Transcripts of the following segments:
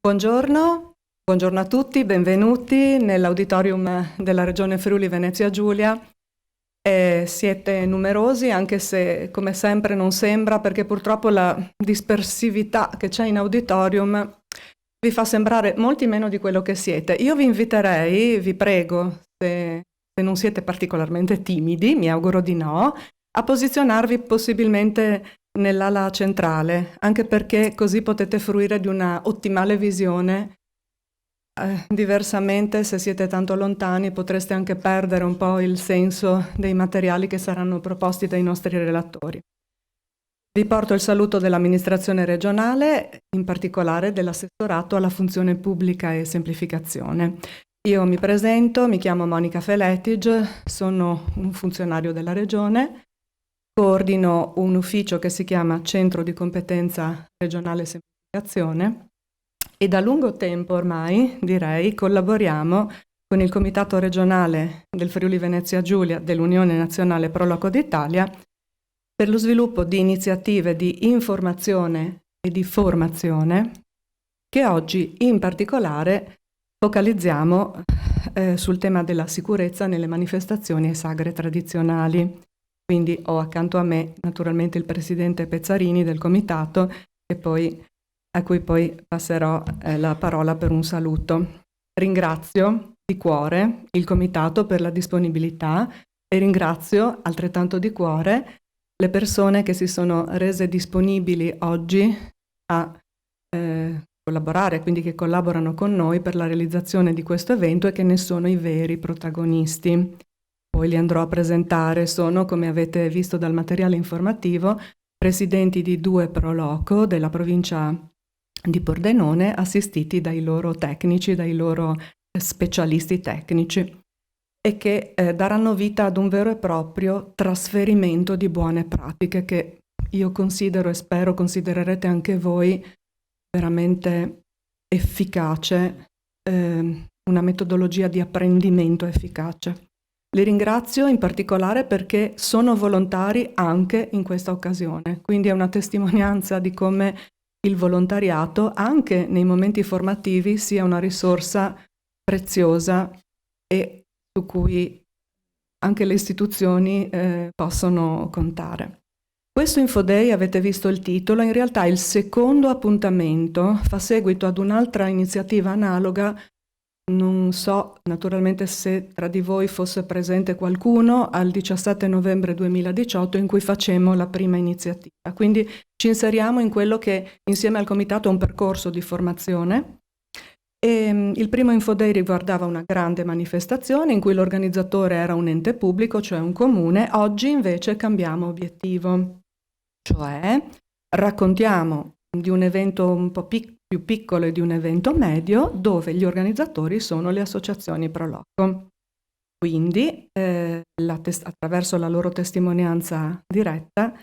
Buongiorno a tutti, benvenuti nell'auditorium della Regione Friuli Venezia Giulia. Siete numerosi, anche se come sempre non sembra, perché purtroppo la dispersività che c'è in auditorium vi fa sembrare molti meno di quello che siete. Io vi inviterei, vi prego, se non siete particolarmente timidi, mi auguro di no, a posizionarvi possibilmente nell'ala centrale, anche perché così potete fruire di una ottimale visione. Diversamente, se siete tanto lontani, potreste anche perdere un po' il senso dei materiali che saranno proposti dai nostri relatori. Vi porto il saluto dell'amministrazione regionale, in particolare dell'assessorato alla funzione pubblica e semplificazione. Io mi presento, mi chiamo Monica Feletig, sono un funzionario della regione, coordino un ufficio che si chiama Centro di Competenza Regionale Semplificazione e da lungo tempo ormai, direi, collaboriamo con il Comitato regionale del Friuli Venezia Giulia dell'Unione Nazionale Pro Loco d'Italia per lo sviluppo di iniziative di informazione e di formazione che oggi in particolare focalizziamo sul tema della sicurezza nelle manifestazioni e sagre tradizionali. Quindi ho accanto a me naturalmente il presidente Pezzarini del comitato a cui poi passerò la parola per un saluto. Ringrazio di cuore il comitato per la disponibilità e ringrazio altrettanto di cuore le persone che si sono rese disponibili oggi a collaborare, quindi che collaborano con noi per la realizzazione di questo evento e che ne sono i veri protagonisti. Poi li andrò a presentare, sono, come avete visto dal materiale informativo, presidenti di 2 pro loco della provincia di Pordenone, assistiti dai loro tecnici, dai loro specialisti tecnici, e che daranno vita ad un vero e proprio trasferimento di buone pratiche che io considero e spero considererete anche voi veramente efficace, una metodologia di apprendimento efficace. Li ringrazio in particolare perché sono volontari anche in questa occasione, quindi è una testimonianza di come il volontariato anche nei momenti formativi sia una risorsa preziosa e su cui anche le istituzioni possono contare. Questo Infoday, avete visto il titolo, in realtà è il secondo appuntamento, fa seguito ad un'altra iniziativa analoga. Non so naturalmente se tra di voi fosse presente qualcuno al 17 novembre 2018 in cui facemmo la prima iniziativa. Quindi ci inseriamo in quello che insieme al comitato è un percorso di formazione. Il primo Infoday riguardava una grande manifestazione in cui l'organizzatore era un ente pubblico, cioè un comune. Oggi invece cambiamo obiettivo, cioè raccontiamo di un evento un po' più piccolo e di un evento medio dove gli organizzatori sono le associazioni pro loco. Quindi attraverso la loro testimonianza diretta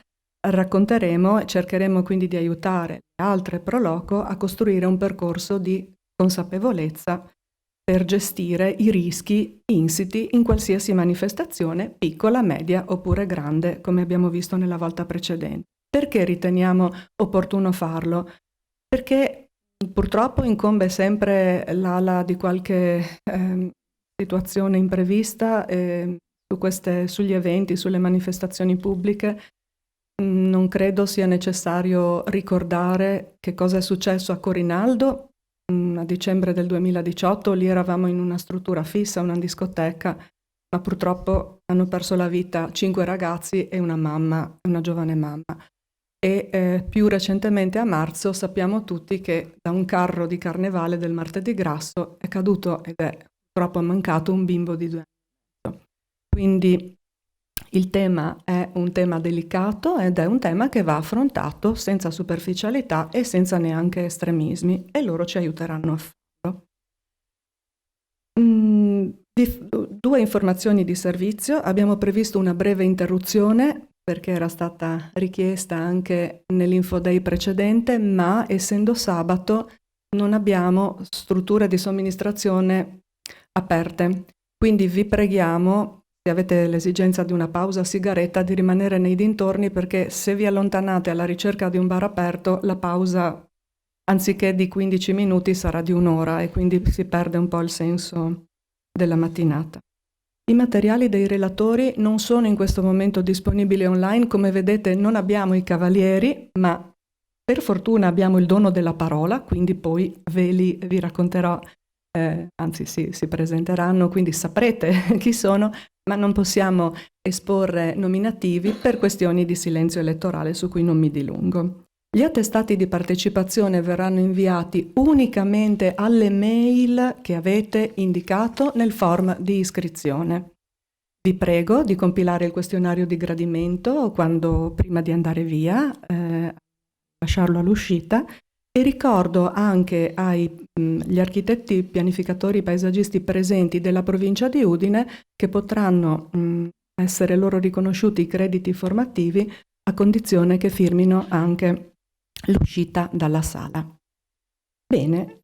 racconteremo e cercheremo quindi di aiutare le altre pro loco a costruire un percorso di consapevolezza per gestire i rischi insiti in qualsiasi manifestazione, piccola, media oppure grande, come abbiamo visto nella volta precedente. Perché riteniamo opportuno farlo? Perché purtroppo incombe sempre l'ala di qualche situazione imprevista sugli eventi, sulle manifestazioni pubbliche. Non credo sia necessario ricordare che cosa è successo a Corinaldo a dicembre del 2018. Lì eravamo in una struttura fissa, una discoteca, ma purtroppo hanno perso la vita 5 ragazzi e una mamma, una giovane mamma. E più recentemente a marzo sappiamo tutti che da un carro di carnevale del martedì grasso è caduto ed è purtroppo mancato un bimbo di 2 anni. Quindi il tema è un tema delicato ed è un tema che va affrontato senza superficialità e senza neanche estremismi, e loro ci aiuteranno a farlo. 2 informazioni di servizio. Abbiamo previsto una breve interruzione perché era stata richiesta anche nell'Infoday precedente, ma essendo sabato non abbiamo strutture di somministrazione aperte. Quindi vi preghiamo, se avete l'esigenza di una pausa sigaretta, di rimanere nei dintorni, perché se vi allontanate alla ricerca di un bar aperto, la pausa anziché di 15 minuti sarà di un'ora e quindi si perde un po' il senso della mattinata. I materiali dei relatori non sono in questo momento disponibili online, come vedete non abbiamo i cavalieri, ma per fortuna abbiamo il dono della parola, quindi poi vi racconterò, anzi sì, si presenteranno, quindi saprete chi sono, ma non possiamo esporre nominativi per questioni di silenzio elettorale su cui non mi dilungo. Gli attestati di partecipazione verranno inviati unicamente alle mail che avete indicato nel form di iscrizione. Vi prego di compilare il questionario di gradimento prima di andare via, lasciarlo all'uscita, e ricordo anche agli architetti, pianificatori, paesaggisti presenti della provincia di Udine che potranno essere loro riconosciuti i crediti formativi a condizione che firmino anche l'uscita dalla sala. Bene,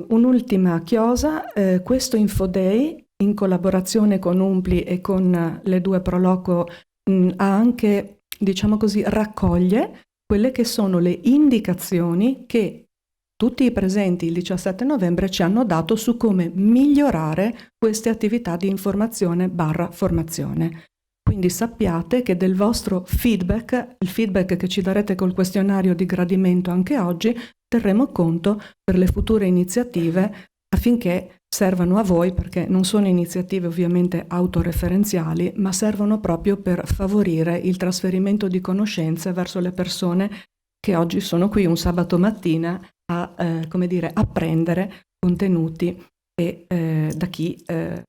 un'ultima chiosa, questo Info Day in collaborazione con Umpli e con le due Proloco ha anche, diciamo così, raccoglie quelle che sono le indicazioni che tutti i presenti il 17 novembre ci hanno dato su come migliorare queste attività di informazione/formazione. Quindi sappiate che del vostro feedback, il feedback che ci darete col questionario di gradimento anche oggi, terremo conto per le future iniziative affinché servano a voi, perché non sono iniziative ovviamente autoreferenziali, ma servono proprio per favorire il trasferimento di conoscenze verso le persone che oggi sono qui un sabato mattina a apprendere contenuti e da chi ha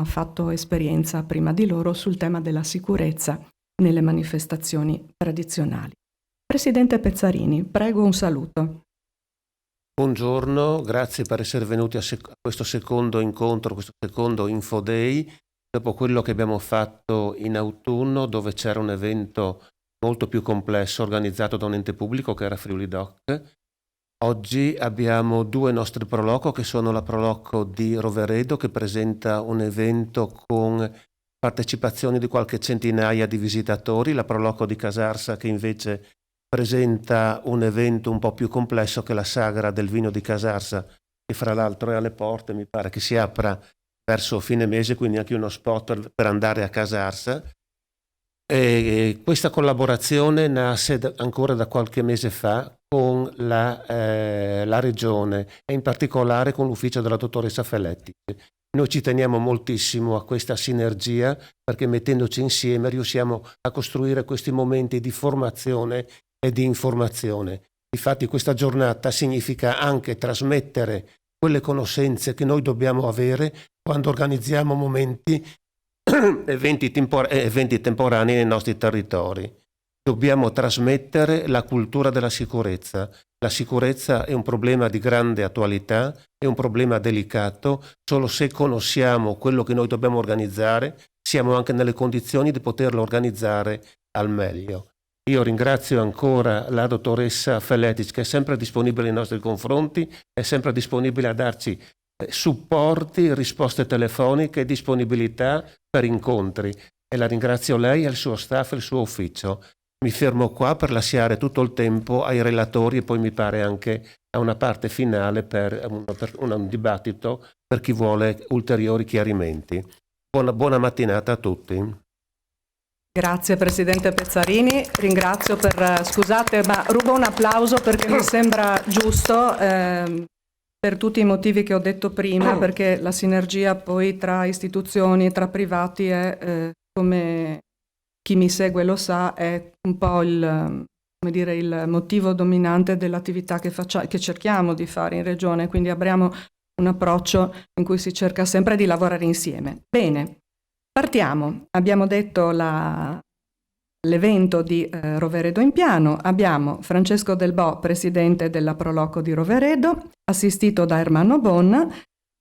fatto esperienza prima di loro sul tema della sicurezza nelle manifestazioni tradizionali. Presidente Pezzarini, prego un saluto. Buongiorno, grazie per essere venuti a questo secondo incontro, questo secondo Info Day, dopo quello che abbiamo fatto in autunno, dove c'era un evento molto più complesso organizzato da un ente pubblico che era Friuli Doc. Oggi abbiamo due nostri Proloco, che sono la Proloco di Roveredo, che presenta un evento con partecipazioni di qualche centinaia di visitatori, la Proloco di Casarsa, che invece presenta un evento un po' più complesso, che è la Sagra del Vino di Casarsa, che fra l'altro è alle porte, mi pare che si apra verso fine mese, quindi anche uno spot per andare a Casarsa. E questa collaborazione nasce ancora da qualche mese fa con la Regione e in particolare con l'ufficio della dottoressa Feletti. Noi ci teniamo moltissimo a questa sinergia, perché mettendoci insieme riusciamo a costruire questi momenti di formazione e di informazione. Infatti questa giornata significa anche trasmettere quelle conoscenze che noi dobbiamo avere quando organizziamo momenti eventi temporanei nei nostri territori. Dobbiamo trasmettere la cultura della sicurezza. La sicurezza è un problema di grande attualità, è un problema delicato. Solo se conosciamo quello che noi dobbiamo organizzare, siamo anche nelle condizioni di poterlo organizzare al meglio. Io ringrazio ancora la dottoressa Feletic, che è sempre disponibile nei nostri confronti, è sempre disponibile a darci supporti, risposte telefoniche, disponibilità per incontri, e la ringrazio lei e il suo staff e il suo ufficio. Mi fermo qua per lasciare tutto il tempo ai relatori e poi mi pare anche a una parte finale per un dibattito per chi vuole ulteriori chiarimenti. Buona mattinata a tutti. Grazie Presidente Pezzarini, ringrazio scusate ma rubo un applauso perché mi sembra giusto per tutti i motivi che ho detto prima, perché la sinergia poi tra istituzioni, tra privati è, come chi mi segue lo sa, è un po' il motivo dominante dell'attività che cerchiamo di fare in Regione, quindi abbiamo un approccio in cui si cerca sempre di lavorare insieme. Bene. Partiamo, abbiamo detto l'evento di Roveredo in piano, abbiamo Francesco Del Bo, presidente della Proloco di Roveredo, assistito da Ermanno Bonna,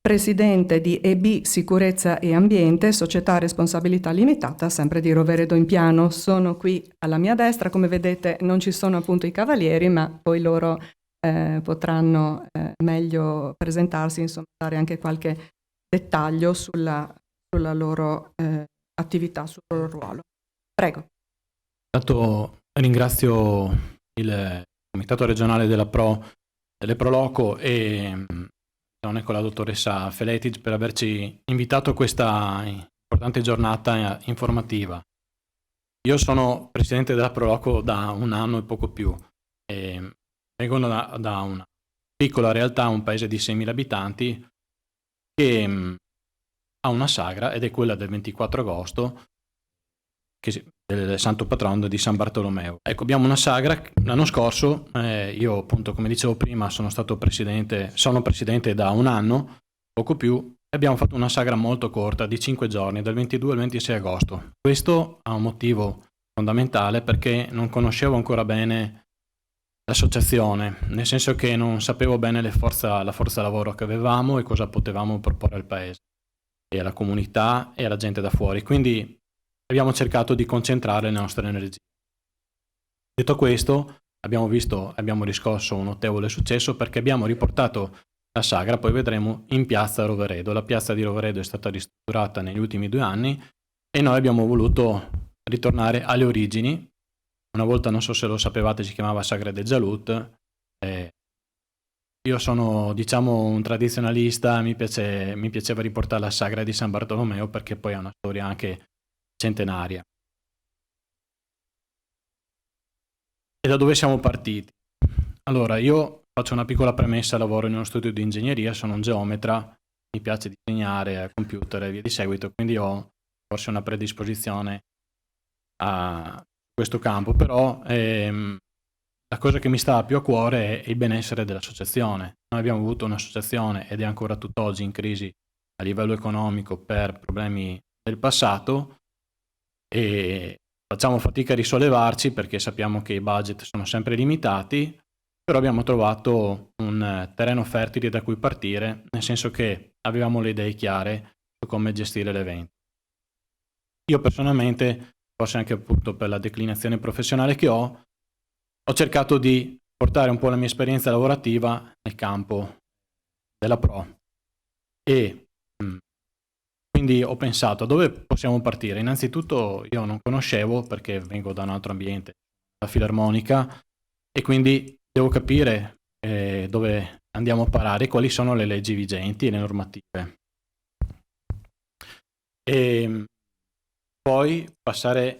presidente di EB Sicurezza e Ambiente, società a responsabilità limitata, sempre di Roveredo in piano. Sono qui alla mia destra, come vedete non ci sono appunto i cavalieri, ma poi loro potranno meglio presentarsi, insomma dare anche qualche dettaglio sulla loro attività, sul loro ruolo. Prego. Intanto ringrazio il Comitato regionale della Pro delle Proloco e con la dottoressa Feletic per averci invitato a questa importante giornata informativa. Io sono presidente della Proloco da 1 anno e poco più. E vengo da una piccola realtà, un paese di 6.000 abitanti, che ha una sagra ed è quella del 24 agosto, del santo patrono di San Bartolomeo. Ecco, abbiamo una sagra. L'anno scorso, io appunto, come dicevo prima, sono presidente da 1 anno, poco più, e abbiamo fatto una sagra molto corta di 5 giorni, dal 22 al 26 agosto. Questo ha un motivo fondamentale, perché non conoscevo ancora bene l'associazione, nel senso che non sapevo bene la forza lavoro che avevamo e cosa potevamo proporre al paese e alla comunità e alla gente da fuori. Quindi abbiamo cercato di concentrare le nostre energie. Detto questo, abbiamo riscosso un notevole successo, perché abbiamo riportato la sagra, poi vedremo, in piazza Roveredo. La piazza di Roveredo è stata ristrutturata negli ultimi 2 anni e noi abbiamo voluto ritornare alle origini. Una volta, non so se lo sapevate, si chiamava Sagra del Jalut. Io sono, diciamo, un tradizionalista, mi piaceva riportare la sagra di San Bartolomeo, perché poi ha una storia anche centenaria. E da dove siamo partiti? Allora, io faccio una piccola premessa: lavoro in uno studio di ingegneria, sono un geometra, mi piace disegnare a computer e via di seguito, quindi ho forse una predisposizione a questo campo, però la cosa che mi sta più a cuore è il benessere dell'associazione. Noi abbiamo avuto un'associazione, ed è ancora tutt'oggi in crisi a livello economico per problemi del passato, e facciamo fatica a risollevarci perché sappiamo che i budget sono sempre limitati, però abbiamo trovato un terreno fertile da cui partire, nel senso che avevamo le idee chiare su come gestire l'evento. Io personalmente, forse anche appunto per la declinazione professionale che ho cercato di portare un po' la mia esperienza lavorativa nel campo della Pro, e quindi ho pensato a dove possiamo partire. Innanzitutto io non conoscevo, perché vengo da un altro ambiente, la filarmonica, e quindi devo capire dove andiamo a parare, quali sono le leggi vigenti e le normative. E poi passare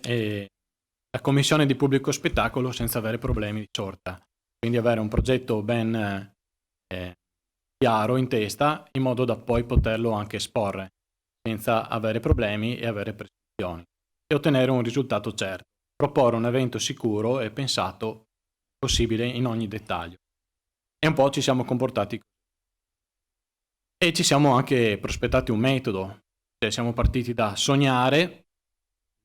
la commissione di pubblico spettacolo senza avere problemi di sorta, quindi avere un progetto ben chiaro in testa, in modo da poi poterlo anche esporre senza avere problemi e avere prescrizioni, e ottenere un risultato certo, proporre un evento sicuro e pensato possibile in ogni dettaglio. E un po' ci siamo comportati così, e ci siamo anche prospettati un metodo, cioè siamo partiti da sognare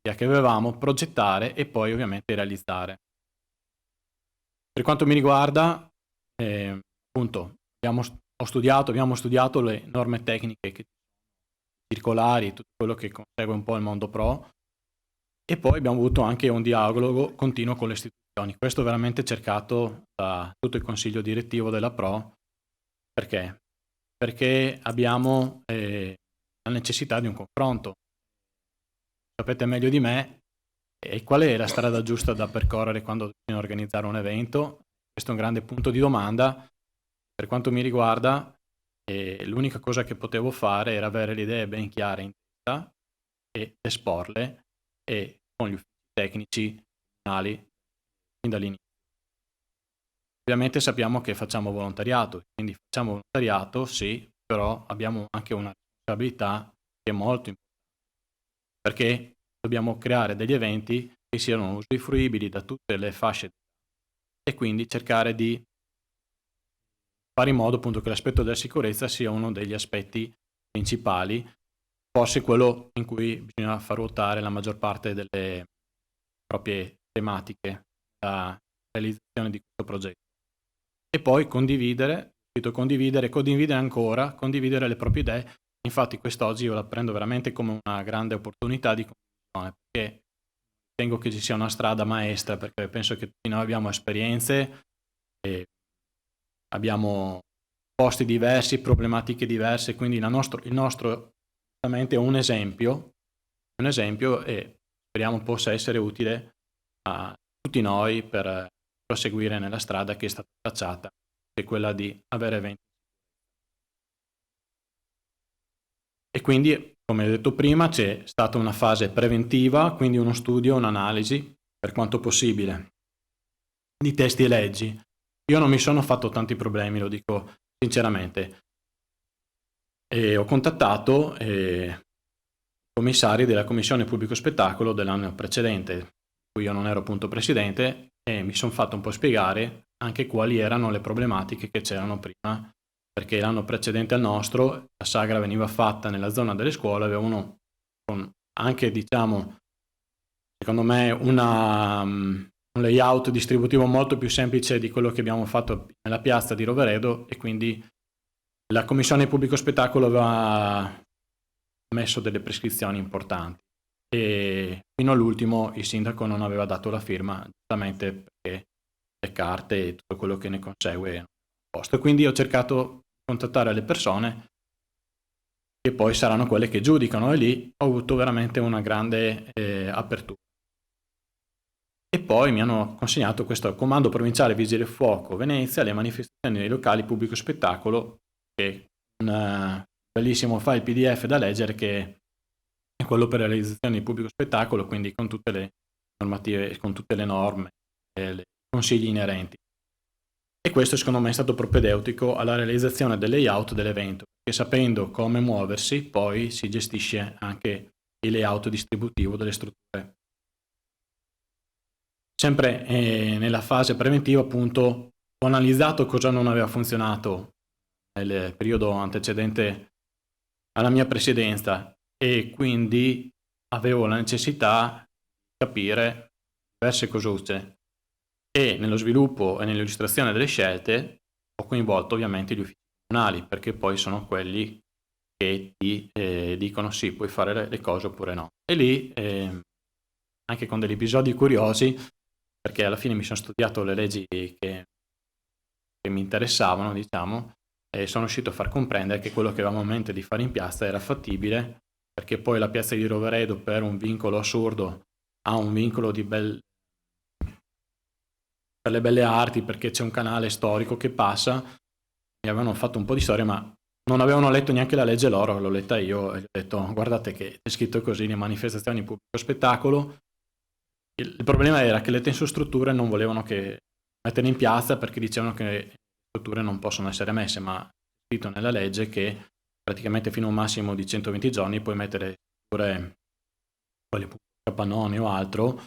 che avevamo, progettare e poi ovviamente realizzare. Per quanto mi riguarda, appunto, abbiamo studiato le norme tecniche circolari, tutto quello che consegue un po' il mondo pro, e poi abbiamo avuto anche un dialogo continuo con le istituzioni. Questo veramente cercato da tutto il consiglio direttivo della Pro. Perché? Perché abbiamo la necessità di un confronto. Sapete meglio di me qual è la strada giusta da percorrere quando bisogna organizzare un evento. Questo è un grande punto di domanda. Per quanto mi riguarda, l'unica cosa che potevo fare era avere le idee ben chiare in testa e esporle, e con gli uffici tecnici finali fin dall'inizio. Ovviamente sappiamo che facciamo volontariato, quindi facciamo volontariato, sì, però abbiamo anche una responsabilità che è molto importante, perché dobbiamo creare degli eventi che siano usufruibili da tutte le fasce e quindi cercare di fare in modo appunto che l'aspetto della sicurezza sia uno degli aspetti principali, forse quello in cui bisogna far ruotare la maggior parte delle proprie tematiche da realizzazione di questo progetto. E poi condividere ancora, condividere le proprie idee. Infatti quest'oggi io la prendo veramente come una grande opportunità di condivisione, perché ritengo che ci sia una strada maestra, perché penso che tutti noi abbiamo esperienze e abbiamo posti diversi, problematiche diverse, quindi il nostro veramente è un esempio, e speriamo possa essere utile a tutti noi per proseguire nella strada che è stata tracciata che è quella di avere eventi. E quindi, come ho detto prima, c'è stata una fase preventiva, quindi uno studio, un'analisi, per quanto possibile, di testi e leggi. Io non mi sono fatto tanti problemi, lo dico sinceramente. E ho contattato i commissari della Commissione Pubblico Spettacolo dell'anno precedente, in cui io non ero appunto presidente, e mi sono fatto un po' spiegare anche quali erano le problematiche che c'erano prima, perché l'anno precedente al nostro la sagra veniva fatta nella zona delle scuole, avevano anche, diciamo, secondo me un layout distributivo molto più semplice di quello che abbiamo fatto nella piazza di Roveredo, e quindi la Commissione Pubblico Spettacolo aveva messo delle prescrizioni importanti e fino all'ultimo il sindaco non aveva dato la firma, giustamente perché le carte e tutto quello che ne consegue erano a posto. Quindi ho cercato di contattare le persone che poi saranno quelle che giudicano, e lì ho avuto veramente una grande apertura. E poi mi hanno consegnato questo Comando Provinciale Vigili del Fuoco Venezia, le manifestazioni nei locali pubblico spettacolo, che è un bellissimo file PDF da leggere, che è quello per la realizzazione di pubblico spettacolo, quindi con tutte le normative, con tutte le norme e i consigli inerenti. E questo secondo me è stato propedeutico alla realizzazione del layout dell'evento, perché sapendo come muoversi poi si gestisce anche il layout distributivo delle strutture. Sempre nella fase preventiva, appunto, ho analizzato cosa non aveva funzionato nel periodo antecedente alla mia presidenza, e quindi avevo la necessità di capire diverse cosucce, e nello sviluppo e nell'illustrazione delle scelte ho coinvolto ovviamente gli uffici comunali, perché poi sono quelli che ti dicono sì, puoi fare le cose oppure no. E lì, anche con degli episodi curiosi, perché alla fine mi sono studiato le leggi che mi interessavano, diciamo, e sono riuscito a far comprendere che quello che avevamo in mente di fare in piazza era fattibile, perché poi la piazza di Roveredo, per un vincolo assurdo, ha un vincolo per le belle arti, perché c'è un canale storico che passa. Mi avevano fatto un po' di storia, ma non avevano letto neanche la legge loro, l'ho letta io, e gli ho detto: guardate che è scritto così, le manifestazioni di pubblico spettacolo. Il problema era che le tensostrutture non volevano che mettere in piazza, perché dicevano che le strutture non possono essere messe, ma è scritto nella legge che praticamente fino a un massimo di 120 giorni puoi mettere strutture, quali capannoni o altro.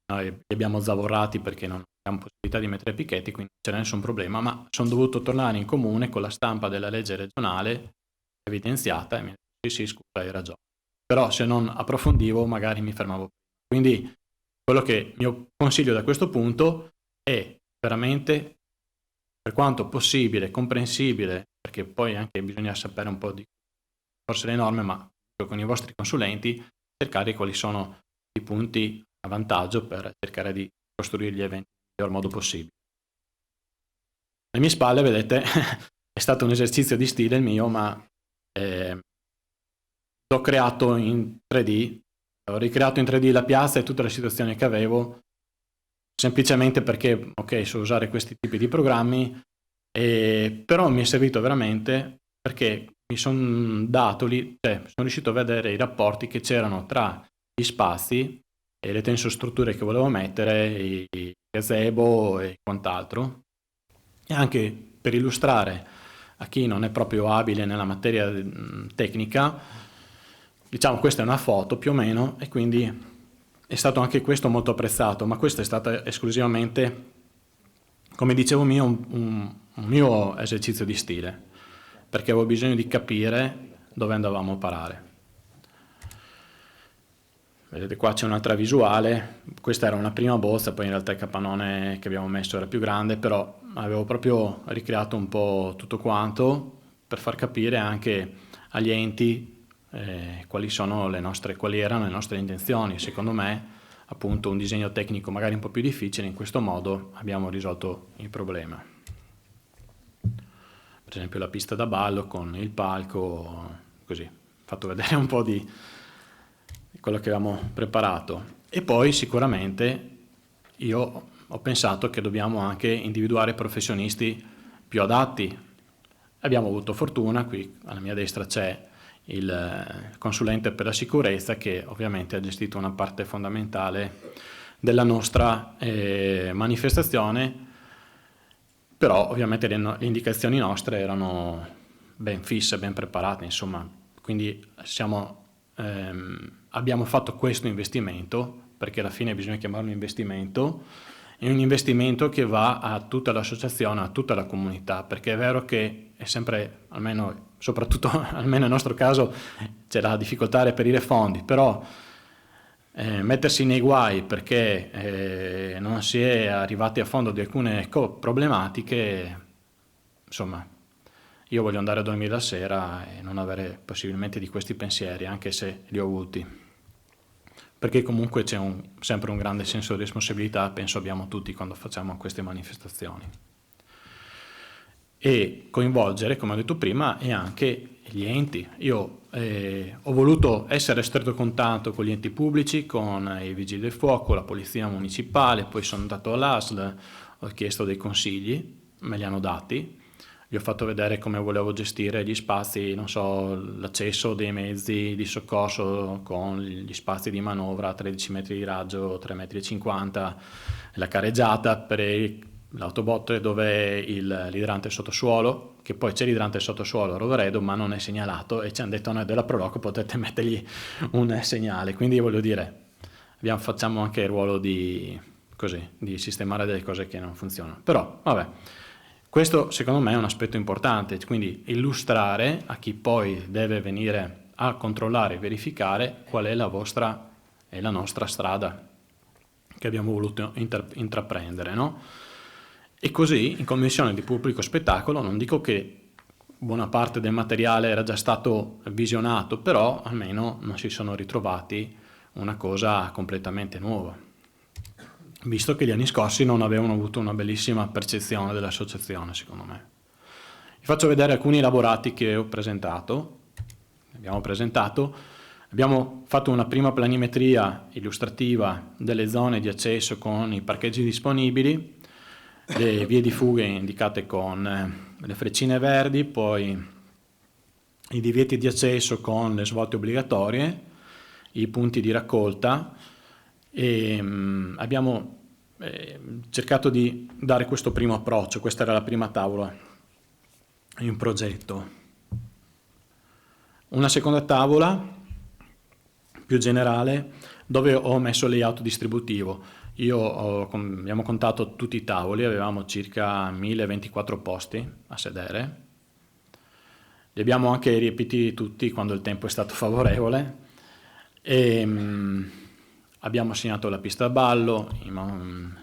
Noi li abbiamo zavorrati perché non abbiamo possibilità di mettere picchetti, quindi non c'era nessun problema, ma sono dovuto tornare in comune con la stampa della legge regionale evidenziata, e mi ha detto sì, scusa, hai ragione. Però se non approfondivo magari mi fermavo. Quindi quello che mio consiglio da questo punto è veramente, per quanto possibile, comprensibile, perché poi anche bisogna sapere un po' di forse le norme, ma con i vostri consulenti cercare quali sono i punti a vantaggio per cercare di costruire gli eventi nel miglior modo possibile. Alle mie spalle, vedete, è stato un esercizio di stile il mio, ma l'ho creato in 3D. Ho ricreato in 3D la piazza e tutte le situazioni che avevo, semplicemente perché, ok, so usare questi tipi di programmi, però mi è servito veramente perché mi sono sono riuscito a vedere i rapporti che c'erano tra gli spazi e le tensostrutture che volevo mettere, i gazebo e quant'altro, e anche per illustrare a chi non è proprio abile nella materia tecnica. Diciamo, questa è una foto più o meno, e quindi è stato anche questo molto apprezzato, ma questo è stato esclusivamente, come dicevo, un mio esercizio di stile, perché avevo bisogno di capire dove andavamo a parare. Vedete, qua c'è un'altra visuale, questa era una prima bozza, poi in realtà il capannone che abbiamo messo era più grande, però avevo proprio ricreato un po' tutto quanto per far capire anche agli enti quali erano le nostre intenzioni. Secondo me, appunto, un disegno tecnico magari un po' più difficile, in questo modo abbiamo risolto il problema. Per esempio la pista da ballo con il palco, così, ho fatto vedere un po' di quello che avevamo preparato. E poi sicuramente io ho pensato che dobbiamo anche individuare professionisti più adatti. Abbiamo avuto fortuna, qui alla mia destra c'è il consulente per la sicurezza che ovviamente ha gestito una parte fondamentale della nostra manifestazione, però ovviamente le indicazioni nostre erano ben fisse, ben preparate, insomma, quindi abbiamo fatto questo investimento, perché alla fine bisogna chiamarlo investimento, è un investimento che va a tutta l'associazione, a tutta la comunità, perché è vero che è sempre, almeno, soprattutto almeno nel nostro caso, c'è la difficoltà a reperire fondi, però mettersi nei guai perché non si è arrivati a fondo di alcune problematiche, insomma, io voglio andare a dormire la sera e non avere possibilmente di questi pensieri, anche se li ho avuti, perché comunque c'è sempre un grande senso di responsabilità, penso abbiamo tutti quando facciamo queste manifestazioni. E coinvolgere, come ho detto prima, e anche gli enti. Io ho voluto essere a stretto contatto con gli enti pubblici, con i vigili del fuoco, la polizia municipale, poi sono andato all'ASL, ho chiesto dei consigli, me li hanno dati, gli ho fatto vedere come volevo gestire gli spazi, non so, l'accesso dei mezzi di soccorso con gli spazi di manovra, 13 metri di raggio, 3,50 m, la careggiata per l'autobot dove l'idrante sottosuolo, che poi c'è l'idrante sottosuolo a Roveredo ma non è segnalato, e ci hanno detto noi della Proloco potete mettergli un segnale, quindi voglio dire facciamo anche il ruolo di sistemare delle cose che non funzionano, però vabbè, questo secondo me è un aspetto importante, quindi illustrare a chi poi deve venire a controllare e verificare qual è la vostra e la nostra strada che abbiamo voluto intraprendere, no? E così in commissione di pubblico spettacolo, non dico che buona parte del materiale era già stato visionato, però almeno non si sono ritrovati una cosa completamente nuova, visto che gli anni scorsi non avevano avuto una bellissima percezione dell'associazione, secondo me. Vi faccio vedere alcuni elaborati che abbiamo presentato. Abbiamo fatto una prima planimetria illustrativa delle zone di accesso con i parcheggi disponibili, le vie di fuga indicate con le freccine verdi, poi i divieti di accesso con le svolte obbligatorie, i punti di raccolta, e abbiamo cercato di dare questo primo approccio. Questa era la prima tavola in progetto. Una seconda tavola più generale dove ho messo layout distributivo. Abbiamo contato tutti i tavoli, avevamo circa 1024 posti a sedere, li abbiamo anche riempiti tutti quando il tempo è stato favorevole, e abbiamo assegnato la pista a ballo,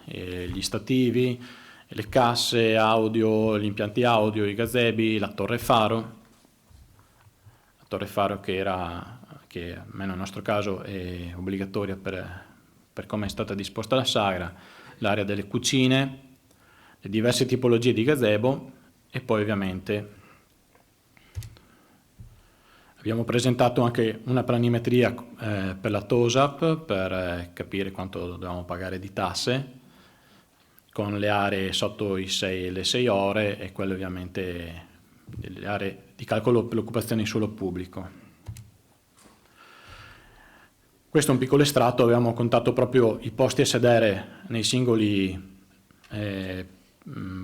gli stativi, le casse audio, gli impianti audio, i gazebi, la torre faro che almeno nel nostro caso è obbligatoria per come è stata disposta la sagra, l'area delle cucine, le diverse tipologie di gazebo, e poi ovviamente abbiamo presentato anche una planimetria per la TOSAP per capire quanto dovevamo pagare di tasse, con le aree sotto le 6 ore e quelle ovviamente le aree di calcolo per l'occupazione in suolo pubblico. Questo è un piccolo estratto, avevamo contato proprio i posti a sedere nei singoli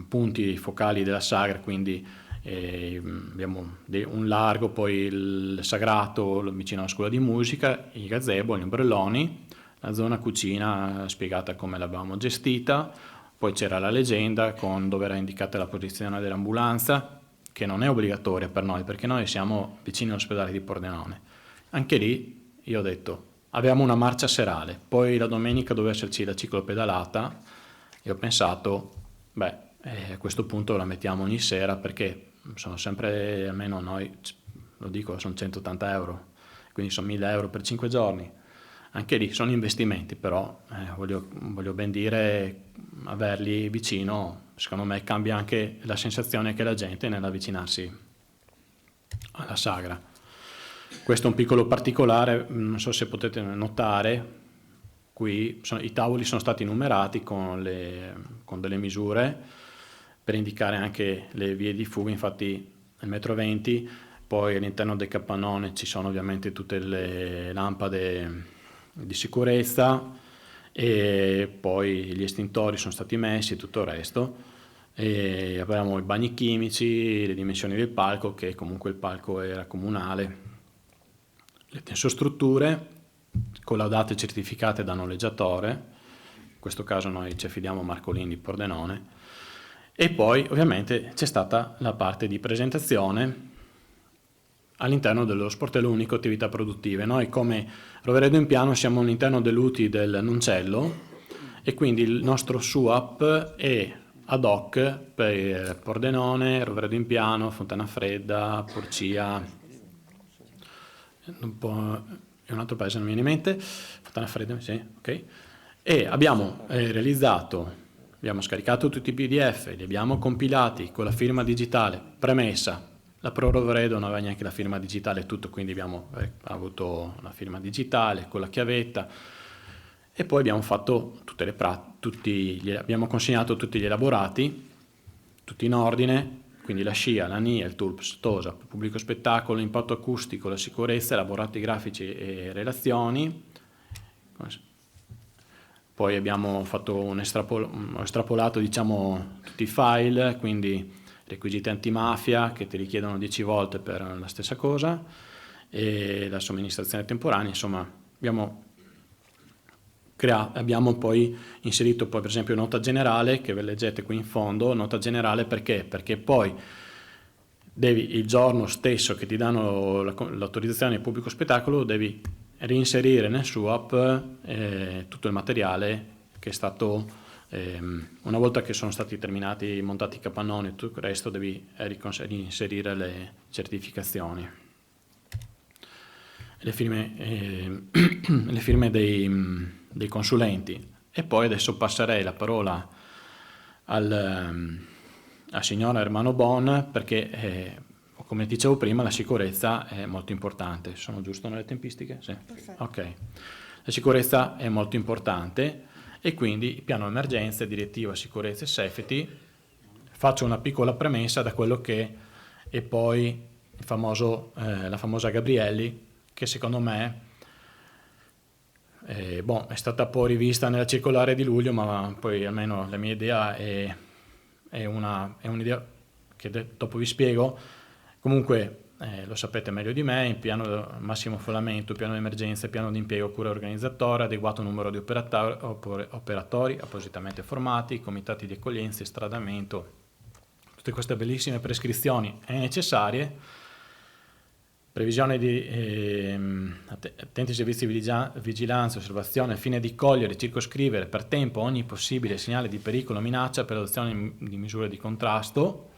punti focali della sagra, quindi abbiamo un largo, poi il sagrato vicino alla scuola di musica, i gazebo, gli ombrelloni, la zona cucina spiegata come l'avevamo gestita, poi c'era la leggenda dove era indicata la posizione dell'ambulanza, che non è obbligatoria per noi perché noi siamo vicini all'ospedale di Pordenone. Anche lì io ho detto avevamo una marcia serale, poi la domenica doveva esserci la ciclopedalata e ho pensato a questo punto la mettiamo ogni sera, perché sono sempre, almeno noi, lo dico, sono 180 euro, quindi sono 1000 euro per 5 giorni. Anche lì sono investimenti, però voglio ben dire, averli vicino, secondo me cambia anche la sensazione che la gente nell'avvicinarsi alla sagra. Questo è un piccolo particolare, non so se potete notare, qui i tavoli sono stati numerati con delle misure per indicare anche le vie di fuga. Infatti nel metro 20 poi all'interno del capannone ci sono ovviamente tutte le lampade di sicurezza e poi gli estintori sono stati messi e tutto il resto. E avevamo i bagni chimici, le dimensioni del palco, che comunque il palco era comunale, le tensostrutture collaudate e certificate da noleggiatore, in questo caso noi ci affidiamo a Marcolini di Pordenone, e poi ovviamente c'è stata la parte di presentazione all'interno dello sportello unico attività produttive. Noi come Roveredo in Piano siamo all'interno dell'UTI del Noncello e quindi il nostro SUAP è ad hoc per Pordenone, Roveredo in Piano, Fontana Fredda, Porcia, è un altro paese non mi viene in mente, Fontana Fredda, sì, ok. E abbiamo abbiamo scaricato tutti i PDF, li abbiamo compilati con la firma digitale, premessa. La Pro Roveredo non aveva neanche la firma digitale e tutto, quindi abbiamo avuto la firma digitale con la chiavetta e poi abbiamo fatto abbiamo consegnato tutti gli elaborati, tutti in ordine, quindi la SCIA, la NIA, il TULPS, TOSA, pubblico spettacolo, l'impatto acustico, la sicurezza, elaborati grafici e relazioni. Poi abbiamo fatto un estrapolato, diciamo, tutti i file, quindi requisiti antimafia che ti richiedono 10 volte per la stessa cosa e la somministrazione temporanea. Insomma abbiamo poi inserito poi per esempio nota generale, che ve leggete qui in fondo. Nota generale perché poi devi, il giorno stesso che ti danno l'autorizzazione al pubblico spettacolo, devi reinserire nel SUAP tutto il materiale che è stato una volta che sono stati terminati, montati i capannoni e tutto il resto, devi inserire le certificazioni, le firme dei consulenti. E poi adesso passerei la parola al signor Ermanno Bon, perché come dicevo prima la sicurezza è molto importante. Sono giusto nelle tempistiche? Sì. Perfetto. Ok. La sicurezza è molto importante e quindi il piano emergenze, direttiva sicurezza e safety. Faccio una piccola premessa da quello che è poi la famosa Gabrielli, che secondo me è stata poi rivista nella circolare di luglio, ma poi almeno la mia idea è un'idea che dopo vi spiego. Comunque lo sapete meglio di me: il piano massimo affollamento, piano di emergenza, piano di impiego, cura organizzatore, adeguato numero di operatori appositamente formati, comitati di accoglienza, stradamento, tutte queste bellissime prescrizioni necessarie, previsione di attenti servizi di vigilanza e osservazione al fine di cogliere e circoscrivere per tempo ogni possibile segnale di pericolo o minaccia per l'adozione di misure di contrasto,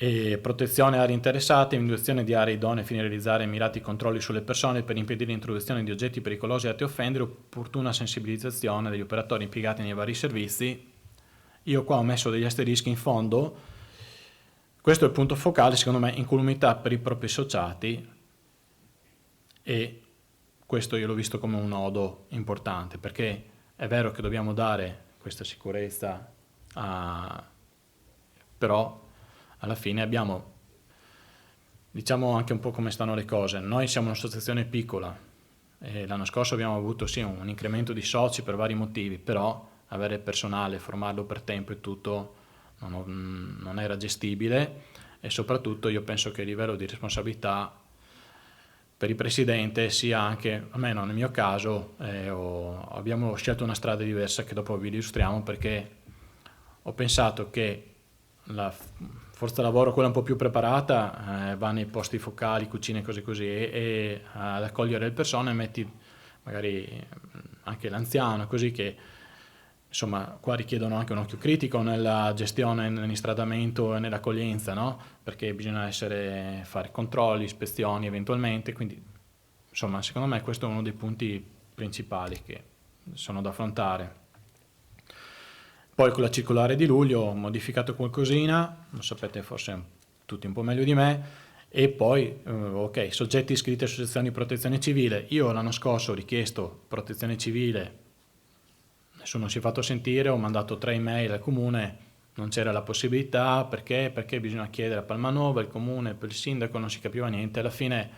e protezione aree interessate, individuazione di aree idonee a fine di realizzare mirati controlli sulle persone per impedire l'introduzione di oggetti pericolosi e atti offendere, opportuna sensibilizzazione degli operatori impiegati nei vari servizi. Io qua ho messo degli asterischi in fondo. Questo è il punto focale, secondo me, incolumità per i propri associati, e questo io l'ho visto come un nodo importante, perché è vero che dobbiamo dare questa sicurezza, però alla fine abbiamo, diciamo anche un po' come stanno le cose. Noi siamo un'associazione piccola e l'anno scorso abbiamo avuto sì un incremento di soci per vari motivi, però avere personale, formarlo per tempo e tutto non era gestibile, e soprattutto io penso che il livello di responsabilità per il presidente sia anche, almeno nel mio caso, abbiamo scelto una strada diversa che dopo vi illustriamo, perché ho pensato che la forza lavoro, quella un po' più preparata, va nei posti focali, cucine, cose così, e ad accogliere le persone metti magari anche l'anziano, così che insomma qua richiedono anche un occhio critico nella gestione, nell'instradamento e nell'accoglienza, no? Perché bisogna fare controlli, ispezioni eventualmente, quindi insomma secondo me questo è uno dei punti principali che sono da affrontare. Poi con la circolare di luglio ho modificato qualcosina, lo sapete forse tutti un po' meglio di me, e poi ok, soggetti iscritti a associazioni di protezione civile. Io l'anno scorso ho richiesto protezione civile, nessuno si è fatto sentire, ho mandato 3 email al comune, non c'era la possibilità, perché bisogna chiedere a Palmanova, il comune, per il sindaco, non si capiva niente. Alla fine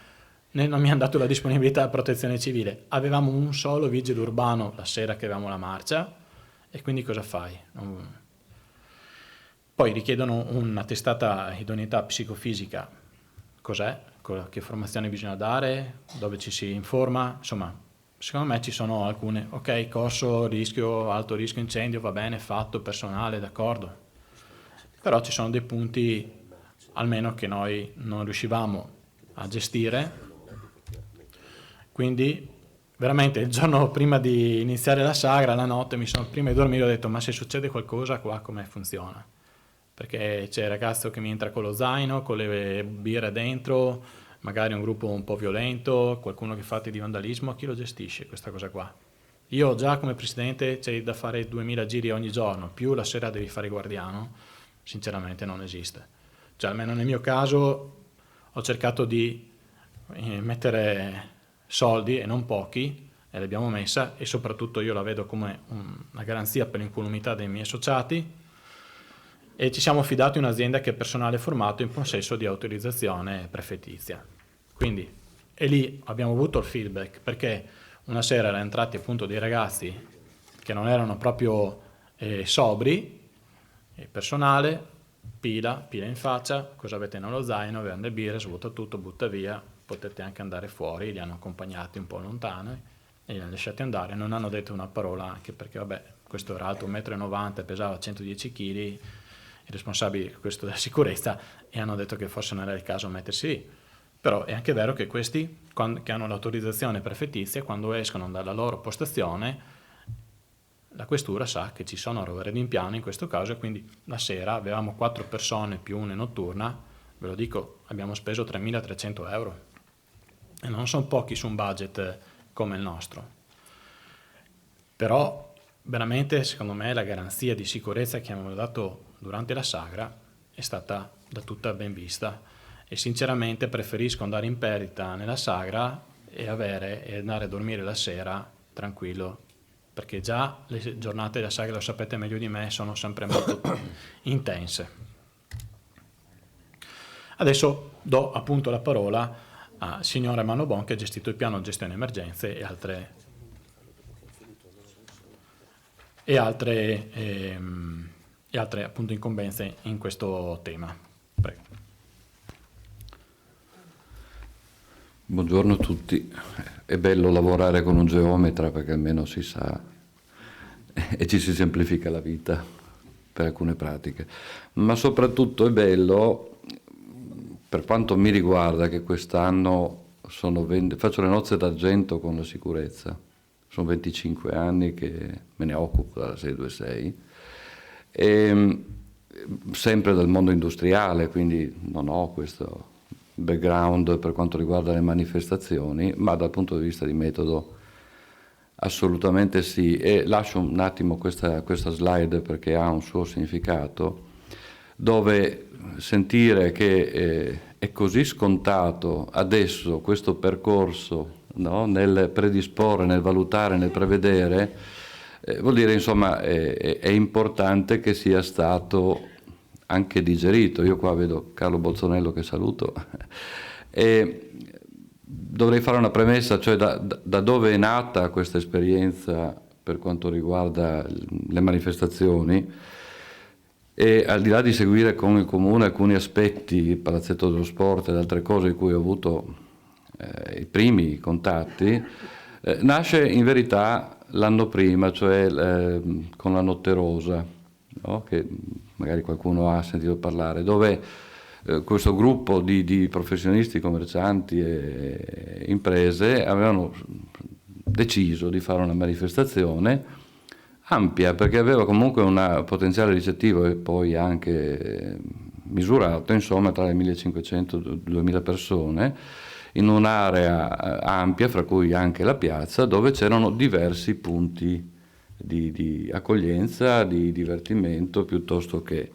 non mi hanno dato la disponibilità della protezione civile. Avevamo un solo vigile urbano la sera che avevamo la marcia, e quindi cosa fai? Poi richiedono una testata idoneità psicofisica. Cos'è? Che formazione bisogna dare? Dove ci si informa? Insomma, secondo me ci sono alcune. Ok, corso, rischio, alto rischio incendio, va bene, fatto, personale, d'accordo. Però ci sono dei punti, almeno, che noi non riuscivamo a gestire. Quindi, veramente, il giorno prima di iniziare la sagra, la notte, prima di dormire ho detto, ma se succede qualcosa qua, come funziona? Perché c'è il ragazzo che mi entra con lo zaino, con le birre dentro, magari un gruppo un po' violento, qualcuno che fa atti di vandalismo, chi lo gestisce questa cosa qua? Io già come presidente c'è da fare 2000 giri ogni giorno, più la sera devi fare guardiano, sinceramente non esiste. Cioè, almeno nel mio caso ho cercato di mettere soldi, e non pochi, e l'abbiamo messa, e soprattutto io la vedo come una garanzia per l'incolumità dei miei associati, e ci siamo affidati a un'azienda che è personale formato in possesso di autorizzazione prefettizia. Quindi, e lì abbiamo avuto il feedback, perché una sera erano entrati appunto dei ragazzi che non erano proprio sobri, e personale, pila in faccia, cosa avete nello zaino, avevano le birre, svuota tutto, butta via, potete anche andare fuori, li hanno accompagnati un po' lontano e li hanno lasciati andare, non hanno detto una parola, anche perché vabbè, questo era alto 1,90 m, pesava 110 kg, i responsabili questo della sicurezza, e hanno detto che forse non era il caso mettersi lì. Però è anche vero che questi, che hanno l'autorizzazione prefettizia, quando escono dalla loro postazione, la questura sa che ci sono rovere d'impiano in questo caso, e quindi la sera avevamo 4 persone più una notturna, ve lo dico, abbiamo speso 3.300 euro, e non sono pochi su un budget come il nostro. Però veramente, secondo me, la garanzia di sicurezza che abbiamo dato durante la sagra è stata da tutta ben vista, e sinceramente preferisco andare in perdita nella sagra e andare a dormire la sera tranquillo, perché già le giornate della sagra, lo sapete meglio di me, sono sempre molto intense. Adesso do appunto la parola a signora Manobon, che ha gestito il piano gestione emergenze e altre appunto incombenze in questo tema. Prego. Buongiorno a tutti. È bello lavorare con un geometra, perché almeno si sa e ci si semplifica la vita per alcune pratiche, ma soprattutto è bello, per quanto mi riguarda, che quest'anno faccio le nozze d'argento con la sicurezza. Sono 25 anni che me ne occupo dalla 626, e sempre dal mondo industriale, quindi non ho questo background per quanto riguarda le manifestazioni, ma dal punto di vista di metodo assolutamente sì. E lascio un attimo questa slide perché ha un suo significato, dove sentire che è così scontato adesso questo percorso, no? Nel predisporre, nel valutare, nel prevedere, vuol dire, insomma, è importante che sia stato anche digerito. Io qua vedo Carlo Bolzonello, che saluto, e dovrei fare una premessa, cioè da dove è nata questa esperienza per quanto riguarda le manifestazioni, e al di là di seguire con il Comune alcuni aspetti, il Palazzetto dello Sport ed altre cose in cui ho avuto i primi contatti, nasce in verità l'anno prima, cioè con la Notte Rosa, no? Che magari qualcuno ha sentito parlare, dove questo gruppo di professionisti, commercianti e imprese avevano deciso di fare una manifestazione ampia, perché aveva comunque un potenziale ricettivo e poi anche misurato, insomma, tra le 1.500 e 2.000 persone, in un'area ampia, fra cui anche la piazza, dove c'erano diversi punti di accoglienza, di divertimento, piuttosto che...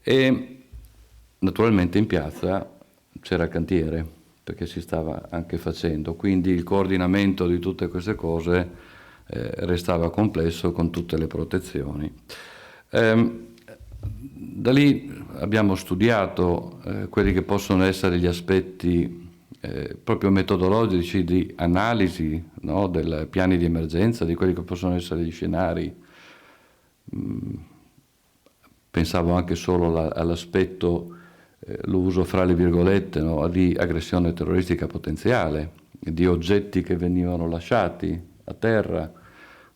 E naturalmente in piazza c'era il cantiere, perché si stava anche facendo, quindi il coordinamento di tutte queste cose restava complesso, con tutte le protezioni. Da lì abbiamo studiato quelli che possono essere gli aspetti proprio metodologici di analisi, no, dei piani di emergenza, di quelli che possono essere gli scenari. Pensavo anche solo all'aspetto, lo uso fra le virgolette, no, di aggressione terroristica potenziale, di oggetti che venivano lasciati a terra,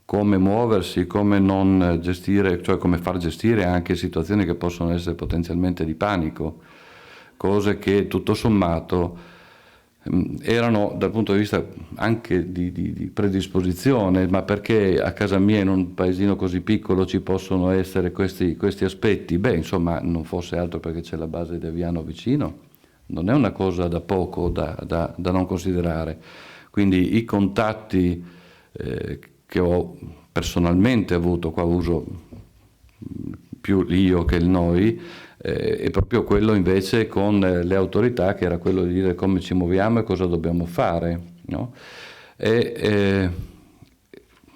come muoversi, come non gestire, cioè come far gestire anche situazioni che possono essere potenzialmente di panico, cose che tutto sommato erano dal punto di vista anche di predisposizione, ma perché a casa mia in un paesino così piccolo ci possono essere questi aspetti? Beh, insomma, non fosse altro perché c'è la base di Aviano vicino, non è una cosa da poco da non considerare. Quindi i contatti che ho personalmente avuto, qua uso più l'io che il noi, è proprio quello invece con le autorità, che era quello di dire come ci muoviamo e cosa dobbiamo fare, no?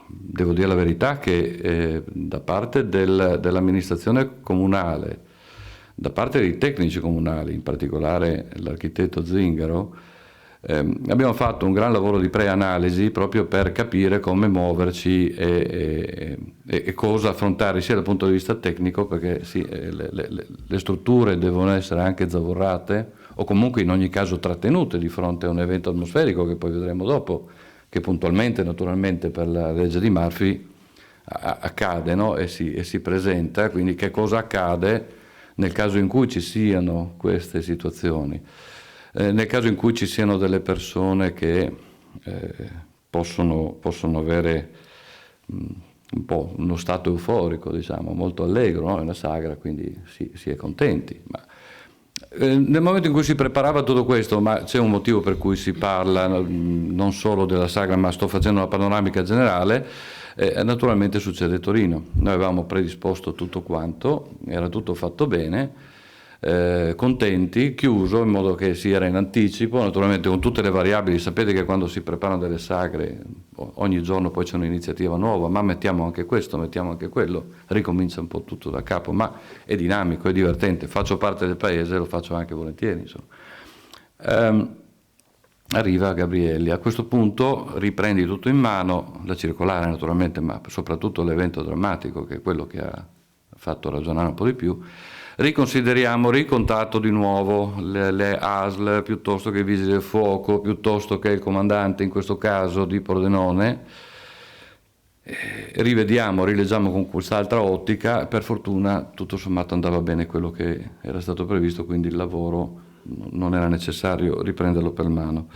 Devo dire la verità che da parte dell'amministrazione comunale, da parte dei tecnici comunali, in particolare l'architetto Zingaro, abbiamo fatto un gran lavoro di preanalisi proprio per capire come muoverci e cosa affrontare sia dal punto di vista tecnico, perché sì, le strutture devono essere anche zavorrate o comunque in ogni caso trattenute di fronte a un evento atmosferico che poi vedremo dopo, che puntualmente naturalmente per la legge di Murphy accade, no? e si presenta. Quindi che cosa accade nel caso in cui ci siano queste situazioni? Nel caso in cui ci siano delle persone che possono avere un po' uno stato euforico, diciamo, molto allegro, no? È una sagra, quindi si è contenti. Ma nel momento in cui si preparava tutto questo, ma c'è un motivo per cui si parla non solo della sagra, ma sto facendo una panoramica generale, naturalmente succede a Torino. Noi avevamo predisposto tutto quanto, era tutto fatto bene, contenti, chiuso in modo che si era in anticipo, naturalmente con tutte le variabili. Sapete che quando si preparano delle sagre ogni giorno poi c'è un'iniziativa nuova, ma mettiamo anche questo, mettiamo anche quello, ricomincia un po' tutto da capo, ma è dinamico, è divertente, faccio parte del paese, lo faccio anche volentieri, insomma. Arriva Gabrielli, a questo punto riprendi tutto in mano, la circolare naturalmente, ma soprattutto l'evento drammatico, che è quello che ha fatto ragionare un po' di più. Riconsideriamo, ricontatto di nuovo le ASL piuttosto che i vigili del fuoco, piuttosto che il comandante in questo caso di Pordenone, rivediamo, rileggiamo con quest'altra ottica. Per fortuna tutto sommato andava bene quello che era stato previsto, quindi il lavoro non era necessario riprenderlo per mano.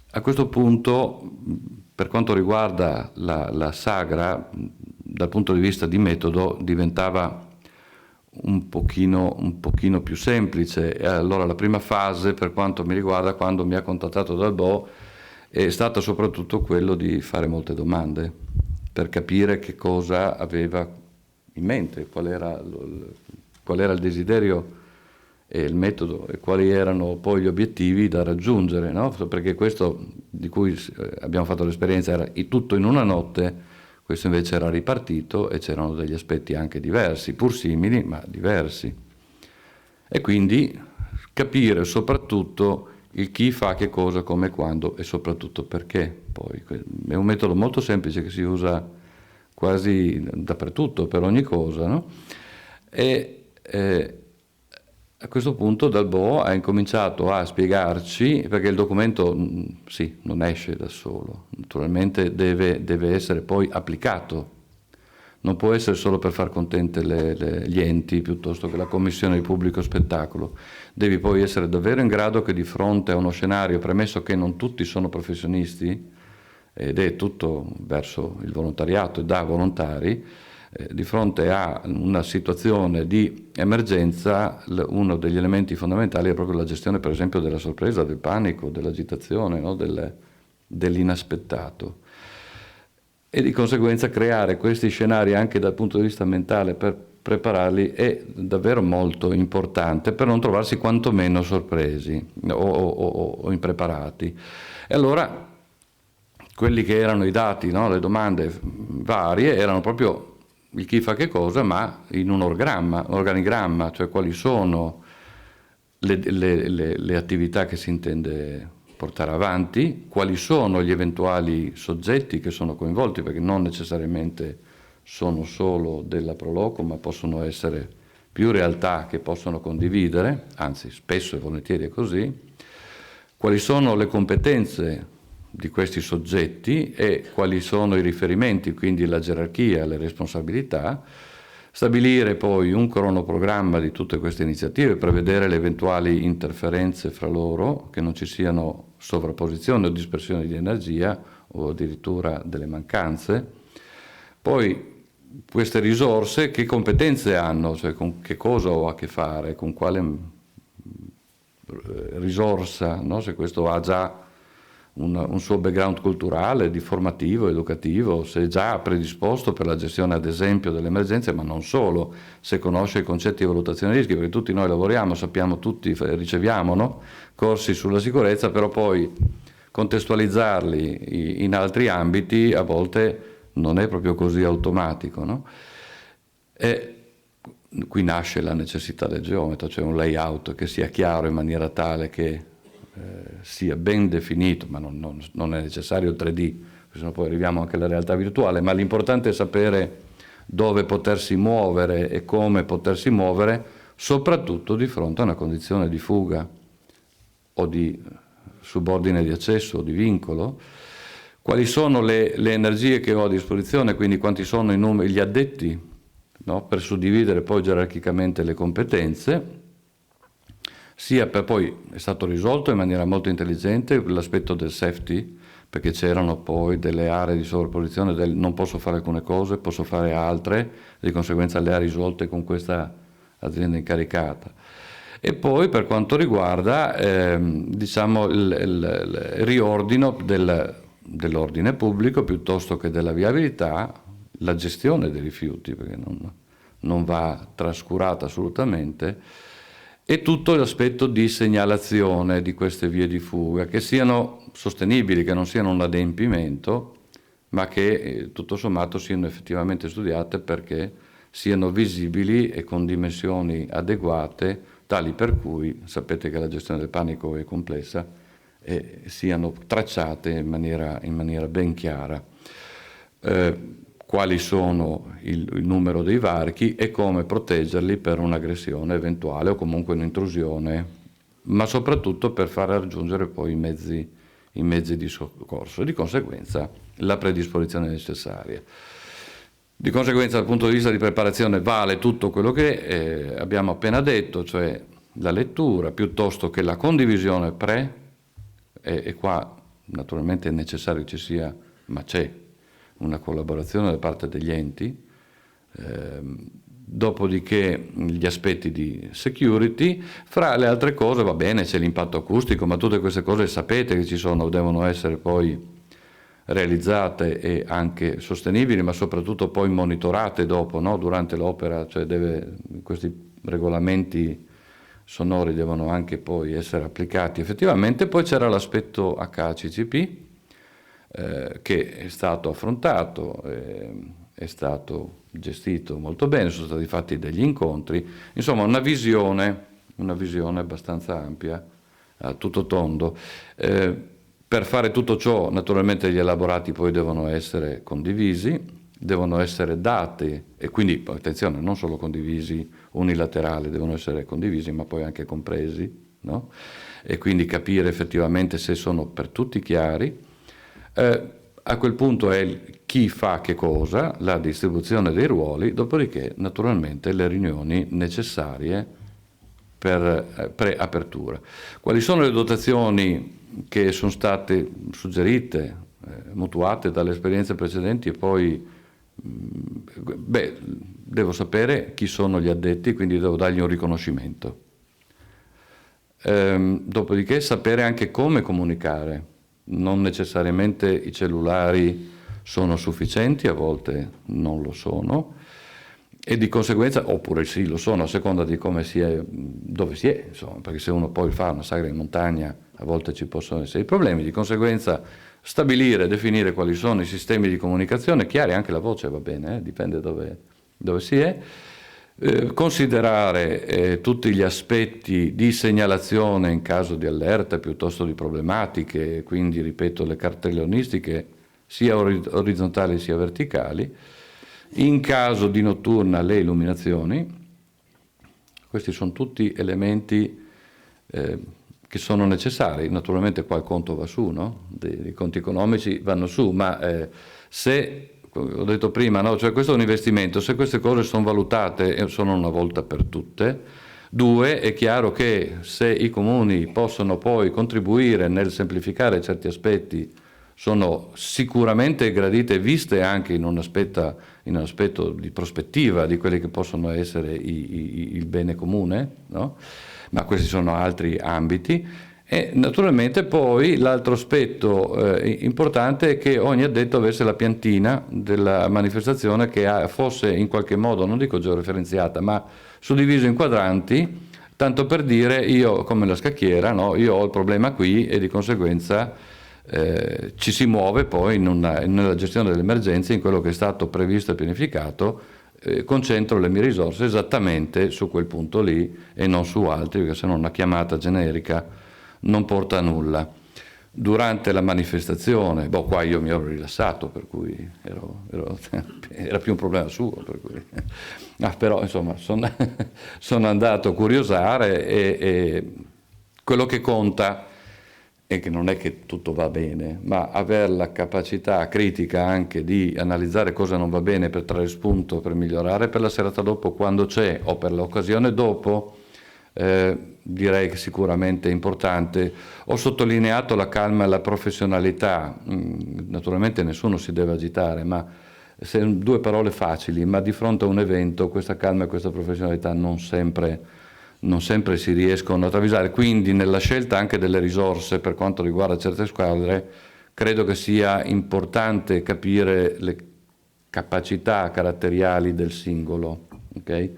A questo punto, per quanto riguarda la sagra, dal punto di vista di metodo diventava un pochino più semplice. E allora la prima fase, per quanto mi riguarda, quando mi ha contattato Dalbò, è stata soprattutto quello di fare molte domande per capire che cosa aveva in mente, qual era il desiderio e il metodo e quali erano poi gli obiettivi da raggiungere, no? Perché questo di cui abbiamo fatto l'esperienza era tutto in una notte. Questo invece era ripartito e c'erano degli aspetti anche diversi, pur simili ma diversi. E quindi capire soprattutto il chi fa che cosa, come, quando e soprattutto perché. Poi è un metodo molto semplice che si usa quasi dappertutto, per ogni cosa, no? A questo punto Dalbò ha incominciato a spiegarci, perché il documento sì, non esce da solo, naturalmente deve essere poi applicato, non può essere solo per far contente gli enti piuttosto che la commissione di pubblico spettacolo, devi poi essere davvero in grado che di fronte a uno scenario, premesso che non tutti sono professionisti ed è tutto verso il volontariato e da volontari, di fronte a una situazione di emergenza, uno degli elementi fondamentali è proprio la gestione, per esempio, della sorpresa, del panico, dell'agitazione, no? Dell'inaspettato. E di conseguenza creare questi scenari anche dal punto di vista mentale per prepararli è davvero molto importante, per non trovarsi quantomeno sorpresi o impreparati. E allora quelli che erano i dati, no? Le domande varie erano proprio il chi fa che cosa, ma in un organigramma, cioè quali sono le attività che si intende portare avanti, quali sono gli eventuali soggetti che sono coinvolti, perché non necessariamente sono solo della Proloco, ma possono essere più realtà che possono condividere, anzi spesso e volentieri è così, quali sono le competenze di questi soggetti e quali sono i riferimenti, quindi la gerarchia, le responsabilità, stabilire poi un cronoprogramma di tutte queste iniziative, prevedere le eventuali interferenze fra loro, che non ci siano sovrapposizioni o dispersioni di energia o addirittura delle mancanze. Poi queste risorse che competenze hanno, cioè con che cosa ho a che fare, con quale risorsa, no? Se questo ha già un suo background culturale, di formativo, educativo, se è già predisposto per la gestione ad esempio delle emergenze, ma non solo, se conosce i concetti di valutazione rischi, perché tutti noi lavoriamo, sappiamo tutti, riceviamo, no? Corsi sulla sicurezza, però poi contestualizzarli in altri ambiti a volte non è proprio così automatico, no? E qui nasce la necessità del geometra, cioè un layout che sia chiaro in maniera tale che sia ben definito, ma non è necessario il 3D, perché sennò poi arriviamo anche alla realtà virtuale, ma l'importante è sapere dove potersi muovere e come potersi muovere, soprattutto di fronte a una condizione di fuga o di subordine di accesso o di vincolo. Quali sono le energie che ho a disposizione, quindi quanti sono gli addetti, no? Per suddividere poi gerarchicamente le competenze, sia per poi è stato risolto in maniera molto intelligente l'aspetto del safety, perché c'erano poi delle aree di sovrapposizione del non posso fare alcune cose, posso fare altre, di conseguenza le ha risolte con questa azienda incaricata. E poi per quanto riguarda diciamo il riordino dell'ordine pubblico piuttosto che della viabilità, la gestione dei rifiuti, perché non va trascurata assolutamente, e tutto l'aspetto di segnalazione di queste vie di fuga, che siano sostenibili, che non siano un adempimento, ma che tutto sommato siano effettivamente studiate perché siano visibili e con dimensioni adeguate, tali per cui, sapete che la gestione del panico è complessa, e siano tracciate in maniera ben chiara. Quali sono il numero dei varchi e come proteggerli per un'aggressione eventuale o comunque un'intrusione, ma soprattutto per far raggiungere poi i mezzi di soccorso e di conseguenza la predisposizione necessaria. Di conseguenza dal punto di vista di preparazione vale tutto quello che abbiamo appena detto, cioè la lettura piuttosto che la condivisione e qua naturalmente è necessario che ci sia, ma c'è, una collaborazione da parte degli enti, dopodiché gli aspetti di security, fra le altre cose va bene c'è l'impatto acustico, ma tutte queste cose sapete che ci sono, devono essere poi realizzate e anche sostenibili, ma soprattutto poi monitorate dopo, no? Durante l'opera, cioè questi regolamenti sonori devono anche poi essere applicati effettivamente. Poi c'era l'aspetto HACCP, che è stato affrontato, è stato gestito molto bene, sono stati fatti degli incontri, insomma una visione abbastanza ampia, a tutto tondo. Per fare tutto ciò naturalmente gli elaborati poi devono essere condivisi, devono essere dati e quindi attenzione, non solo condivisi unilaterali, devono essere condivisi ma poi anche compresi, no? E quindi capire effettivamente se sono per tutti chiari. A quel punto è chi fa che cosa, la distribuzione dei ruoli, dopodiché naturalmente le riunioni necessarie per preapertura. Quali sono le dotazioni che sono state suggerite, mutuate dalle esperienze precedenti e poi devo sapere chi sono gli addetti, quindi devo dargli un riconoscimento. Dopodiché sapere anche come comunicare. Non necessariamente i cellulari sono sufficienti, a volte non lo sono, e di conseguenza, oppure sì, lo sono a seconda di come si è, dove si è, insomma, perché se uno poi fa una sagra in montagna a volte ci possono essere i problemi, di conseguenza stabilire, definire quali sono i sistemi di comunicazione, chiari, anche la voce va bene, dipende dove si è, considerare tutti gli aspetti di segnalazione in caso di allerta piuttosto di problematiche, quindi ripeto le cartellonistiche sia orizzontali sia verticali, in caso di notturna le illuminazioni. Questi sono tutti elementi che sono necessari. Naturalmente qua il conto va su, no? I conti economici vanno su, ma se, ho detto prima, no? Cioè questo è un investimento, se queste cose sono valutate e sono una volta per tutte, due, è chiaro che se i comuni possono poi contribuire nel semplificare certi aspetti, sono sicuramente gradite, viste anche in un aspetto di prospettiva di quelli che possono essere il bene comune, no? Ma questi sono altri ambiti. E naturalmente poi l'altro aspetto importante è che ogni addetto avesse la piantina della manifestazione che fosse in qualche modo, non dico georeferenziata, ma suddiviso in quadranti, tanto per dire io, come la scacchiera, no? Io ho il problema qui e di conseguenza ci si muove poi nella gestione delle emergenze in quello che è stato previsto e pianificato, concentro le mie risorse esattamente su quel punto lì e non su altri, perché se no una chiamata generica non porta a nulla. Durante la manifestazione, qua io mi ero rilassato, per cui era più un problema suo, per cui. Però insomma sono andato a curiosare e quello che conta è che non è che tutto va bene, ma avere la capacità critica anche di analizzare cosa non va bene per trarre spunto, per migliorare per la serata dopo quando c'è o per l'occasione dopo, direi che sicuramente è importante. Ho sottolineato la calma e la professionalità, naturalmente nessuno si deve agitare, ma sono due parole facili, ma di fronte a un evento questa calma e questa professionalità non sempre si riescono a travisare, quindi nella scelta anche delle risorse per quanto riguarda certe squadre credo che sia importante capire le capacità caratteriali del singolo, ok?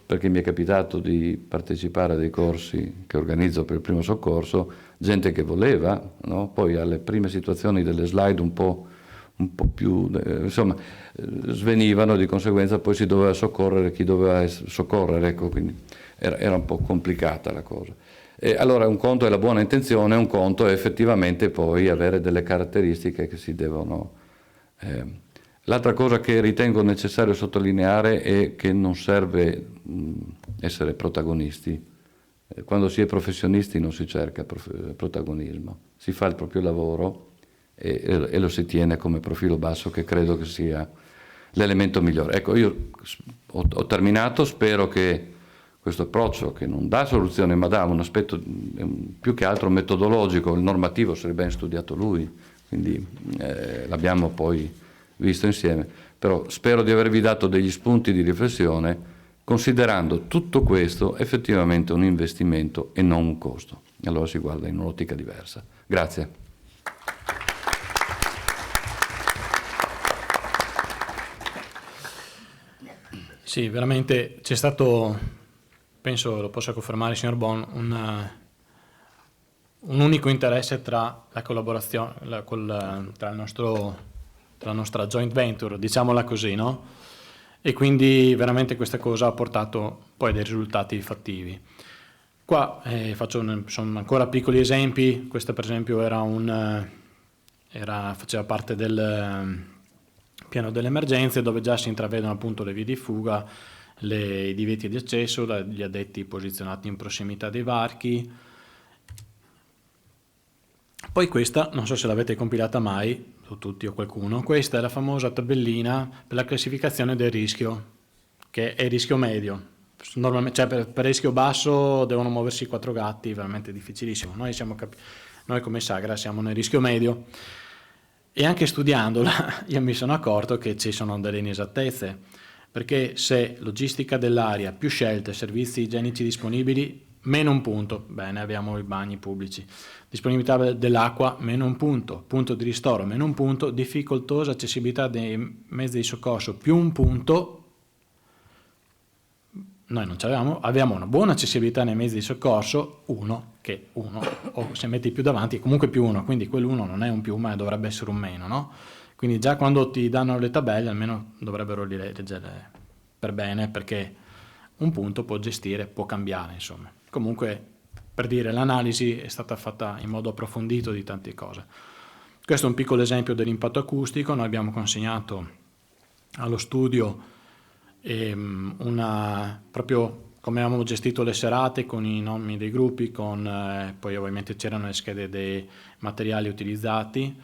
Perché mi è capitato di partecipare a dei corsi che organizzo per il primo soccorso, gente che voleva, no? Poi alle prime situazioni delle slide un po' più, insomma, svenivano, di conseguenza poi si doveva soccorrere chi doveva soccorrere, ecco, quindi era un po' complicata la cosa. E allora un conto è la buona intenzione, un conto è effettivamente poi avere delle caratteristiche che si devono. L'altra cosa che ritengo necessario sottolineare è che non serve essere protagonisti. Quando si è professionisti non si cerca protagonismo, si fa il proprio lavoro e lo si tiene come profilo basso, che credo che sia l'elemento migliore. Ecco, io ho terminato, spero che questo approccio, che non dà soluzione ma dà un aspetto più che altro metodologico, il normativo se l'è ben studiato lui, quindi l'abbiamo poi visto insieme, però spero di avervi dato degli spunti di riflessione considerando tutto questo effettivamente un investimento e non un costo. Allora si guarda in un'ottica diversa. Grazie. Sì, veramente c'è stato, penso lo possa confermare il signor Bon, un unico interesse tra la collaborazione, tra la nostra joint venture, diciamola così, no? E quindi veramente questa cosa ha portato poi dei risultati fattivi. Qua sono ancora piccoli esempi. Questa per esempio faceva parte del piano delle emergenze, dove già si intravedono appunto le vie di fuga, i divieti di accesso, gli addetti posizionati in prossimità dei varchi. Poi questa, non so se l'avete compilata mai, o tutti o qualcuno, questa è la famosa tabellina per la classificazione del rischio, che è il rischio medio. Normalmente, cioè per rischio basso devono muoversi 4 gatti, veramente difficilissimo. Noi come Sagra siamo nel rischio medio, e anche studiandola io mi sono accorto che ci sono delle inesattezze, perché se logistica dell'aria più scelte, servizi igienici disponibili, meno un punto, bene, abbiamo i bagni pubblici, disponibilità dell'acqua, meno un punto, punto di ristoro, meno un punto, difficoltosa accessibilità dei mezzi di soccorso, più un punto. Noi non ce l'avevamo, abbiamo una buona accessibilità nei mezzi di soccorso, uno, o se metti più davanti è comunque più uno, quindi quell'uno non è un più ma dovrebbe essere un meno, no? Quindi già quando ti danno le tabelle almeno dovrebbero leggere per bene, perché un punto può cambiare, insomma. Comunque, per dire, l'analisi è stata fatta in modo approfondito di tante cose. Questo è un piccolo esempio dell'impatto acustico. Noi abbiamo consegnato allo studio proprio come avevamo gestito le serate, con i nomi dei gruppi, poi ovviamente c'erano le schede dei materiali utilizzati,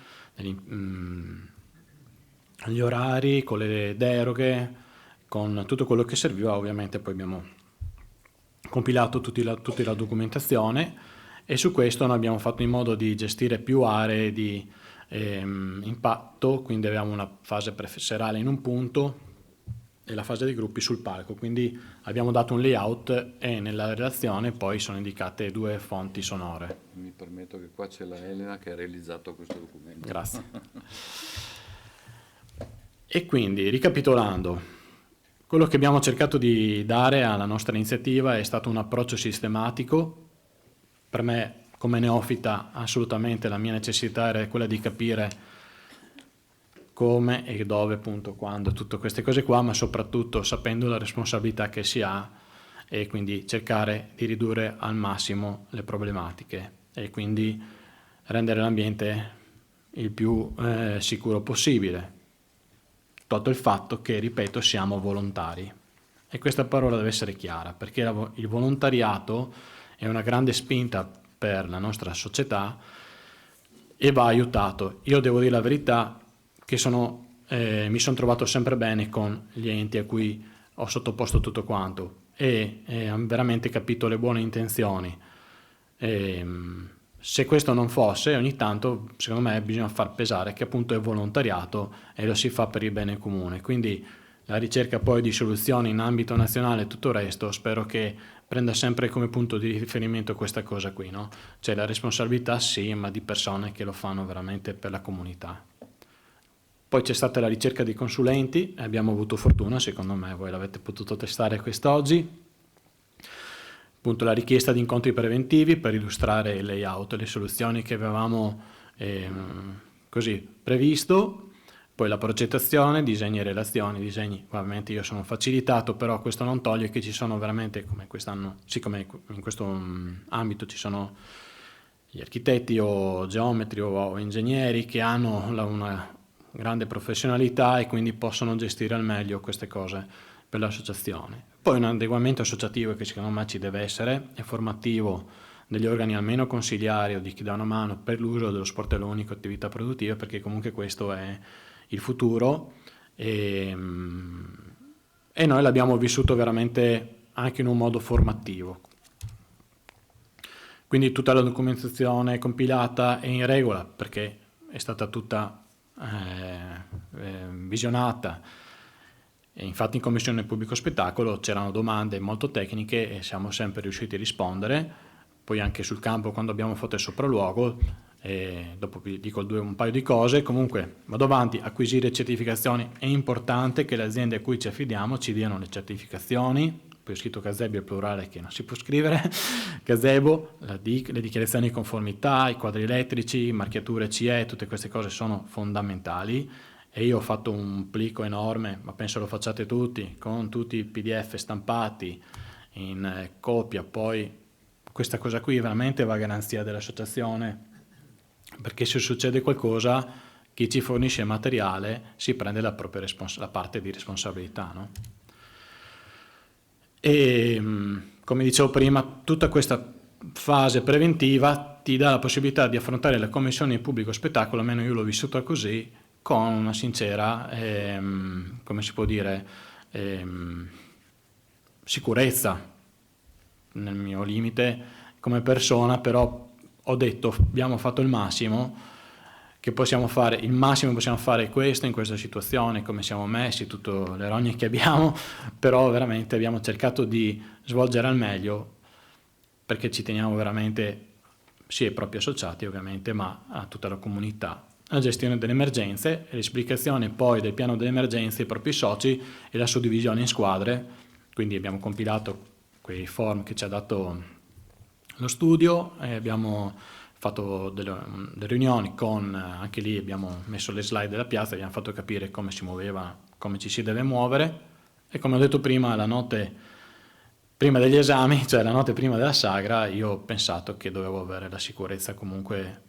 gli orari, con le deroghe, con tutto quello che serviva. Ovviamente poi abbiamo compilato tutta la documentazione, e su questo noi abbiamo fatto in modo di gestire più aree di impatto, quindi avevamo una fase serale in un punto e la fase dei gruppi sul palco, quindi abbiamo dato un layout, e nella relazione poi sono indicate 2 fonti sonore. Mi permetto che qua c'è la Elena che ha realizzato questo documento. Grazie. E quindi, ricapitolando, quello che abbiamo cercato di dare alla nostra iniziativa è stato un approccio sistematico. Per me, come neofita, assolutamente la mia necessità era quella di capire come e dove, appunto, quando, tutte queste cose qua, ma soprattutto sapendo la responsabilità che si ha, e quindi cercare di ridurre al massimo le problematiche e quindi rendere l'ambiente il più sicuro possibile, tolto il fatto che, ripeto, siamo volontari, e questa parola deve essere chiara, perché il volontariato è una grande spinta per la nostra società e va aiutato. Io devo dire la verità che mi sono trovato sempre bene con gli enti a cui ho sottoposto tutto quanto, e ho veramente capito le buone intenzioni. Se questo non fosse, ogni tanto secondo me bisogna far pesare che appunto è volontariato e lo si fa per il bene comune. Quindi la ricerca poi di soluzioni in ambito nazionale e tutto il resto, spero che prenda sempre come punto di riferimento questa cosa qui, no? Cioè la responsabilità sì, ma di persone che lo fanno veramente per la comunità. Poi c'è stata la ricerca di consulenti, e abbiamo avuto fortuna, secondo me, voi l'avete potuto testare quest'oggi. Appunto la richiesta di incontri preventivi per illustrare il layout e le soluzioni che avevamo così previsto. Poi la progettazione, disegni e relazioni. Disegni, ovviamente io sono facilitato, però questo non toglie che ci sono veramente, come quest'anno, siccome in questo ambito ci sono gli architetti o geometri o ingegneri che hanno una grande professionalità e quindi possono gestire al meglio queste cose per l'associazione. Poi un adeguamento associativo che secondo me ci deve essere, è formativo degli organi almeno consigliari o di chi dà una mano per l'uso dello sportello unico attività produttive, perché comunque questo è il futuro, e noi l'abbiamo vissuto veramente anche in un modo formativo. Quindi tutta la documentazione compilata è in regola, perché è stata tutta visionata, e infatti in commissione pubblico spettacolo c'erano domande molto tecniche e siamo sempre riusciti a rispondere. Poi anche sul campo, quando abbiamo fatto il sopralluogo, dopo vi dico un paio di cose. Comunque vado avanti. Acquisire certificazioni, è importante che le aziende a cui ci affidiamo ci diano le certificazioni. Poi ho scritto gazebo al plurale che non si può scrivere, gazebo, le dichiarazioni di conformità, i quadri elettrici, marchiature CE, tutte queste cose sono fondamentali, e io ho fatto un plico enorme, ma penso lo facciate tutti, con tutti i PDF stampati in copia. Poi questa cosa qui veramente va a garanzia dell'associazione, perché se succede qualcosa chi ci fornisce materiale si prende la propria la parte di responsabilità, no? E come dicevo prima, tutta questa fase preventiva ti dà la possibilità di affrontare la commissione di pubblico spettacolo, almeno io l'ho vissuta così, con una sincera, come si può dire, sicurezza nel mio limite come persona, però ho detto abbiamo fatto il massimo che possiamo fare, il massimo possiamo fare questo in questa situazione, come siamo messi, tutte le rogne che abbiamo, però veramente abbiamo cercato di svolgere al meglio, perché ci teniamo veramente sia ai propri associati ovviamente, ma a tutta la comunità. La gestione delle emergenze, l'esplicazione poi del piano delle emergenze ai propri soci e la suddivisione in squadre. Quindi abbiamo compilato quei form che ci ha dato lo studio e abbiamo fatto delle riunioni con, anche lì abbiamo messo le slide della piazza, abbiamo fatto capire come si muoveva, come ci si deve muovere, E come ho detto prima, la notte prima degli esami, cioè la notte prima della sagra, io ho pensato che dovevo avere la sicurezza comunque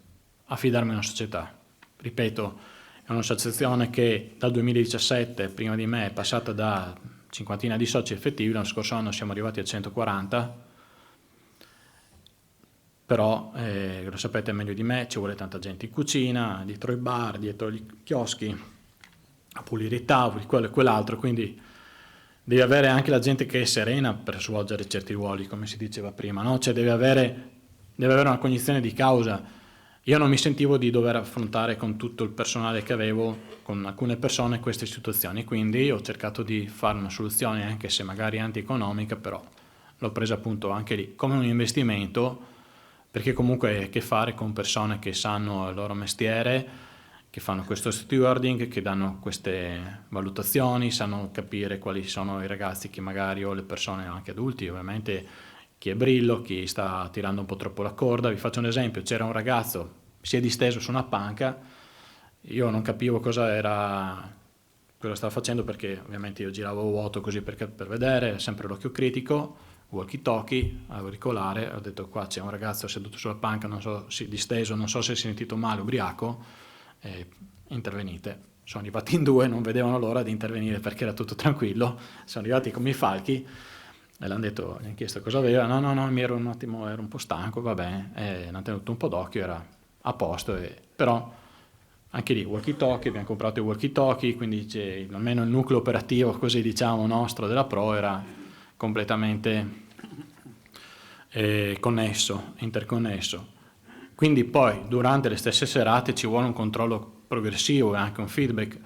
a fidarmi a una società. Ripeto, è un'associazione che dal 2017, prima di me, è passata da cinquantina di soci effettivi, l'anno scorso anno siamo arrivati a 140, però lo sapete meglio di me, ci vuole tanta gente in cucina, dietro i bar, dietro i chioschi, a pulire i tavoli, quello e quell'altro, quindi devi avere anche la gente che è serena per svolgere certi ruoli, come si diceva prima, no? Cioè deve avere una cognizione di causa. Io non mi sentivo di dover affrontare con tutto il personale che avevo, con alcune persone, queste situazioni, quindi ho cercato di fare una soluzione, anche se magari antieconomica, però l'ho presa appunto anche lì come un investimento, perché comunque hai a che fare con persone che sanno il loro mestiere, che fanno questo stewarding, che danno queste valutazioni, sanno capire quali sono i ragazzi che magari, o le persone anche adulti, ovviamente, chi è brillo, chi sta tirando un po' troppo la corda. Vi faccio un esempio: c'era un ragazzo, si è disteso su una panca, io non capivo cosa stava facendo, perché ovviamente io giravo vuoto così per vedere, sempre l'occhio critico, walkie talkie, auricolare, ho detto qua c'è un ragazzo seduto sulla panca, non so, disteso, non so se si è sentito male, ubriaco, intervenite. Sono arrivati in due, non vedevano l'ora di intervenire perché era tutto tranquillo, sono arrivati come i falchi e gli hanno chiesto cosa aveva, no, mi ero ero un po' stanco, va bene, e hanno tenuto un po' d'occhio, era a posto, però anche lì walkie talkie, abbiamo comprato i walkie talkie, quindi almeno il nucleo operativo, così diciamo, nostro della Pro era completamente interconnesso. Quindi poi durante le stesse serate ci vuole un controllo progressivo e anche un feedback.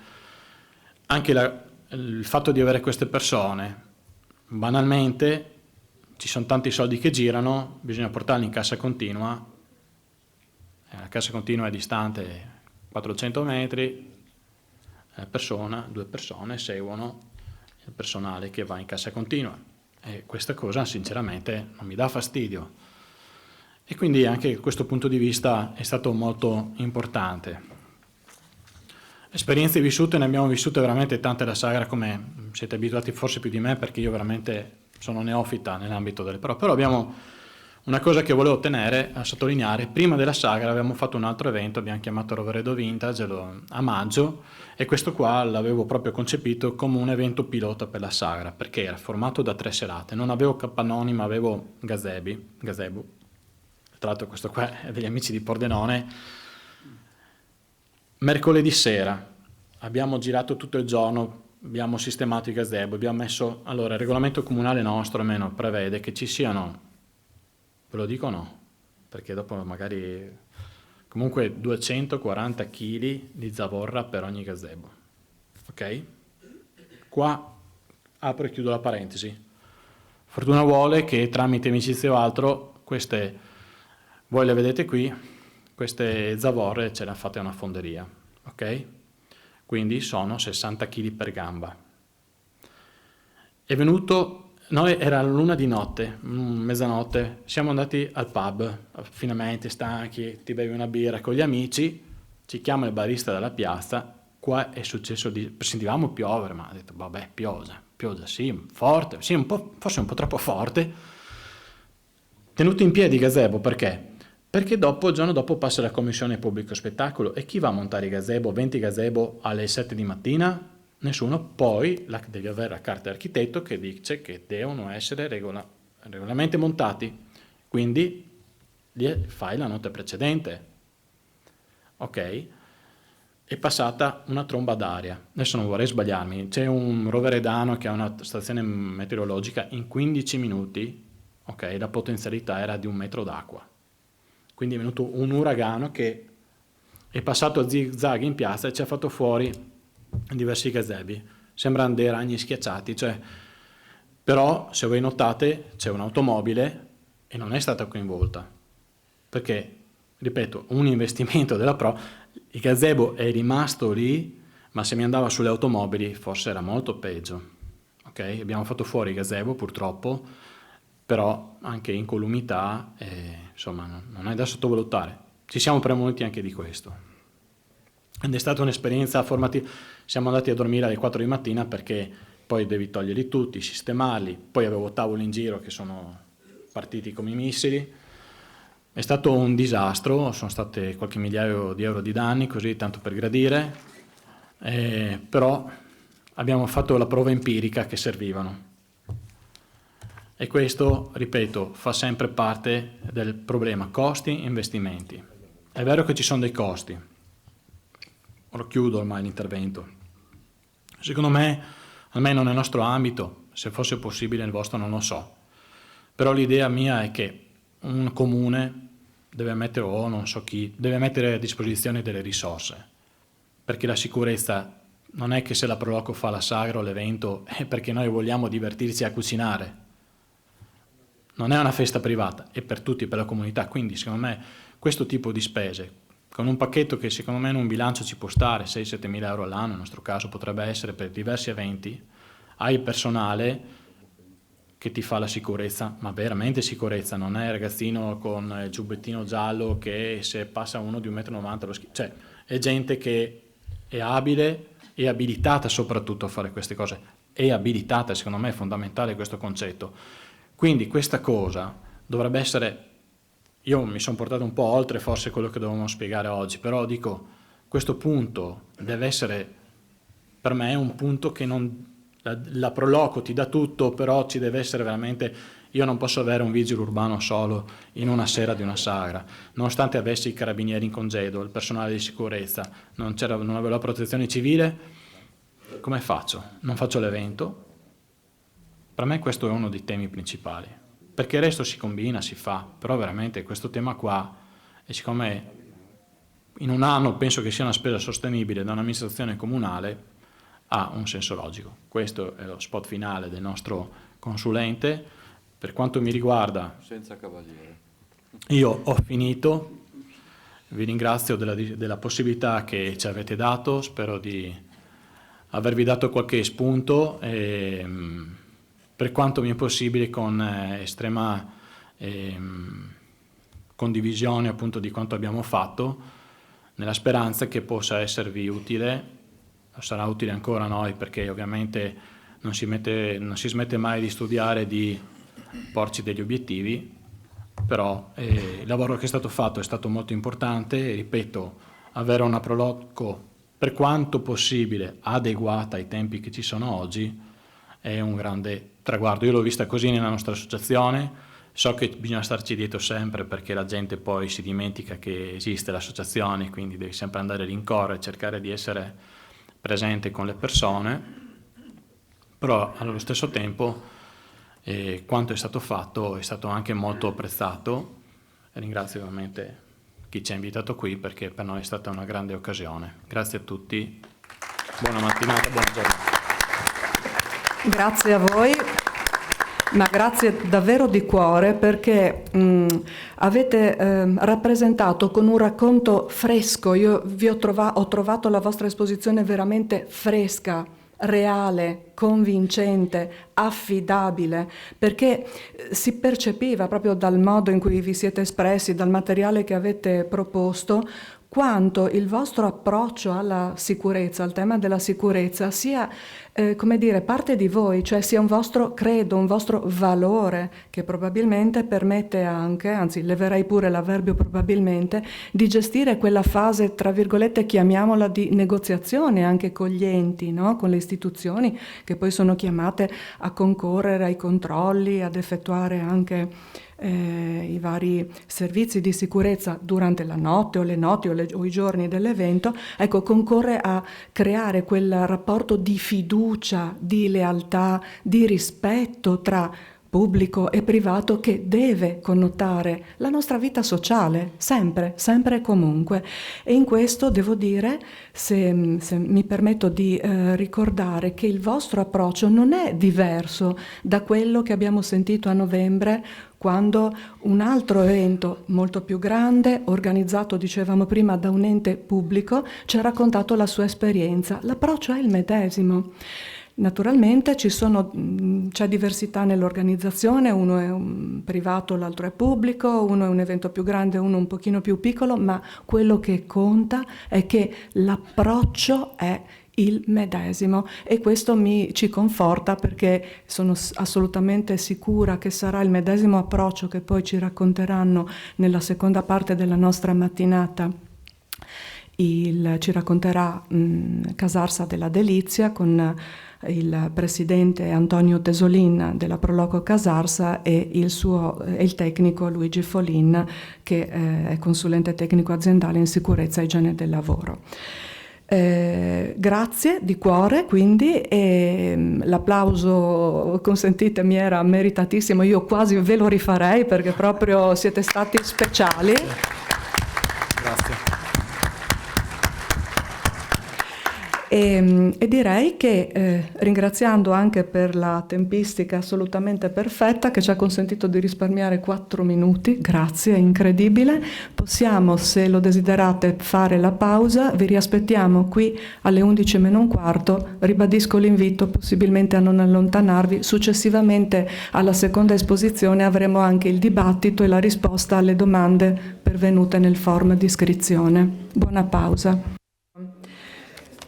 Anche il fatto di avere queste persone, banalmente, ci sono tanti soldi che girano, bisogna portarli in cassa continua, la cassa continua è distante 400 metri, due persone seguono il personale che va in cassa continua. E questa cosa sinceramente non mi dà fastidio, e quindi anche questo punto di vista è stato molto importante. Esperienze vissute, ne abbiamo vissute veramente tante alla sagra, come siete abituati forse più di me, perché io veramente sono neofita nell'ambito delle prove. Però abbiamo una cosa che volevo tenere a sottolineare: prima della sagra abbiamo fatto un altro evento, abbiamo chiamato Roveredo Vintage a maggio, e questo qua l'avevo proprio concepito come un evento pilota per la sagra, perché era formato da 3 serate, non avevo capannoni ma avevo gazebo. Tra l'altro questo qua è degli amici di Pordenone. Mercoledì sera abbiamo girato tutto il giorno, abbiamo sistemato i gazebo, abbiamo messo, allora il regolamento comunale nostro almeno prevede che ci siano, ve lo dico no, perché dopo magari, comunque 240 kg di zavorra per ogni gazebo, ok? Qua apro e chiudo la parentesi. Fortuna vuole che tramite amicizia o altro, queste, voi le vedete qui, queste zavorre ce le ha fatte una fonderia, ok? Quindi sono 60 kg per gamba. È venuto, noi era l'una di notte, mezzanotte, siamo andati al pub, finamente stanchi, ti bevi una birra con gli amici, ci chiama il barista dalla piazza, qua è successo sentivamo piovere, ma ha detto vabbè, pioggia sì, forte, sì, forse un po' troppo forte. Tenuto in piedi il gazebo, perché? Perché il giorno dopo passa la commissione pubblico spettacolo, e chi va a montare i gazebo, 20 gazebo alle 7 di mattina? Nessuno. Poi devi avere la carta di architetto che dice che devono essere regolarmente montati, quindi li fai la notte precedente, ok? È passata una tromba d'aria, adesso non vorrei sbagliarmi, c'è un roveredano che ha una stazione meteorologica, in 15 minuti, ok, la potenzialità era di 1 metro d'acqua. Quindi è venuto un uragano che è passato a zig-zag in piazza e ci ha fatto fuori diversi gazebi. Sembrano dei ragni schiacciati, però se voi notate c'è un'automobile e non è stata coinvolta. Perché, ripeto, un investimento della Pro, il gazebo è rimasto lì, ma se mi andava sulle automobili forse era molto peggio. Okay? Abbiamo fatto fuori il gazebo purtroppo, però anche incolumità, insomma, non è da sottovalutare. Ci siamo premuti anche di questo. Ed è stata un'esperienza formativa. Siamo andati a dormire alle 4 di mattina perché poi devi toglierli tutti, sistemarli, poi avevo tavoli in giro che sono partiti come i missili. È stato un disastro, sono state qualche migliaio di euro di danni, così tanto per gradire, però abbiamo fatto la prova empirica che servivano. E questo, ripeto, fa sempre parte del problema costi e investimenti. È vero che ci sono dei costi, ora chiudo ormai l'intervento. Secondo me, almeno nel nostro ambito, se fosse possibile nel vostro non lo so, però l'idea mia è che un comune deve mettere, o non so chi, deve mettere a disposizione delle risorse, perché la sicurezza non è che se la Proloco fa la sagra o l'evento è perché noi vogliamo divertirci a cucinare, non è una festa privata, è per tutti, per la comunità, quindi secondo me questo tipo di spese, con un pacchetto che secondo me in un bilancio ci può stare, 6-7 mila euro all'anno, nel nostro caso potrebbe essere per diversi eventi, hai personale che ti fa la sicurezza, ma veramente sicurezza, non è il ragazzino con il giubbettino giallo che se passa uno di 1,90 m lo cioè è gente che è abile e abilitata soprattutto a fare queste cose, è abilitata, secondo me è fondamentale questo concetto. Quindi questa cosa dovrebbe essere, io mi sono portato un po' oltre forse quello che dovevamo spiegare oggi, però dico, questo punto deve essere, per me è un punto che non, la Proloco ti dà tutto, però ci deve essere veramente, io non posso avere un vigile urbano solo in una sera di una sagra, nonostante avessi i carabinieri in congedo, il personale di sicurezza, non avevo la protezione civile, come faccio? Non faccio l'evento? Per me questo è uno dei temi principali, perché il resto si combina, si fa, però veramente questo tema qua, e siccome in un anno penso che sia una spesa sostenibile da un'amministrazione comunale, ha un senso logico. Questo è lo spot finale del nostro consulente. Per quanto mi riguarda, senza cavaliere, io ho finito, vi ringrazio della possibilità che ci avete dato, spero di avervi dato qualche spunto e per quanto mi è possibile con estrema condivisione appunto di quanto abbiamo fatto, nella speranza che possa esservi utile, sarà utile ancora a noi perché ovviamente non si smette mai di studiare e di porci degli obiettivi, però il lavoro che è stato fatto è stato molto importante e ripeto, avere una Proloco per quanto possibile adeguata ai tempi che ci sono oggi è un grande traguardo. Io l'ho vista così nella nostra associazione, so che bisogna starci dietro sempre perché la gente poi si dimentica che esiste l'associazione, quindi devi sempre andare a rincorrere e cercare di essere presente con le persone, però allo stesso tempo quanto è stato fatto è stato anche molto apprezzato e ringrazio ovviamente chi ci ha invitato qui perché per noi è stata una grande occasione. Grazie a tutti, buona mattinata, buona giornata. Grazie a voi, ma grazie davvero di cuore perché avete rappresentato con un racconto fresco, io ho trovato la vostra esposizione veramente fresca, reale, convincente, affidabile, perché si percepiva proprio dal modo in cui vi siete espressi, dal materiale che avete proposto, quanto il vostro approccio alla sicurezza, al tema della sicurezza, sia, come dire, parte di voi, cioè sia un vostro credo, un vostro valore, che probabilmente permette anche, anzi leverei pure l'avverbio probabilmente, di gestire quella fase, tra virgolette, chiamiamola di negoziazione anche con gli enti, no? Con le istituzioni, che poi sono chiamate a concorrere ai controlli, ad effettuare anche i vari servizi di sicurezza durante la notte o le notti o i giorni dell'evento, ecco, concorre a creare quel rapporto di fiducia, di lealtà, di rispetto tra pubblico e privato che deve connotare la nostra vita sociale, sempre, sempre e comunque. E in questo devo dire, se mi permetto di ricordare che il vostro approccio non è diverso da quello che abbiamo sentito a novembre, quando un altro evento molto più grande, organizzato, dicevamo prima, da un ente pubblico, ci ha raccontato la sua esperienza. L'approccio è il medesimo. Naturalmente c'è diversità nell'organizzazione, uno è un privato, l'altro è pubblico, uno è un evento più grande, uno un pochino più piccolo, ma quello che conta è che l'approccio è il medesimo, e questo ci conforta, perché sono assolutamente sicura che sarà il medesimo approccio che poi ci racconteranno nella seconda parte della nostra mattinata. Ci racconterà Casarsa della Delizia con il presidente Antonio Tesolin della Proloco Casarsa e il tecnico Luigi Folin, che è consulente tecnico aziendale in sicurezza e igiene del lavoro. Grazie di cuore, quindi, e l'applauso, consentitemi, era meritatissimo. Io quasi ve lo rifarei perché proprio siete stati speciali. Grazie. E direi che ringraziando anche per la tempistica assolutamente perfetta che ci ha consentito di risparmiare 4 minuti, grazie, è incredibile, possiamo, se lo desiderate, fare la pausa. Vi riaspettiamo qui alle 11:15, ribadisco l'invito possibilmente a non allontanarvi. Successivamente alla seconda esposizione avremo anche il dibattito e la risposta alle domande pervenute nel form di iscrizione. Buona pausa.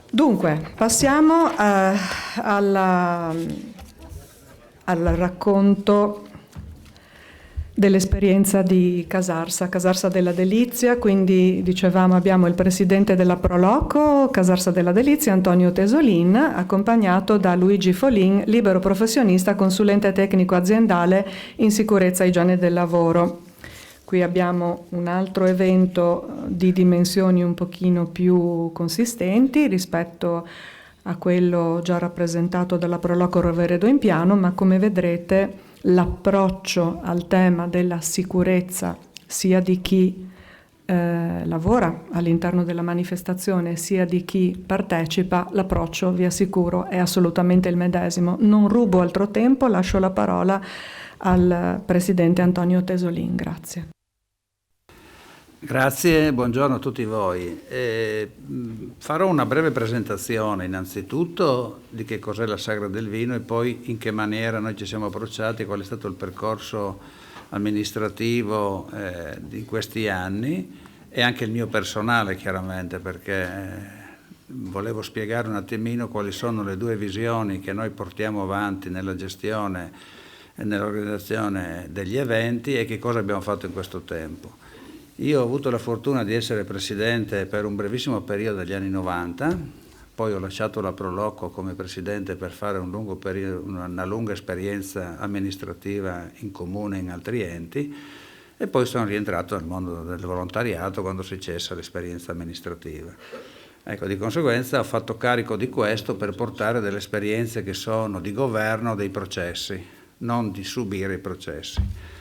Dunque, passiamo al racconto dell'esperienza di Casarsa della Delizia. Quindi, dicevamo, abbiamo il presidente della Proloco Casarsa della Delizia, Antonio Tesolin, accompagnato da Luigi Folin, libero professionista, consulente tecnico aziendale in sicurezza e igiene del lavoro. Qui abbiamo un altro evento di dimensioni un pochino più consistenti rispetto a quello già rappresentato dalla Proloco Roveredo in Piano, ma come vedrete l'approccio al tema della sicurezza sia di chi lavora all'interno della manifestazione sia di chi partecipa, l'approccio, vi assicuro, è assolutamente il medesimo. Non rubo altro tempo, lascio la parola al presidente Antonio Tesolin. Grazie. Grazie, buongiorno a tutti voi. Farò una breve presentazione innanzitutto di che cos'è la Sagra del Vino e poi in che maniera noi ci siamo approcciati, qual è stato il percorso amministrativo di questi anni e anche il mio personale, chiaramente, perché volevo spiegare un attimino quali sono le due visioni che noi portiamo avanti nella gestione e nell'organizzazione degli eventi e che cosa abbiamo fatto in questo tempo. Io ho avuto la fortuna di essere presidente per un brevissimo periodo degli anni 90, poi ho lasciato la Proloco come presidente per fare una lunga esperienza amministrativa in comune e in altri enti, e poi sono rientrato nel mondo del volontariato quando si cessa l'esperienza amministrativa. Ecco, di conseguenza ho fatto carico di questo per portare delle esperienze che sono di governo dei processi, non di subire i processi.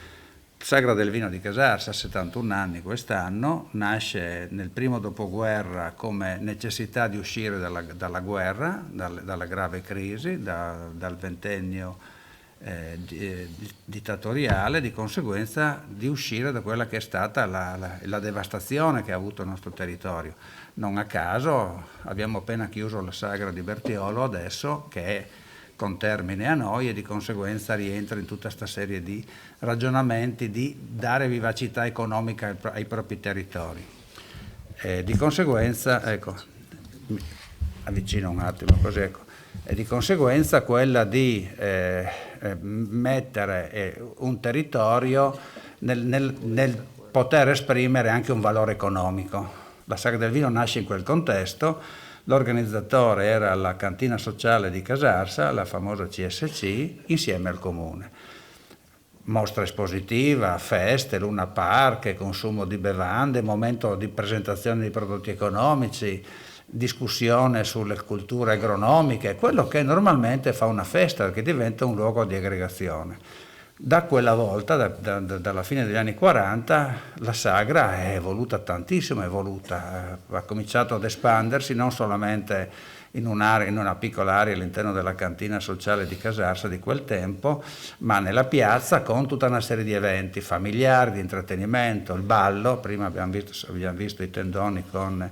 Sagra del Vino di Casarsa, 71 anni quest'anno, nasce nel primo dopoguerra come necessità di uscire dalla guerra, dalla grave crisi, dal ventennio dittatoriale, di conseguenza di uscire da quella che è stata la devastazione che ha avuto il nostro territorio. Non a caso abbiamo appena chiuso la Sagra di Bertiolo adesso, che è con termine a noi, e di conseguenza rientra in tutta questa serie di ragionamenti di dare vivacità economica ai propri territori. Di conseguenza, ecco, mi avvicino un attimo così, ecco, e di conseguenza quella di mettere un territorio nel poter esprimere anche un valore economico. La Sagra del Vino nasce in quel contesto. L'organizzatore era la cantina sociale di Casarsa, la famosa CSC, insieme al comune. Mostra espositiva, feste, luna park, consumo di bevande, momento di presentazione di prodotti economici, discussione sulle culture agronomiche, quello che normalmente fa una festa, che diventa un luogo di aggregazione. Da quella volta, dalla fine degli anni 40, la Sagra è evoluta tantissimo, ha cominciato ad espandersi non solamente in una piccola area all'interno della cantina sociale di Casarsa di quel tempo, ma nella piazza con tutta una serie di eventi familiari, di intrattenimento, il ballo, prima abbiamo visto i tendoni con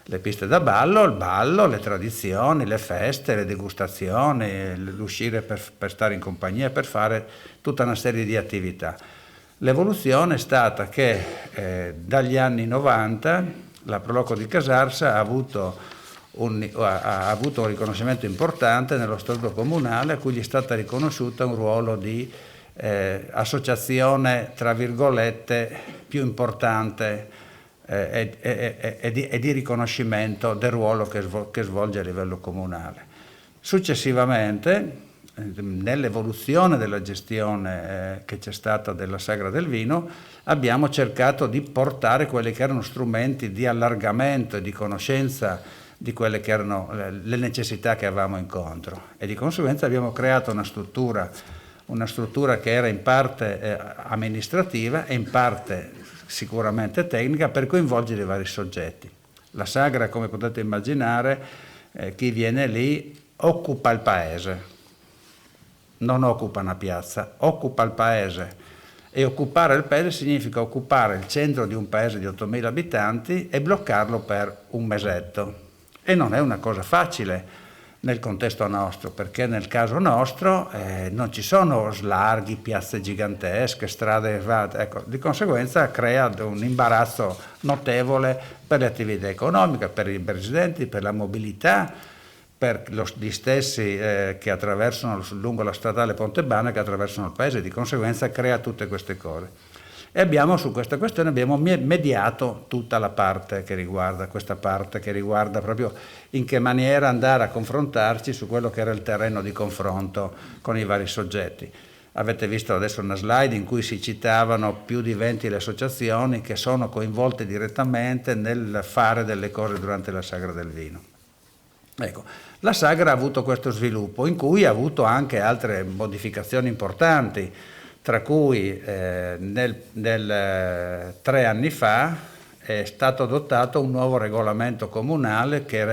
le piste da ballo, il ballo, le tradizioni, le feste, le degustazioni, l'uscire per stare in compagnia, per fare tutta una serie di attività. L'evoluzione è stata che dagli anni 90 la Proloco di Casarsa ha avuto ha avuto un riconoscimento importante nello Statuto comunale, a cui gli è stata riconosciuta un ruolo di associazione, tra virgolette, più importante e di riconoscimento del ruolo che svolge a livello comunale. Successivamente, nell'evoluzione della gestione che c'è stata della Sagra del Vino, abbiamo cercato di portare quelli che erano strumenti di allargamento e di conoscenza di quelle che erano le necessità che avevamo incontro, e di conseguenza abbiamo creato una struttura che era in parte amministrativa e in parte sicuramente tecnica, per coinvolgere i vari soggetti. La Sagra, come potete immaginare, chi viene lì occupa il paese, non occupa una piazza, occupa il paese, e occupare il paese significa occupare il centro di un paese di 8.000 abitanti e bloccarlo per un mesetto, e non è una cosa facile nel contesto nostro, perché nel caso nostro non ci sono slarghi, piazze gigantesche, strade, ecco, di conseguenza crea un imbarazzo notevole per le attività economiche, per i residenti, per la mobilità, per gli stessi che attraversano lungo la statale Pontebana, che attraversano il paese, di conseguenza crea tutte queste cose. E su questa questione abbiamo mediato tutta la parte che riguarda questa parte, che riguarda proprio in che maniera andare a confrontarci su quello che era il terreno di confronto con i vari soggetti. Avete visto adesso una slide in cui si citavano più di 20 le associazioni che sono coinvolte direttamente nel fare delle cose durante la Sagra del Vino. Ecco, la Sagra ha avuto questo sviluppo, in cui ha avuto anche altre modificazioni importanti, tra cui 3 anni fa è stato adottato un nuovo regolamento comunale che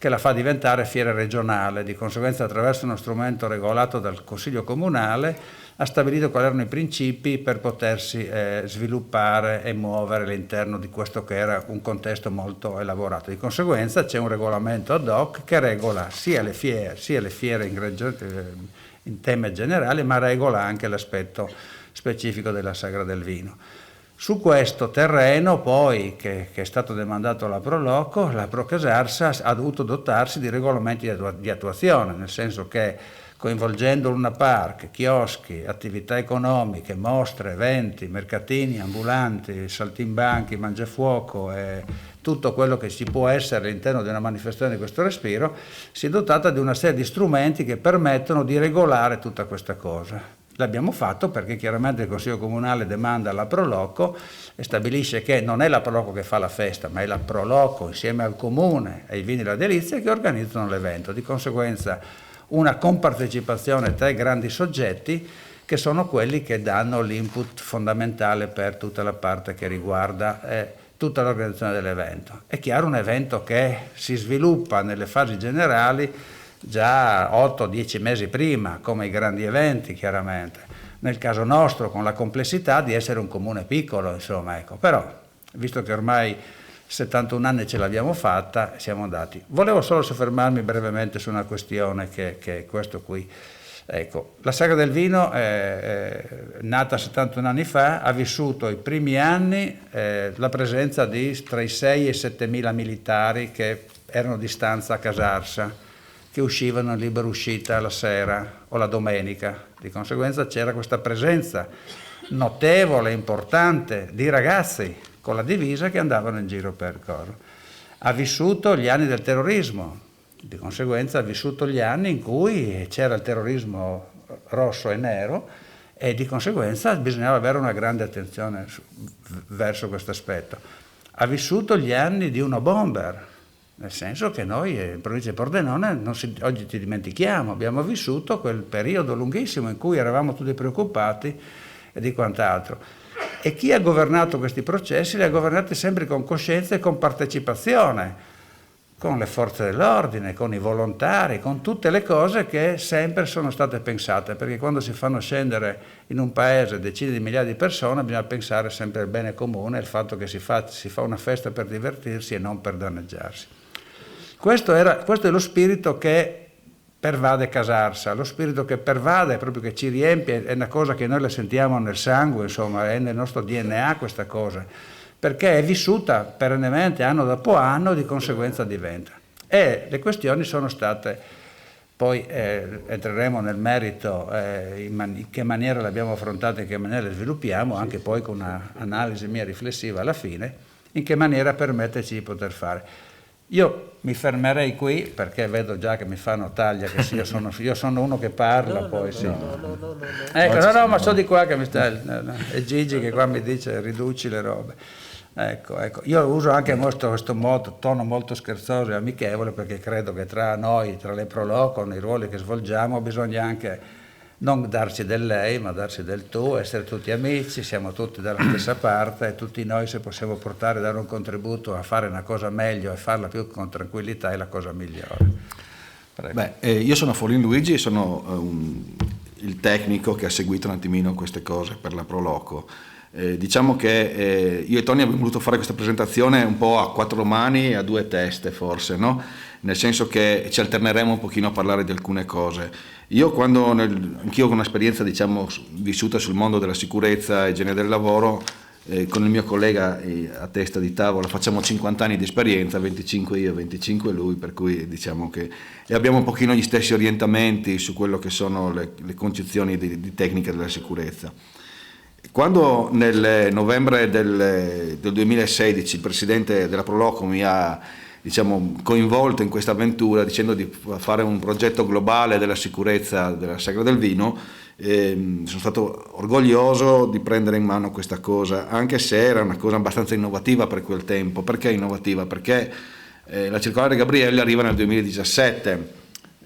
la fa diventare fiera regionale. Di conseguenza, attraverso uno strumento regolato dal Consiglio Comunale, ha stabilito quali erano i principi per potersi sviluppare e muovere all'interno di questo che era un contesto molto elaborato. Di conseguenza c'è un regolamento ad hoc che regola sia le fiere in temi generali, ma regola anche l'aspetto specifico della Sagra del Vino. Su questo terreno poi, che è stato demandato alla Proloco, la Procasarsa ha dovuto dotarsi di regolamenti di attuazione, nel senso che coinvolgendo Luna Park, chioschi, attività economiche, mostre, eventi, mercatini, ambulanti, saltimbanchi, mangiafuoco e tutto quello che ci può essere all'interno di una manifestazione di questo respiro, si è dotata di una serie di strumenti che permettono di regolare tutta questa cosa. L'abbiamo fatto perché chiaramente il Consiglio Comunale demanda alla Proloco e stabilisce che non è la Proloco che fa la festa, ma è la Proloco insieme al Comune e ai Vini della Delizia che organizzano l'evento. Di conseguenza una compartecipazione tra i grandi soggetti, che sono quelli che danno l'input fondamentale per tutta la parte che riguarda tutta l'organizzazione dell'evento. È chiaro, un evento che si sviluppa nelle fasi generali già 8-10 mesi prima, come i grandi eventi chiaramente. Nel caso nostro, con la complessità di essere un comune piccolo, insomma, ecco. Però, visto che ormai 71 anni ce l'abbiamo fatta, siamo andati. Volevo solo soffermarmi brevemente su una questione che è questo qui. Ecco, la Sagra del Vino, nata 71 anni fa, ha vissuto i primi anni la presenza di tra i 6 e i 7 mila militari che erano di stanza a Casarsa, che uscivano in libera uscita la sera o la domenica. Di conseguenza c'era questa presenza notevole, importante, di ragazzi con la divisa che andavano in giro per Coro. Ha vissuto gli anni del terrorismo, di conseguenza ha vissuto gli anni in cui c'era il terrorismo rosso e nero, e di conseguenza bisognava avere una grande attenzione verso questo aspetto. Ha vissuto gli anni di uno bomber, nel senso che noi in provincia di Pordenone oggi ci dimentichiamo, abbiamo vissuto quel periodo lunghissimo in cui eravamo tutti preoccupati e di quant'altro. E chi ha governato questi processi li ha governati sempre con coscienza e con partecipazione, con le forze dell'ordine, con i volontari, con tutte le cose che sempre sono state pensate, perché quando si fanno scendere in un paese decine di migliaia di persone bisogna pensare sempre al bene comune, al fatto che si fa una festa per divertirsi e non per danneggiarsi. Questo è lo spirito che pervade Casarsa, lo spirito che pervade, proprio che ci riempie, è una cosa che noi la sentiamo nel sangue, insomma, è nel nostro DNA questa cosa, perché è vissuta perennemente anno dopo anno, di conseguenza diventa. E le questioni sono state, poi entreremo nel merito in che maniera le abbiamo affrontate, in che maniera le sviluppiamo, anche poi con un'analisi mia riflessiva alla fine, in che maniera permetterci di poter fare. Io mi fermerei qui perché vedo già che mi fanno taglia che sì, io sono uno che parla, poi sì. No, ma so di qua che mi sta, è Gigi che qua mi dice riduci le robe. Ecco, io uso anche questo tono molto scherzoso e amichevole perché credo che tra noi, tra le Proloco, nei ruoli che svolgiamo, bisogna anche non darci del lei, ma darci del tu, essere tutti amici, siamo tutti dalla stessa parte e tutti noi, se possiamo dare un contributo a fare una cosa meglio e farla più con tranquillità, è la cosa migliore. Io sono Folin Luigi e sono il tecnico che ha seguito un attimino queste cose per la Proloco. Diciamo che io e Tony abbiamo voluto fare questa presentazione un po' a quattro mani e a due teste forse, no? Nel senso che ci alterneremo un pochino a parlare di alcune cose. Io anch'io con un'esperienza diciamo vissuta sul mondo della sicurezza e igiene del lavoro, con il mio collega a testa di tavola facciamo 50 anni di esperienza, 25 io e 25 lui, per cui diciamo che abbiamo un pochino gli stessi orientamenti su quello che sono le concezioni di tecnica della sicurezza. Quando nel novembre del 2016 il presidente della Proloco mi ha coinvolto in questa avventura dicendo di fare un progetto globale della sicurezza della Sagra del Vino, sono stato orgoglioso di prendere in mano questa cosa, anche se era una cosa abbastanza innovativa per quel tempo. Perché innovativa? Perché la circolare Gabrielli arriva nel 2017.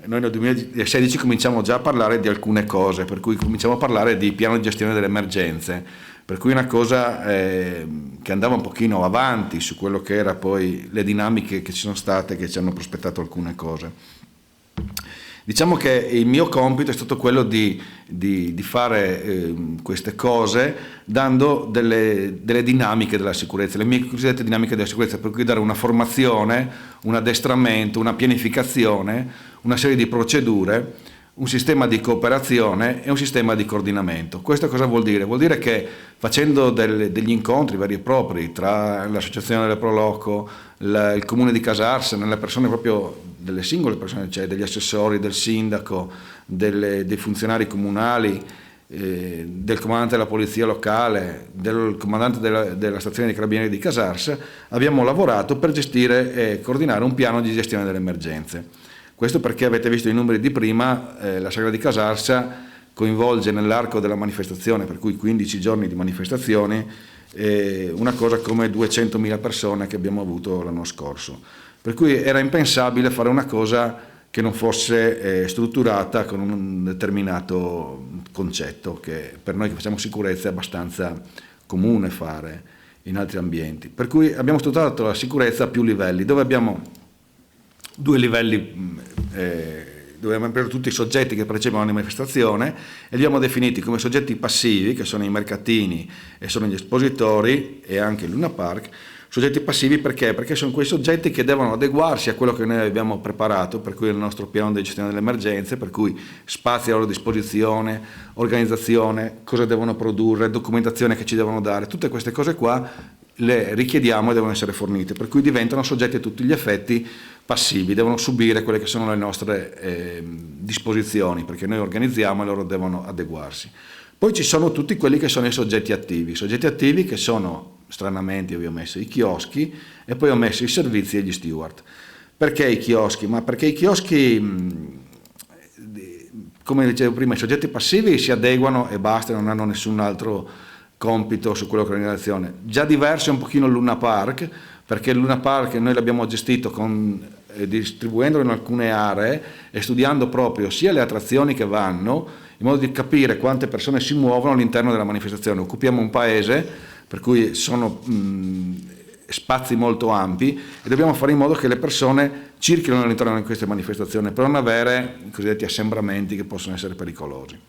Noi nel 2016 cominciamo già a parlare di alcune cose, per cui cominciamo a parlare di piano di gestione delle emergenze, per cui una cosa che andava un pochino avanti su quello che era poi le dinamiche che ci sono state, che ci hanno prospettato alcune cose. Diciamo che il mio compito è stato quello di fare queste cose dando delle dinamiche della sicurezza, le mie cosiddette dinamiche della sicurezza, per cui dare una formazione, un addestramento, una pianificazione, una serie di procedure, un sistema di cooperazione e un sistema di coordinamento. Questo cosa vuol dire? Vuol dire che facendo degli incontri veri e propri tra l'associazione delle Proloco, il comune di Casarsene, le persone proprio delle singole persone, cioè degli assessori, del sindaco, dei funzionari comunali, del comandante della polizia locale, del comandante della stazione dei carabinieri di Casars, abbiamo lavorato per gestire e coordinare un piano di gestione delle emergenze. Questo perché avete visto i numeri di prima, la Sagra di Casarsa coinvolge nell'arco della manifestazione, per cui 15 giorni di manifestazioni, una cosa come 200.000 persone che abbiamo avuto l'anno scorso. Per cui era impensabile fare una cosa che non fosse strutturata con un determinato concetto, che per noi che facciamo sicurezza è abbastanza comune fare in altri ambienti. Per cui abbiamo strutturato la sicurezza a più livelli, dove abbiamo due livelli dove abbiamo preso tutti i soggetti che partecipano alla manifestazione e li abbiamo definiti come soggetti passivi, che sono i mercatini e sono gli espositori e anche il Luna Park. Soggetti passivi perché? Perché sono quei soggetti che devono adeguarsi a quello che noi abbiamo preparato, per cui il nostro piano di gestione delle emergenze, per cui spazi a loro disposizione, organizzazione, cosa devono produrre, documentazione che ci devono dare, tutte queste cose qua le richiediamo e devono essere fornite, per cui diventano soggetti a tutti gli effetti passivi, devono subire quelle che sono le nostre disposizioni, perché noi organizziamo e loro devono adeguarsi. Poi ci sono tutti quelli che sono i soggetti attivi che sono, stranamente vi ho messo i chioschi e poi ho messo i servizi e gli steward. Perché i chioschi? Ma perché i chioschi, come dicevo prima, i soggetti passivi si adeguano e basta, non hanno nessun altro compito su quello che è l'organizzazione. Già diverso è un pochino il Luna Park, perché il Luna Park noi l'abbiamo gestito distribuendolo in alcune aree e studiando proprio sia le attrazioni che vanno, in modo di capire quante persone si muovono all'interno della manifestazione. Occupiamo un paese, per cui sono spazi molto ampi e dobbiamo fare in modo che le persone circolino all'interno di queste manifestazioni per non avere i cosiddetti assembramenti che possono essere pericolosi.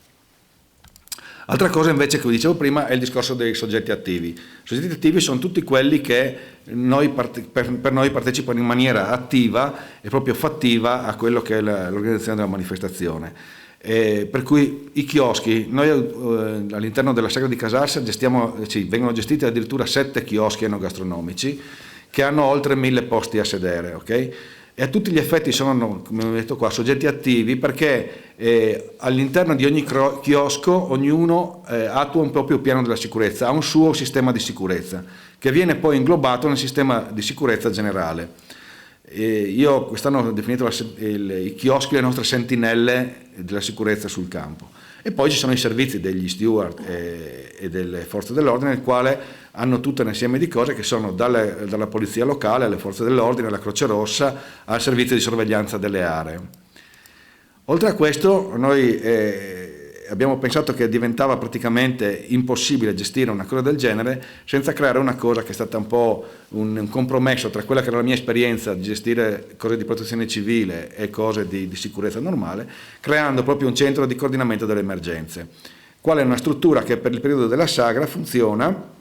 Altra cosa invece che vi dicevo prima è il discorso dei soggetti attivi. I soggetti attivi sono tutti quelli che per noi partecipano in maniera attiva e proprio fattiva a quello che è l'organizzazione della manifestazione. Per cui i chioschi, noi all'interno della Sagra di Casarsa vengono gestiti addirittura 7 chioschi enogastronomici che hanno oltre 1000 posti a sedere, ok? e a tutti gli effetti sono, come ho detto qua, soggetti attivi, perché all'interno di ogni chiosco ognuno attua un proprio piano della sicurezza, ha un suo sistema di sicurezza che viene poi inglobato nel sistema di sicurezza generale. Io quest'anno ho definito i chioschi le nostre sentinelle della sicurezza sul campo. E poi ci sono i servizi degli steward e delle forze dell'ordine, nel quale hanno tutto un insieme di cose che sono dalla polizia locale alle forze dell'ordine, alla Croce Rossa, al servizio di sorveglianza delle aree. Oltre a questo, noi abbiamo pensato che diventava praticamente impossibile gestire una cosa del genere senza creare una cosa che è stata un po' un compromesso tra quella che era la mia esperienza di gestire cose di protezione civile e cose di sicurezza normale, creando proprio un centro di coordinamento delle emergenze, qual è una struttura che per il periodo della sagra funziona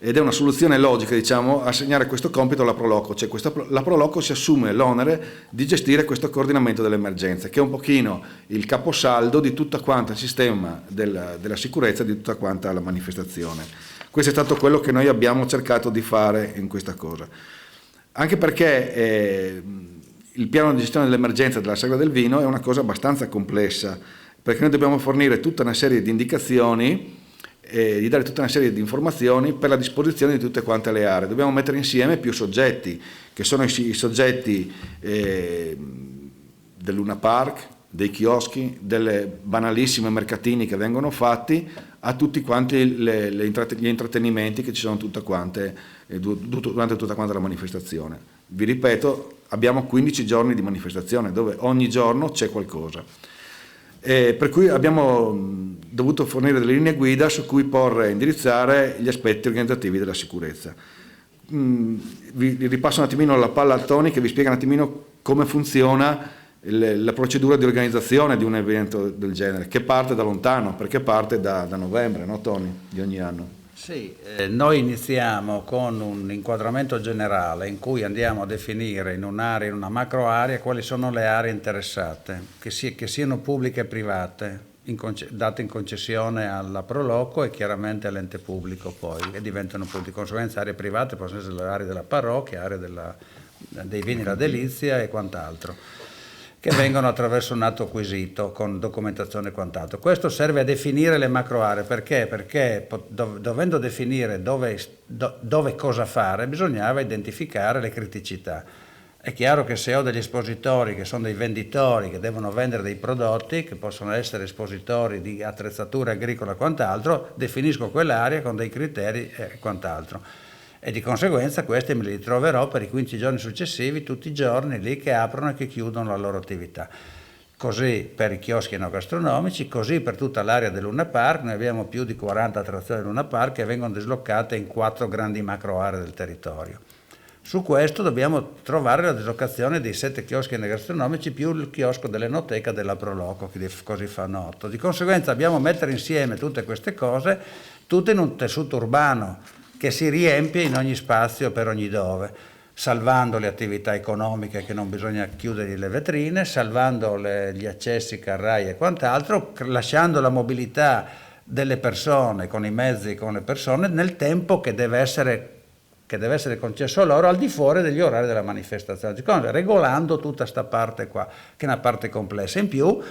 ed è una soluzione logica, diciamo, assegnare questo compito alla Proloco, cioè la Proloco si assume l'onere di gestire questo coordinamento delle emergenze, che è un pochino il caposaldo di tutta quanta il sistema della sicurezza, di tutta quanta la manifestazione. Questo è stato quello che noi abbiamo cercato di fare in questa cosa, anche perché il piano di gestione dell'emergenza della Sagra del Vino è una cosa abbastanza complessa, perché noi dobbiamo fornire tutta una serie di indicazioni, di dare tutta una serie di informazioni per la disposizione di tutte quante le aree. Dobbiamo mettere insieme più soggetti, che sono i soggetti del Luna Park, dei chioschi, delle banalissime mercatini che vengono fatti, a tutti quanti gli intrattenimenti che ci sono durante tutta quanta la manifestazione. Vi ripeto, abbiamo 15 giorni di manifestazione dove ogni giorno c'è qualcosa. Per cui abbiamo dovuto fornire delle linee guida su cui indirizzare gli aspetti organizzativi della sicurezza. Vi ripasso un attimino la palla a Tony, che vi spiega un attimino come funziona la procedura di organizzazione di un evento del genere, che parte da lontano, perché parte da novembre, no Tony, di ogni anno. Sì, noi iniziamo con un inquadramento generale in cui andiamo a definire in un'area, in una macro area, quali sono le aree interessate, che siano pubbliche e private, date in concessione alla Proloco e chiaramente all'ente pubblico poi, che diventano di conseguenza aree private, possono essere le aree della parrocchia, aree dei vini da delizia e quant'altro, che vengono attraverso un atto acquisito con documentazione e quant'altro. Questo serve a definire le macro aree, perché dovendo definire dove cosa fare, bisognava identificare le criticità. È chiaro che se ho degli espositori che sono dei venditori che devono vendere dei prodotti, che possono essere espositori di attrezzatura agricola e quant'altro, definisco quell'area con dei criteri e quant'altro. E di conseguenza questi me li troverò per i 15 giorni successivi, tutti i giorni lì che aprono e che chiudono la loro attività. Così per i chioschi enogastronomici, così per tutta l'area del Luna Park. Noi abbiamo più di 40 attrazioni del Luna Park che vengono dislocate in 4 grandi macro aree del territorio. Su questo dobbiamo trovare la dislocazione dei 7 chioschi enogastronomici più il chiosco dell'enoteca della Proloco, che così fanno 8. Di conseguenza dobbiamo mettere insieme tutte queste cose, tutte in un tessuto urbano che si riempie in ogni spazio per ogni dove, salvando le attività economiche che non bisogna chiudere le vetrine, salvando gli accessi carrai e quant'altro, lasciando la mobilità delle persone con i mezzi e con le persone nel tempo che deve essere concesso a loro al di fuori degli orari della manifestazione, regolando tutta questa parte qua, che è una parte complessa. In più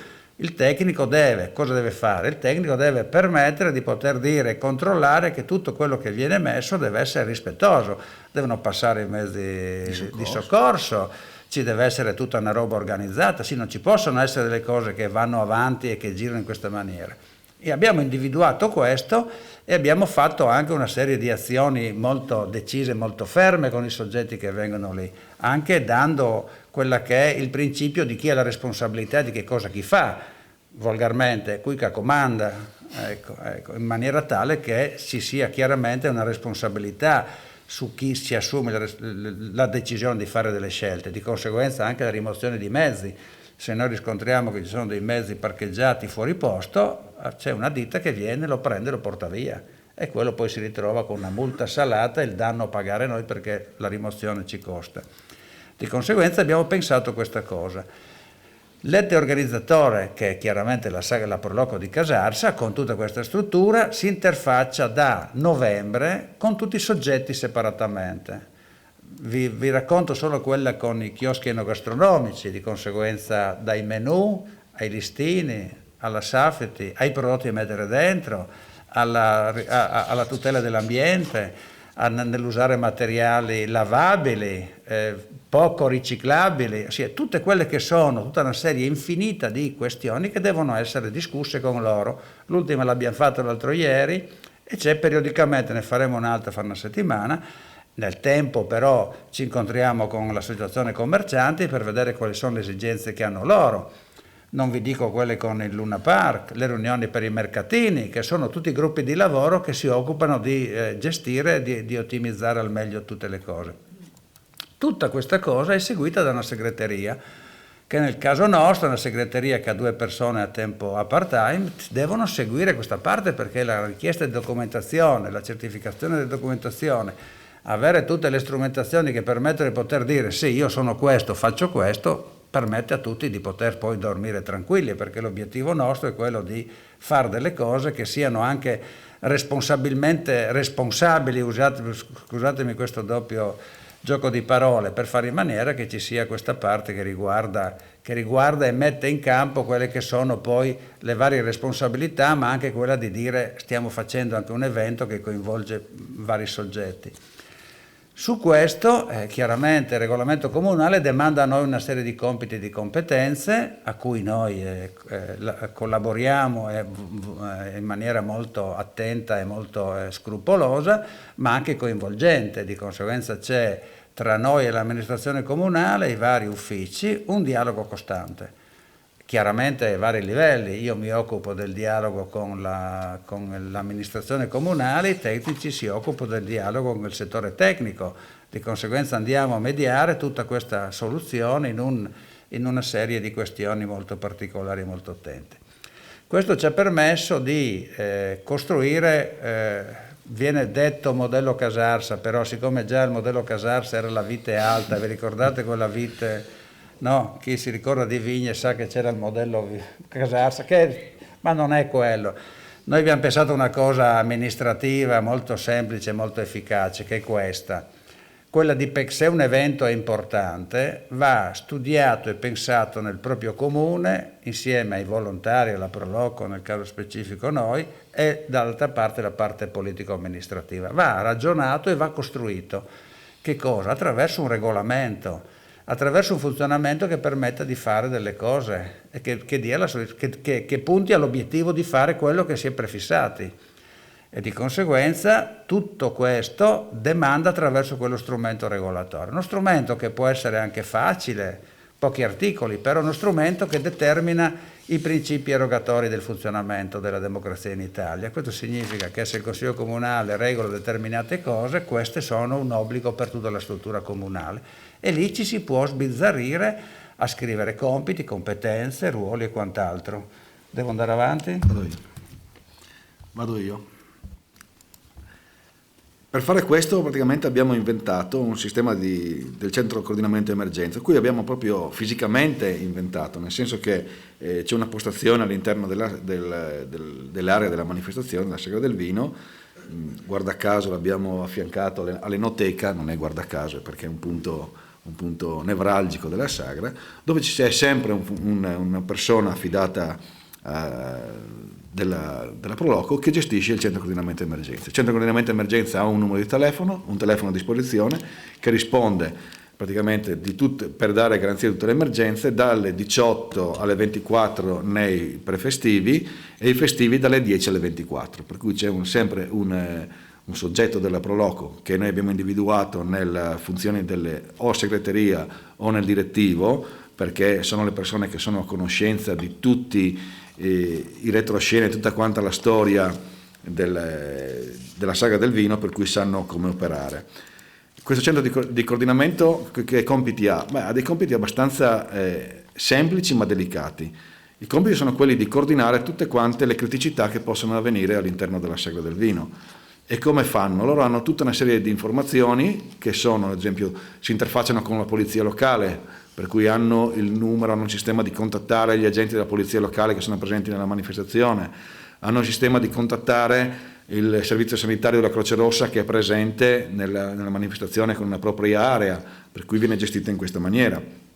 il tecnico cosa deve fare? Il tecnico deve permettere di poter dire e controllare che tutto quello che viene messo deve essere rispettoso, devono passare i mezzi di soccorso, ci deve essere tutta una roba organizzata, sì, non ci possono essere delle cose che vanno avanti e che girano in questa maniera. E abbiamo individuato questo e abbiamo fatto anche una serie di azioni molto decise, molto ferme con i soggetti che vengono lì, anche dando quella che è il principio di chi ha la responsabilità di che cosa chi fa, volgarmente, qui che comanda, ecco, in maniera tale che ci sia chiaramente una responsabilità su chi si assume la decisione di fare delle scelte, di conseguenza anche la rimozione di mezzi. Se noi riscontriamo che ci sono dei mezzi parcheggiati fuori posto, c'è una ditta che viene, lo prende e lo porta via, e quello poi si ritrova con una multa salata e il danno a pagare noi perché la rimozione ci costa. Di conseguenza abbiamo pensato questa cosa. L'ente organizzatore, che è chiaramente la Proloco di Casarsa, con tutta questa struttura, si interfaccia da novembre con tutti i soggetti separatamente. vi racconto solo quella con i chioschi enogastronomici, di conseguenza dai menù ai listini, alla safety, ai prodotti da mettere dentro, alla tutela dell'ambiente, nell'usare materiali lavabili, poco riciclabili, ossia tutte quelle che sono, tutta una serie infinita di questioni che devono essere discusse con loro. L'ultima l'abbiamo fatta l'altro ieri e c'è periodicamente, ne faremo un'altra fra una settimana. Nel tempo però ci incontriamo con l'associazione commercianti per vedere quali sono le esigenze che hanno loro. Non vi dico quelle con il Luna Park, le riunioni per i mercatini, che sono tutti gruppi di lavoro che si occupano di gestire e di ottimizzare al meglio tutte le cose. Tutta questa cosa è seguita da una segreteria, che nel caso nostro è una segreteria che ha 2 persone a tempo a part-time, devono seguire questa parte perché la richiesta di documentazione, la certificazione di documentazione, avere tutte le strumentazioni che permettono di poter dire sì, io sono questo, faccio questo, permette a tutti di poter poi dormire tranquilli, perché l'obiettivo nostro è quello di fare delle cose che siano anche responsabilmente responsabili, scusatemi questo doppio gioco di parole, per fare in maniera che ci sia questa parte che riguarda e mette in campo quelle che sono poi le varie responsabilità, ma anche quella di dire stiamo facendo anche un evento che coinvolge vari soggetti. Su questo chiaramente il regolamento comunale demanda a noi una serie di compiti e di competenze a cui noi collaboriamo in maniera molto attenta e molto scrupolosa, ma anche coinvolgente. Di conseguenza c'è tra noi e l'amministrazione comunale, i vari uffici, un dialogo costante. Chiaramente ai vari livelli, io mi occupo del dialogo con l'amministrazione comunale, i tecnici si occupano del dialogo con il settore tecnico, di conseguenza andiamo a mediare tutta questa soluzione in una serie di questioni molto particolari e molto attente. Questo ci ha permesso di costruire, viene detto modello Casarsa, però siccome già il modello Casarsa era la vite alta, vi ricordate quella vite... No, chi si ricorda di Vigne sa che c'era il modello Casarsa, ma non è quello. Noi abbiamo pensato a una cosa amministrativa molto semplice, molto efficace, che è questa. Quella di se un evento è importante, va studiato e pensato nel proprio comune, insieme ai volontari, alla Proloco, nel caso specifico noi, e dall'altra parte la parte politico-amministrativa. Va ragionato e va costruito. Che cosa? Attraverso un regolamento, attraverso un funzionamento che permetta di fare delle cose e che punti all'obiettivo di fare quello che si è prefissati. E di conseguenza tutto questo demanda attraverso quello strumento regolatorio. Uno strumento che può essere anche facile, pochi articoli, però uno strumento che determina i principi erogatori del funzionamento della democrazia in Italia. Questo significa che se il Consiglio Comunale regola determinate cose, queste sono un obbligo per tutta la struttura comunale. E lì ci si può sbizzarrire a scrivere compiti, competenze, ruoli e quant'altro. Devo andare avanti? Vado io. Per fare questo praticamente abbiamo inventato un sistema del centro coordinamento emergenza, cui abbiamo proprio fisicamente inventato, nel senso che c'è una postazione all'interno dell'area della manifestazione, della Sagra del Vino. Guarda caso l'abbiamo affiancato all'Enoteca, non è guarda caso perché è un punto nevralgico della Sagra, dove c'è sempre una persona affidata della Proloco che gestisce il centro coordinamento emergenza. Il centro coordinamento emergenza ha un numero di telefono, un telefono a disposizione che risponde praticamente per dare garanzia di tutte le emergenze dalle 18 alle 24 nei prefestivi e i festivi dalle 10 alle 24, per cui c'è sempre un soggetto della Proloco che noi abbiamo individuato nella funzione o segreteria o nel direttivo, perché sono le persone che sono a conoscenza di tutti i retroscena e tutta quanta la storia della Sagra del Vino, per cui sanno come operare. Questo centro di coordinamento che compiti ha? Beh, ha dei compiti abbastanza semplici ma delicati. I compiti sono quelli di coordinare tutte quante le criticità che possono avvenire all'interno della Sagra del Vino. E come fanno? Loro hanno tutta una serie di informazioni che sono, ad esempio, si interfacciano con la polizia locale, per cui hanno il numero, hanno un sistema di contattare gli agenti della polizia locale che sono presenti nella manifestazione, hanno il sistema di contattare il servizio sanitario della Croce Rossa che è presente nella manifestazione con una propria area, per cui viene gestita in questa maniera.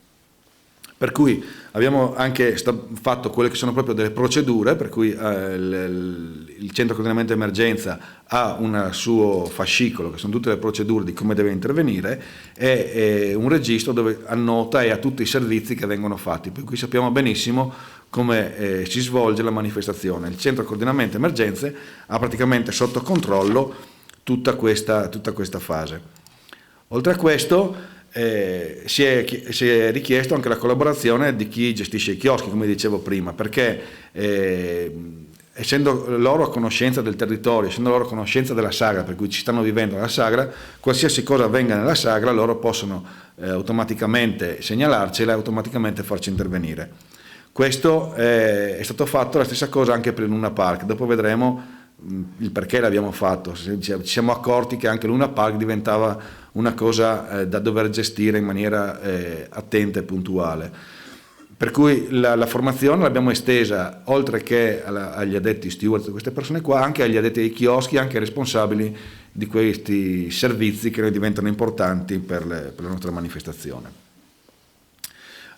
Per cui abbiamo anche fatto quelle che sono proprio delle procedure, per cui il centro coordinamento emergenza ha un suo fascicolo, che sono tutte le procedure di come deve intervenire, e un registro dove annota e ha tutti i servizi che vengono fatti, per cui sappiamo benissimo come si svolge la manifestazione. Il centro coordinamento emergenze ha praticamente sotto controllo tutta questa fase. Oltre a questo si è richiesto anche la collaborazione di chi gestisce i chioschi, come dicevo prima, perché essendo loro a conoscenza del territorio, essendo loro a conoscenza della sagra, per cui ci stanno vivendo la sagra, qualsiasi cosa avvenga nella sagra loro possono automaticamente segnalarcela e automaticamente farci intervenire. Questo è stato fatto la stessa cosa anche per il Luna Park, dopo vedremo il perché l'abbiamo fatto. Ci siamo accorti che anche Luna Park diventava una cosa da dover gestire in maniera attenta e puntuale, per cui la formazione l'abbiamo estesa oltre che agli addetti steward, queste persone qua, anche agli addetti ai chioschi, anche ai responsabili di questi servizi che diventano importanti per la nostra manifestazione.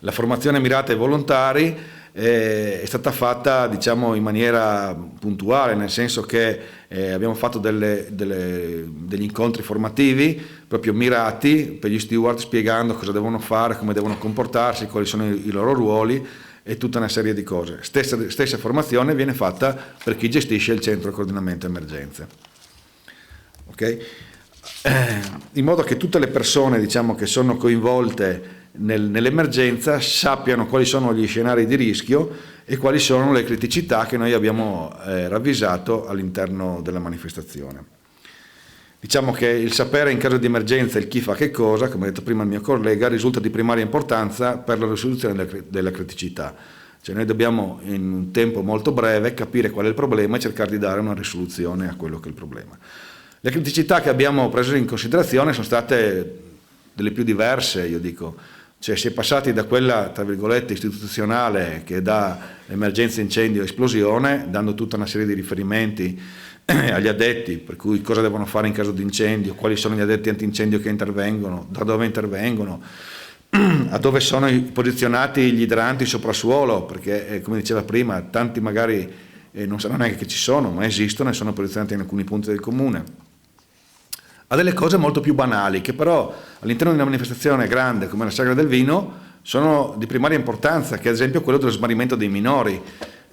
La formazione mirata ai volontari è stata fatta, diciamo, in maniera puntuale, nel senso che abbiamo fatto degli incontri formativi proprio mirati per gli steward, spiegando cosa devono fare, come devono comportarsi, quali sono i loro ruoli e tutta una serie di cose. Stessa formazione viene fatta per chi gestisce il centro coordinamento emergenze. Okay? In modo che tutte le persone, diciamo, che sono coinvolte nell'emergenza sappiano quali sono gli scenari di rischio e quali sono le criticità che noi abbiamo ravvisato all'interno della manifestazione. Diciamo che il sapere in caso di emergenza il chi fa che cosa, come ha detto prima il mio collega, risulta di primaria importanza per la risoluzione della criticità. Cioè noi dobbiamo in un tempo molto breve capire qual è il problema e cercare di dare una risoluzione a quello che è il problema. Le criticità che abbiamo preso in considerazione sono state delle più diverse, io dico. Cioè si è passati da quella, tra virgolette, istituzionale che dà emergenza, incendio, esplosione, dando tutta una serie di riferimenti agli addetti, per cui cosa devono fare in caso di incendio, quali sono gli addetti antincendio che intervengono, da dove intervengono, a dove sono posizionati gli idranti soprassuolo, perché come diceva prima, tanti magari non sanno neanche che ci sono, ma esistono e sono posizionati in alcuni punti del comune. A delle cose molto più banali, che però all'interno di una manifestazione grande come la Sagra del Vino sono di primaria importanza, che è ad esempio quello dello smarrimento dei minori.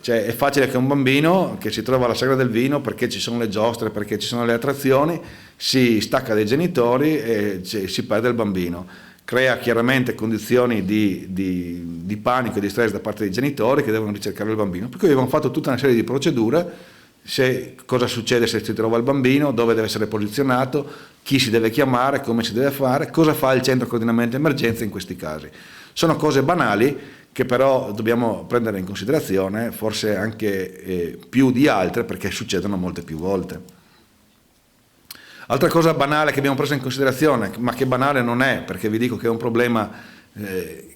Cioè è facile che un bambino che si trova alla Sagra del Vino, perché ci sono le giostre, perché ci sono le attrazioni, si stacca dai genitori e si perde il bambino. Crea chiaramente condizioni di panico e di stress da parte dei genitori che devono ricercare il bambino. Per cui abbiamo fatto tutta una serie di procedure. Cosa succede se si trova il bambino, dove deve essere posizionato, chi si deve chiamare, come si deve fare, cosa fa il centro coordinamento emergenza in questi casi. Sono cose banali che però dobbiamo prendere in considerazione, forse anche più di altre, perché succedono molte più volte. Altra cosa banale che abbiamo preso in considerazione, ma che banale non è, perché vi dico che è un problema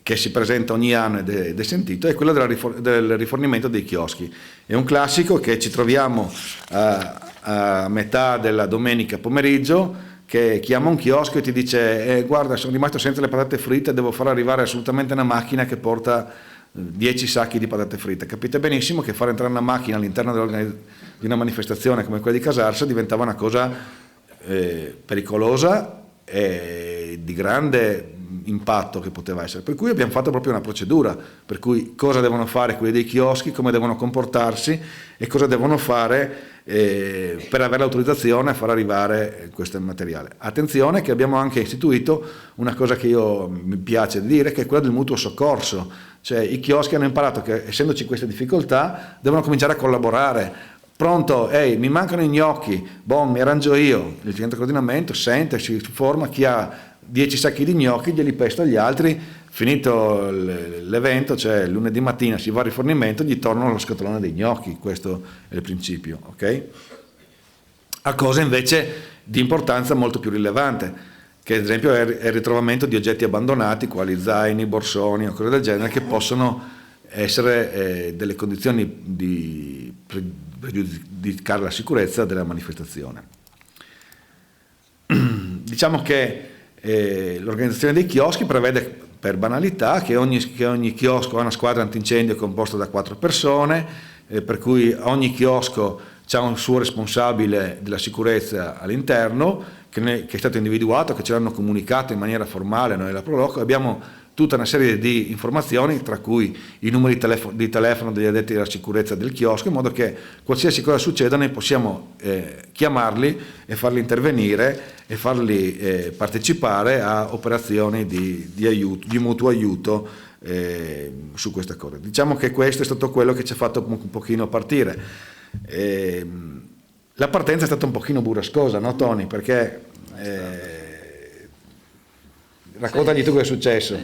che si presenta ogni anno ed è sentito, è quello del rifornimento dei chioschi. È un classico che ci troviamo a metà della domenica pomeriggio, che chiama un chiosco e ti dice guarda, sono rimasto senza le patate fritte, devo far arrivare assolutamente una macchina che porta 10 sacchi di patate fritte. Capite benissimo che far entrare una macchina all'interno di una manifestazione come quella di Casarsa diventava una cosa pericolosa e di grande impatto che poteva essere, per cui abbiamo fatto proprio una procedura, per cui cosa devono fare quelli dei chioschi, come devono comportarsi e cosa devono fare per avere l'autorizzazione a far arrivare questo materiale. Attenzione che abbiamo anche istituito una cosa che mi piace dire, che è quella del mutuo soccorso, cioè i chioschi hanno imparato che essendoci queste difficoltà devono cominciare a collaborare. Pronto, mi mancano i gnocchi, mi arrangio io. Il centro coordinamento sente, si forma, chi ha 10 sacchi di gnocchi glieli pesta agli altri, finito l'evento, cioè lunedì mattina si va al rifornimento, gli tornano lo scatolone dei gnocchi, questo è il principio, ok? A cose invece di importanza molto più rilevante, che ad esempio è il ritrovamento di oggetti abbandonati, quali zaini, borsoni o cose del genere, che possono essere delle condizioni pregiudicare la sicurezza della manifestazione. Diciamo che l'organizzazione dei chioschi prevede, per banalità, che ogni chiosco ha una squadra antincendio composta da 4 persone, per cui ogni chiosco ha un suo responsabile della sicurezza all'interno, che è stato individuato, che ce l'hanno comunicato in maniera formale noi la Proloco. Abbiamo tutta una serie di informazioni, tra cui i numeri di telefono degli addetti alla sicurezza del chiosco, in modo che qualsiasi cosa succeda noi possiamo chiamarli e farli intervenire e farli partecipare a operazioni di aiuto, di mutuo aiuto su questa cosa. Diciamo che questo è stato quello che ci ha fatto un pochino partire. La partenza è stata un pochino burrascosa, no Tony? Perché raccontagli tu cosa è successo.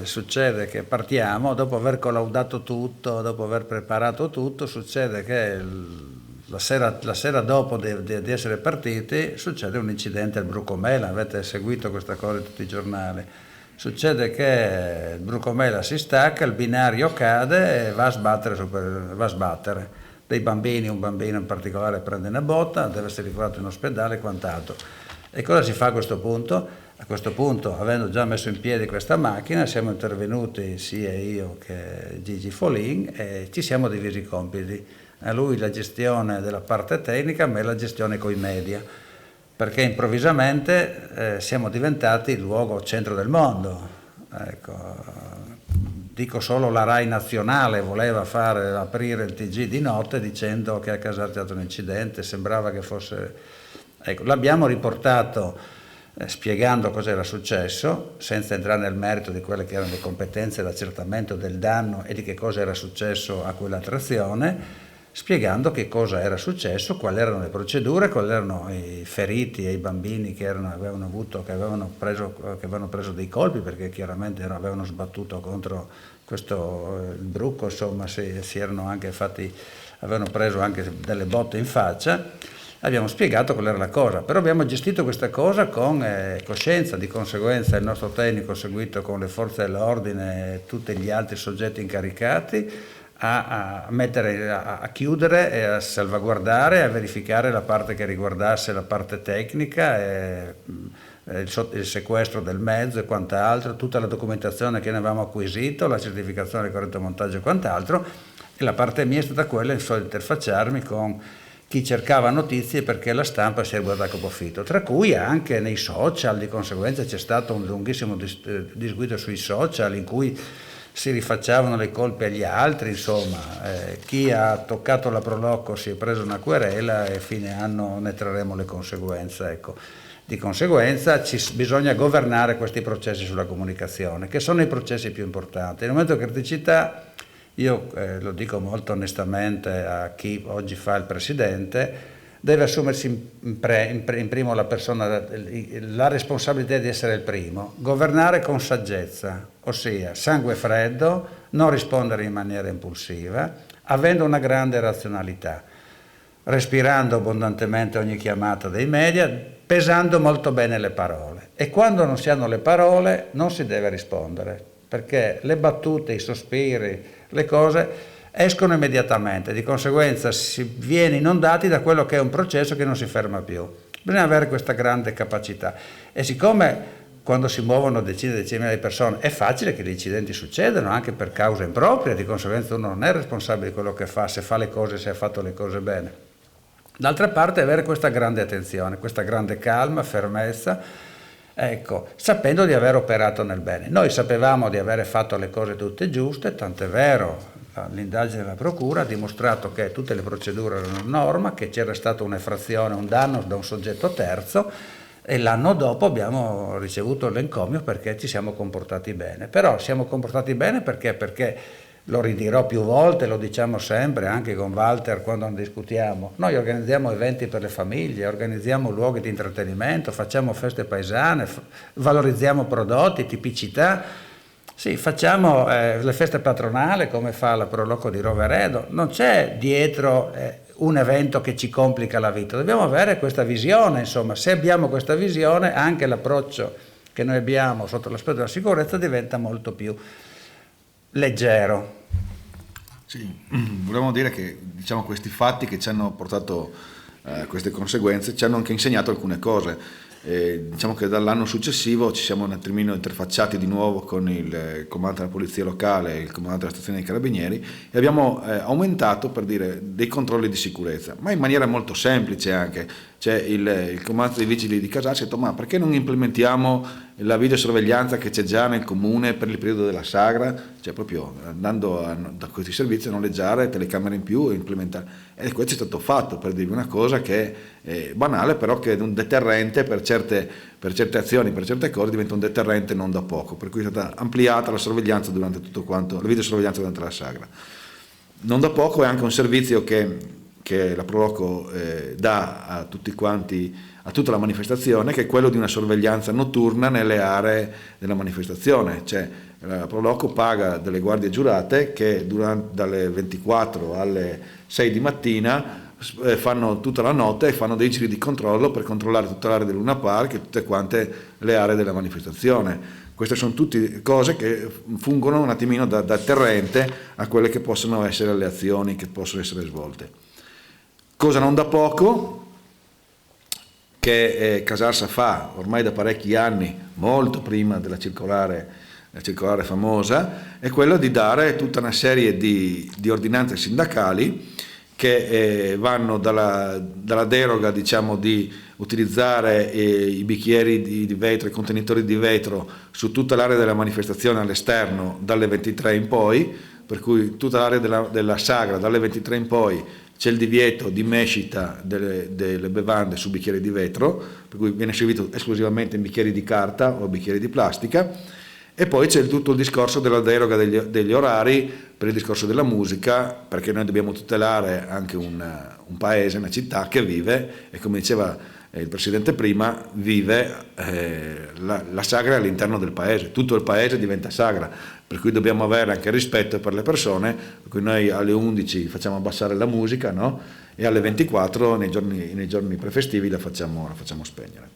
Succede che partiamo, dopo aver collaudato tutto, dopo aver preparato tutto, succede che la sera dopo di essere partiti succede un incidente al Brucomela. Avete seguito questa cosa in tutti i giornali. Succede che il Brucomela si stacca, il binario cade e va a sbattere. Dei bambini, un bambino in particolare prende una botta, deve essere ricoverato in ospedale e quant'altro. E cosa si fa a questo punto? A questo punto, avendo già messo in piedi questa macchina, siamo intervenuti sia io che Gigi Folin e ci siamo divisi i compiti. A lui la gestione della parte tecnica, a me la gestione coi media, perché improvvisamente siamo diventati il luogo centro del mondo. Ecco, dico solo la Rai nazionale voleva aprire il TG di notte dicendo che a Casar c'è stato un incidente, sembrava che fosse... Ecco, l'abbiamo riportato spiegando cosa era successo, senza entrare nel merito di quelle che erano le competenze d'accertamento del danno e di che cosa era successo a quell'attrazione, spiegando che cosa era successo, quali erano le procedure, quali erano i feriti e i bambini che avevano preso dei colpi, perché chiaramente avevano sbattuto contro il bruco, insomma avevano preso anche delle botte in faccia. Abbiamo spiegato qual era la cosa, però abbiamo gestito questa cosa con coscienza. Di conseguenza il nostro tecnico ha seguito con le forze dell'ordine e tutti gli altri soggetti incaricati a chiudere e a salvaguardare e a verificare la parte che riguardasse la parte tecnica, il sequestro del mezzo e quant'altro, tutta la documentazione che ne avevamo acquisito, la certificazione del corretto montaggio e quant'altro. E la parte mia è stata quella di interfacciarmi con chi cercava notizie, perché la stampa si è guardata a capofitto, tra cui anche nei social. Di conseguenza c'è stato un lunghissimo disguido sui social in cui si rifacciavano le colpe agli altri, insomma, chi ha toccato la Proloco si è preso una querela e fine anno ne trarremo le conseguenze, ecco. Di conseguenza bisogna governare questi processi sulla comunicazione, che sono i processi più importanti. Nel momento di criticità, io lo dico molto onestamente a chi oggi fa il presidente, deve assumersi in primo la responsabilità di essere il primo, governare con saggezza, ossia sangue freddo, non rispondere in maniera impulsiva, avendo una grande razionalità, respirando abbondantemente ogni chiamata dei media, pesando molto bene le parole. E quando non si hanno le parole non si deve rispondere, perché le battute, i sospiri, le cose escono immediatamente, di conseguenza si viene inondati da quello che è un processo che non si ferma più. Bisogna avere questa grande capacità, e siccome quando si muovono decine e decine di persone è facile che gli incidenti succedano anche per causa impropria, di conseguenza uno non è responsabile di quello che fa, se fa le cose, se ha fatto le cose bene. D'altra parte avere questa grande attenzione, questa grande calma, fermezza, ecco, sapendo di aver operato nel bene. Noi sapevamo di aver fatto le cose tutte giuste, tant'è vero l'indagine della procura ha dimostrato che tutte le procedure erano in norma, che c'era stata un'infrazione, un danno da un soggetto terzo, e l'anno dopo abbiamo ricevuto l'encomio perché ci siamo comportati bene. Però siamo comportati bene perché lo ridirò più volte, lo diciamo sempre anche con Walter quando ne discutiamo, noi organizziamo eventi per le famiglie, organizziamo luoghi di intrattenimento, facciamo feste paesane, valorizziamo prodotti, tipicità. Sì, facciamo le feste patronali come fa la Proloco di Roveredo, non c'è dietro un evento che ci complica la vita, dobbiamo avere questa visione, insomma, se abbiamo questa visione anche l'approccio che noi abbiamo sotto l'aspetto della sicurezza diventa molto più leggero. Sì, volevamo dire che diciamo, questi fatti che ci hanno portato a queste conseguenze ci hanno anche insegnato alcune cose. Diciamo che dall'anno successivo ci siamo un attimino interfacciati di nuovo con il comandante della polizia locale e il comandante della stazione dei carabinieri e abbiamo aumentato, per dire, dei controlli di sicurezza, ma in maniera molto semplice anche. Cioè il comandante dei vigili di Casarsio ha detto: ma perché non implementiamo la videosorveglianza che c'è già nel comune per il periodo della sagra, cioè proprio andando da questi servizi a noleggiare telecamere in più e implementare. E questo è stato fatto, per dirvi una cosa che è banale, però che è un deterrente per certe azioni, per certe cose diventa un deterrente non da poco, per cui è stata ampliata la sorveglianza durante tutto quanto, la videosorveglianza durante la sagra. Non da poco è anche un servizio che la Proloco dà a tutti quanti, a tutta la manifestazione, che è quello di una sorveglianza notturna nelle aree della manifestazione. Cioè la Proloco paga delle guardie giurate che dalle 24 alle 6 di mattina fanno tutta la notte e fanno dei giri di controllo per controllare tutta l'area del Luna Park e tutte quante le aree della manifestazione. Queste sono tutte cose che fungono un attimino da deterrente a quelle che possono essere le azioni che possono essere svolte. Cosa non da poco che Casarsa fa ormai da parecchi anni, molto prima della circolare famosa, è quello di dare tutta una serie di ordinanze sindacali che vanno dalla deroga, diciamo, di utilizzare i bicchieri di vetro, i contenitori di vetro su tutta l'area della manifestazione all'esterno dalle 23 in poi, per cui tutta l'area della sagra dalle 23 in poi c'è il divieto di mescita delle bevande su bicchieri di vetro, per cui viene servito esclusivamente in bicchieri di carta o bicchieri di plastica, e poi c'è tutto il discorso della deroga degli orari per il discorso della musica, perché noi dobbiamo tutelare anche un paese, una città che vive, e come diceva il Presidente prima, vive la sagra all'interno del paese, tutto il paese diventa sagra, per cui dobbiamo avere anche rispetto per le persone, per cui noi alle 11 facciamo abbassare la musica, no? E alle 24 nei giorni prefestivi la facciamo spegnere.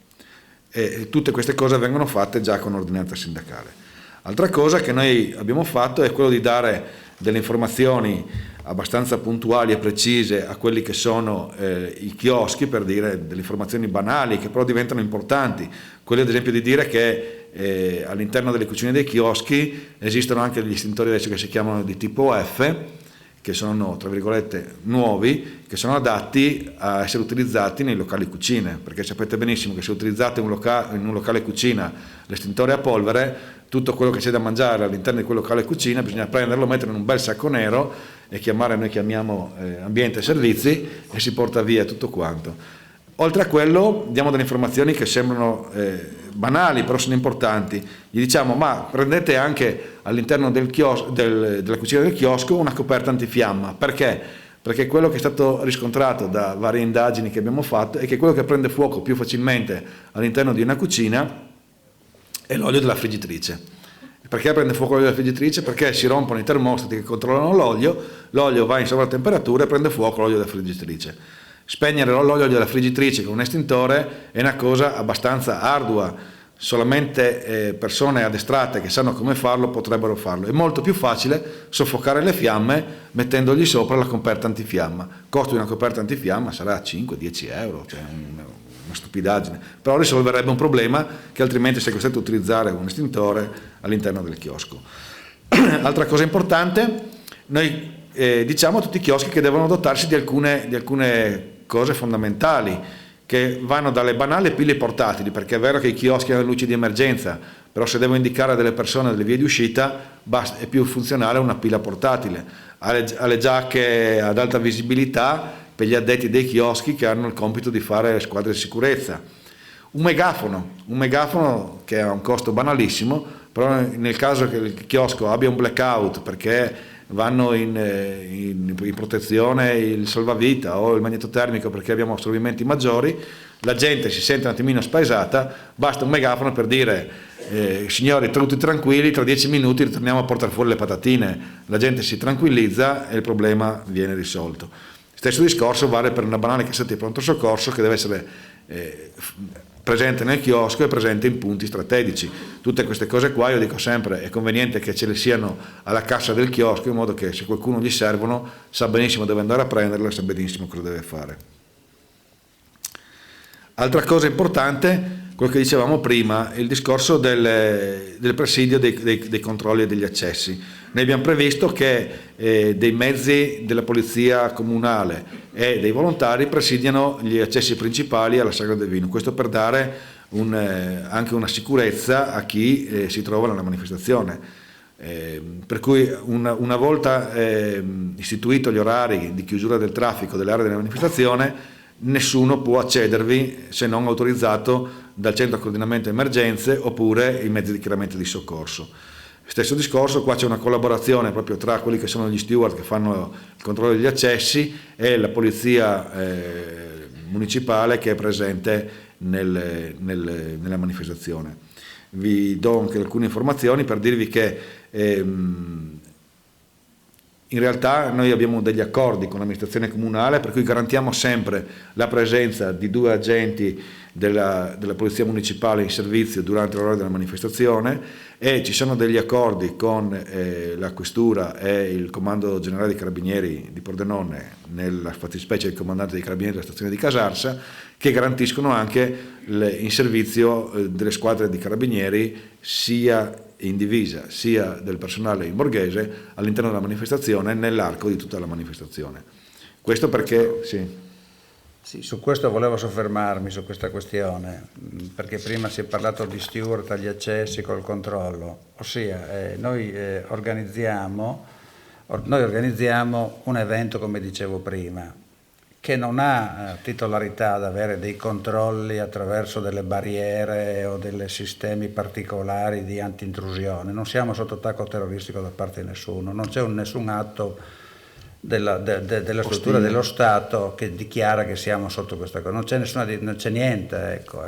E tutte queste cose vengono fatte già con ordinanza sindacale. Altra cosa che noi abbiamo fatto è quello di dare delle informazioni abbastanza puntuali e precise a quelli che sono i chioschi, per dire delle informazioni banali che però diventano importanti, quelle ad esempio di dire che all'interno delle cucine dei chioschi esistono anche degli estintori adesso che si chiamano di tipo F, che sono tra virgolette nuovi, che sono adatti a essere utilizzati nei locali cucine, perché sapete benissimo che se utilizzate in un locale cucina l'estintore a polvere, tutto quello che c'è da mangiare all'interno di quel locale cucina bisogna prenderlo, metterlo in un bel sacco nero e noi chiamiamo ambiente e servizi, e si porta via tutto quanto. Oltre a quello diamo delle informazioni che sembrano banali, però sono importanti. Gli diciamo: ma prendete anche all'interno della cucina del chiosco una coperta antifiamma. Perché? Perché quello che è stato riscontrato da varie indagini che abbiamo fatto è che quello che prende fuoco più facilmente all'interno di una cucina è l'olio della friggitrice. Perché prende fuoco l'olio della friggitrice? Perché si rompono i termostati che controllano l'olio va in sovrattemperatura e prende fuoco l'olio della friggitrice. Spegnere l'olio della friggitrice con un estintore è una cosa abbastanza ardua, solamente persone addestrate che sanno come farlo potrebbero farlo. È molto più facile soffocare le fiamme mettendogli sopra la coperta antifiamma. Il costo di una coperta antifiamma sarà 5-10 euro, cioè una stupidaggine, però risolverebbe un problema che altrimenti sei costretto a utilizzare un estintore all'interno del chiosco. Altra cosa importante, noi diciamo a tutti i chioschi che devono dotarsi di alcune cose fondamentali, che vanno dalle banali pile portatili, perché è vero che i chioschi hanno luci di emergenza, però se devo indicare a delle persone delle vie di uscita è più funzionale una pila portatile, alle giacche ad alta visibilità per gli addetti dei chioschi che hanno il compito di fare squadre di sicurezza, un megafono che ha un costo banalissimo, però nel caso che il chiosco abbia un blackout perché vanno in protezione il salvavita o il magnetotermico perché abbiamo assorbimenti maggiori, la gente si sente un attimino spaesata, basta un megafono per dire signori, tutti tranquilli, tra 10 minuti ritorniamo a portare fuori le patatine, la gente si tranquillizza e il problema viene risolto. Stesso discorso vale per una banale cassetta di pronto soccorso che deve essere presente nel chiosco e presente in punti strategici. Tutte queste cose qua, io dico sempre, è conveniente che ce le siano alla cassa del chiosco, in modo che se qualcuno gli servono sa benissimo dove andare a prenderle, sa benissimo cosa deve fare. Altra cosa importante, quello che dicevamo prima, il discorso del presidio dei controlli e degli accessi. Noi abbiamo previsto che dei mezzi della polizia comunale e dei volontari presidiano gli accessi principali alla Sagra del Vino, questo per dare anche una sicurezza a chi si trova nella manifestazione. Per cui una volta istituito gli orari di chiusura del traffico delle aree della manifestazione, nessuno può accedervi se non autorizzato dal centro coordinamento emergenze oppure i mezzi chiaramente di soccorso. Stesso discorso, qua c'è una collaborazione proprio tra quelli che sono gli steward che fanno il controllo degli accessi e la polizia municipale che è presente nella manifestazione. Vi do anche alcune informazioni per dirvi che in realtà noi abbiamo degli accordi con l'amministrazione comunale per cui garantiamo sempre la presenza di 2 agenti della Polizia Municipale in servizio durante l'ora della manifestazione e ci sono degli accordi con la Questura e il Comando Generale dei Carabinieri di Pordenone, nella fattispecie il Comandante dei Carabinieri della stazione di Casarsa, che garantiscono anche in servizio delle squadre di carabinieri sia in divisa sia del personale in borghese all'interno della manifestazione nell'arco di tutta la manifestazione. Questo perché Sì, su questo volevo soffermarmi, su questa questione, perché prima si è parlato di steward agli accessi col controllo, ossia noi organizziamo un evento, come dicevo prima, che non ha titolarità ad avere dei controlli attraverso delle barriere o dei sistemi particolari di anti-intrusione. Non siamo sotto attacco terroristico da parte di nessuno, non c'è nessun atto della struttura dello Stato che dichiara che siamo sotto questa cosa, non c'è niente ecco,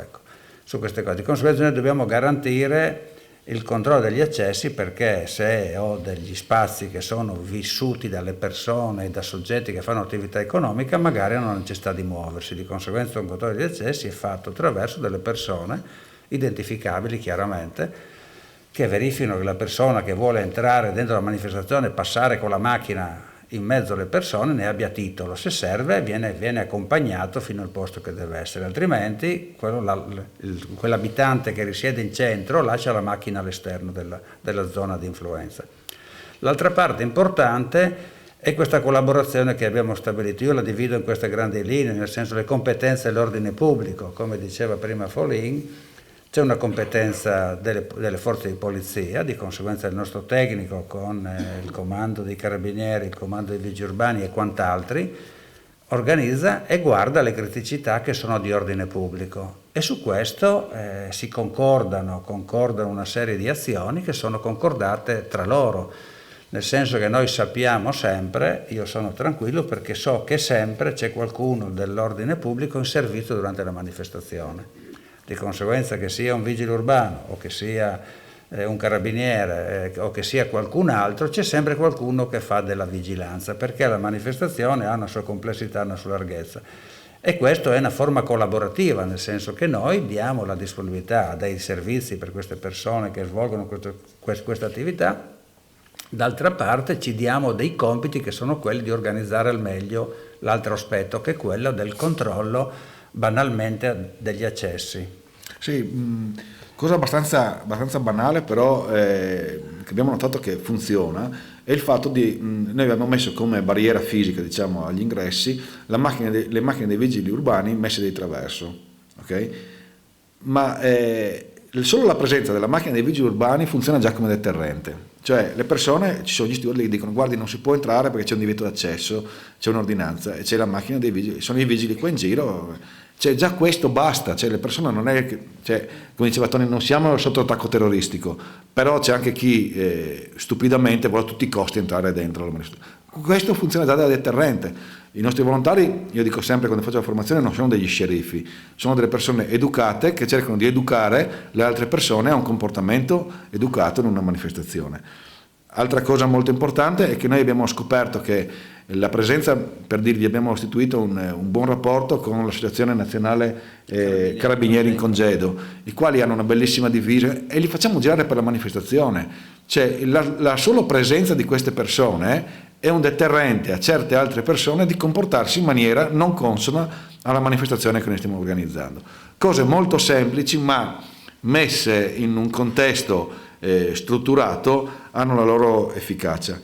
su queste cose. Di conseguenza noi dobbiamo garantire il controllo degli accessi, perché se ho degli spazi che sono vissuti dalle persone e da soggetti che fanno attività economica, magari hanno necessità di muoversi. Di conseguenza un controllo degli accessi è fatto attraverso delle persone identificabili chiaramente, che verificano che la persona che vuole entrare dentro la manifestazione e passare con la macchina in mezzo alle persone ne abbia titolo, se serve viene accompagnato fino al posto che deve essere, altrimenti quell'abitante che risiede in centro lascia la macchina all'esterno della zona di influenza. L'altra parte importante è questa collaborazione che abbiamo stabilito. Io la divido in queste grandi linee, nel senso le competenze dell'ordine pubblico, come diceva prima Folin. C'è una competenza delle forze di polizia, di conseguenza il nostro tecnico con il comando dei carabinieri, il comando dei vigili urbani e quant'altri, organizza e guarda le criticità che sono di ordine pubblico. E su questo si concordano una serie di azioni che sono concordate tra loro, nel senso che noi sappiamo sempre, io sono tranquillo perché so che sempre c'è qualcuno dell'ordine pubblico in servizio durante la manifestazione. Di conseguenza che sia un vigile urbano o che sia un carabiniere o che sia qualcun altro, c'è sempre qualcuno che fa della vigilanza, perché la manifestazione ha una sua complessità, una sua larghezza. E questo è una forma collaborativa, nel senso che noi diamo la disponibilità dei servizi per queste persone che svolgono questa attività, d'altra parte ci diamo dei compiti che sono quelli di organizzare al meglio l'altro aspetto, che è quello del controllo banalmente degli accessi. Sì, cosa abbastanza banale, però che abbiamo notato che funziona, è il fatto di, noi abbiamo messo come barriera fisica, diciamo, agli ingressi le macchine dei vigili urbani messe di traverso, ok? Ma solo la presenza della macchina dei vigili urbani funziona già come deterrente. Cioè le persone, ci sono gli steward che dicono guardi non si può entrare perché c'è un divieto d'accesso, c'è un'ordinanza e c'è la macchina dei vigili, sono i vigili qua in giro, cioè già questo basta, cioè le persone non è che, cioè, come diceva Tony, non siamo sotto attacco terroristico, però c'è anche chi stupidamente vuole a tutti i costi entrare dentro la manifestazione. Questo funziona già da deterrente. I nostri volontari, io dico sempre quando faccio la formazione, non sono degli sceriffi, sono delle persone educate che cercano di educare le altre persone a un comportamento educato in una manifestazione. Altra cosa molto importante è che noi abbiamo scoperto che La presenza, per dirvi, abbiamo istituito un buon rapporto con l'Associazione Nazionale Carabinieri in Congedo, i quali hanno una bellissima divisa e li facciamo girare per la manifestazione. Cioè la sola presenza di queste persone è un deterrente a certe altre persone di comportarsi in maniera non consona alla manifestazione che noi stiamo organizzando. Cose molto semplici, ma messe in un contesto strutturato hanno la loro efficacia.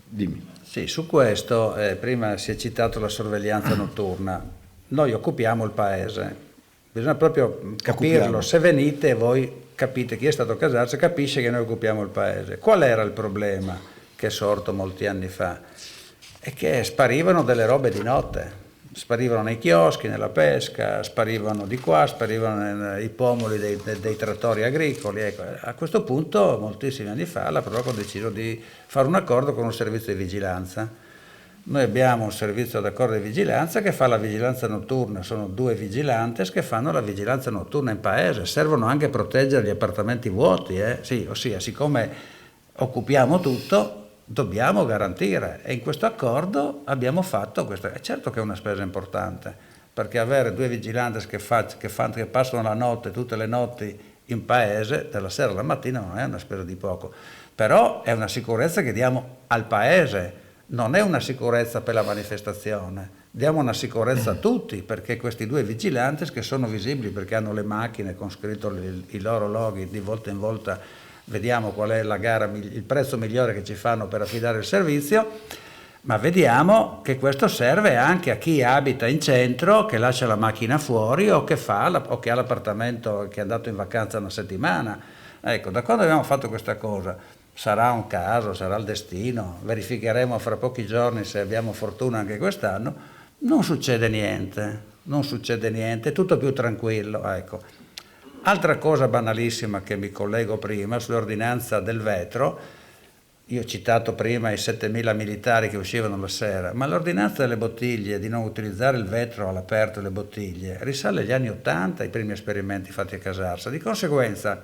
Dimmi. Sì, su questo, prima si è citato la sorveglianza notturna. Noi occupiamo il paese, bisogna proprio capirlo. Se venite voi capite, chi è stato a casarsi capisce che noi occupiamo il paese. Qual era il problema che è sorto molti anni fa? È che sparivano delle robe di notte, sparivano nei chioschi, nella pesca, sparivano di qua, sparivano i pomoli dei trattori agricoli. Ecco, a questo punto, moltissimi anni fa, la Proloco ha deciso di fare un accordo con un servizio di vigilanza. Noi abbiamo un servizio d'accordo di vigilanza che fa la vigilanza notturna, sono 2 vigilantes che fanno la vigilanza notturna in paese, servono anche a proteggere gli appartamenti vuoti, sì, ossia, siccome occupiamo tutto, dobbiamo garantire, e in questo accordo abbiamo fatto questo. È certo che è una spesa importante, perché avere 2 vigilantes che passano la notte, tutte le notti in paese, dalla sera alla mattina, non è una spesa di poco, però è una sicurezza che diamo al paese, non è una sicurezza per la manifestazione, diamo una sicurezza a tutti, perché questi 2 vigilantes che sono visibili perché hanno le macchine con scritto i loro loghi, di volta in volta vediamo qual è la gara, il prezzo migliore che ci fanno per affidare il servizio, ma vediamo che questo serve anche a chi abita in centro, che lascia la macchina fuori o che ha l'appartamento, che è andato in vacanza una settimana. Ecco, da quando abbiamo fatto questa cosa, sarà un caso, sarà il destino, verificheremo fra pochi giorni se abbiamo fortuna anche quest'anno, non succede niente, tutto più tranquillo, ecco. Altra cosa banalissima che mi collego prima, sull'ordinanza del vetro, io ho citato prima i 7.000 militari che uscivano la sera, ma l'ordinanza delle bottiglie, di non utilizzare il vetro all'aperto delle bottiglie, risale agli anni 80, ai primi esperimenti fatti a Casarsa. Di conseguenza,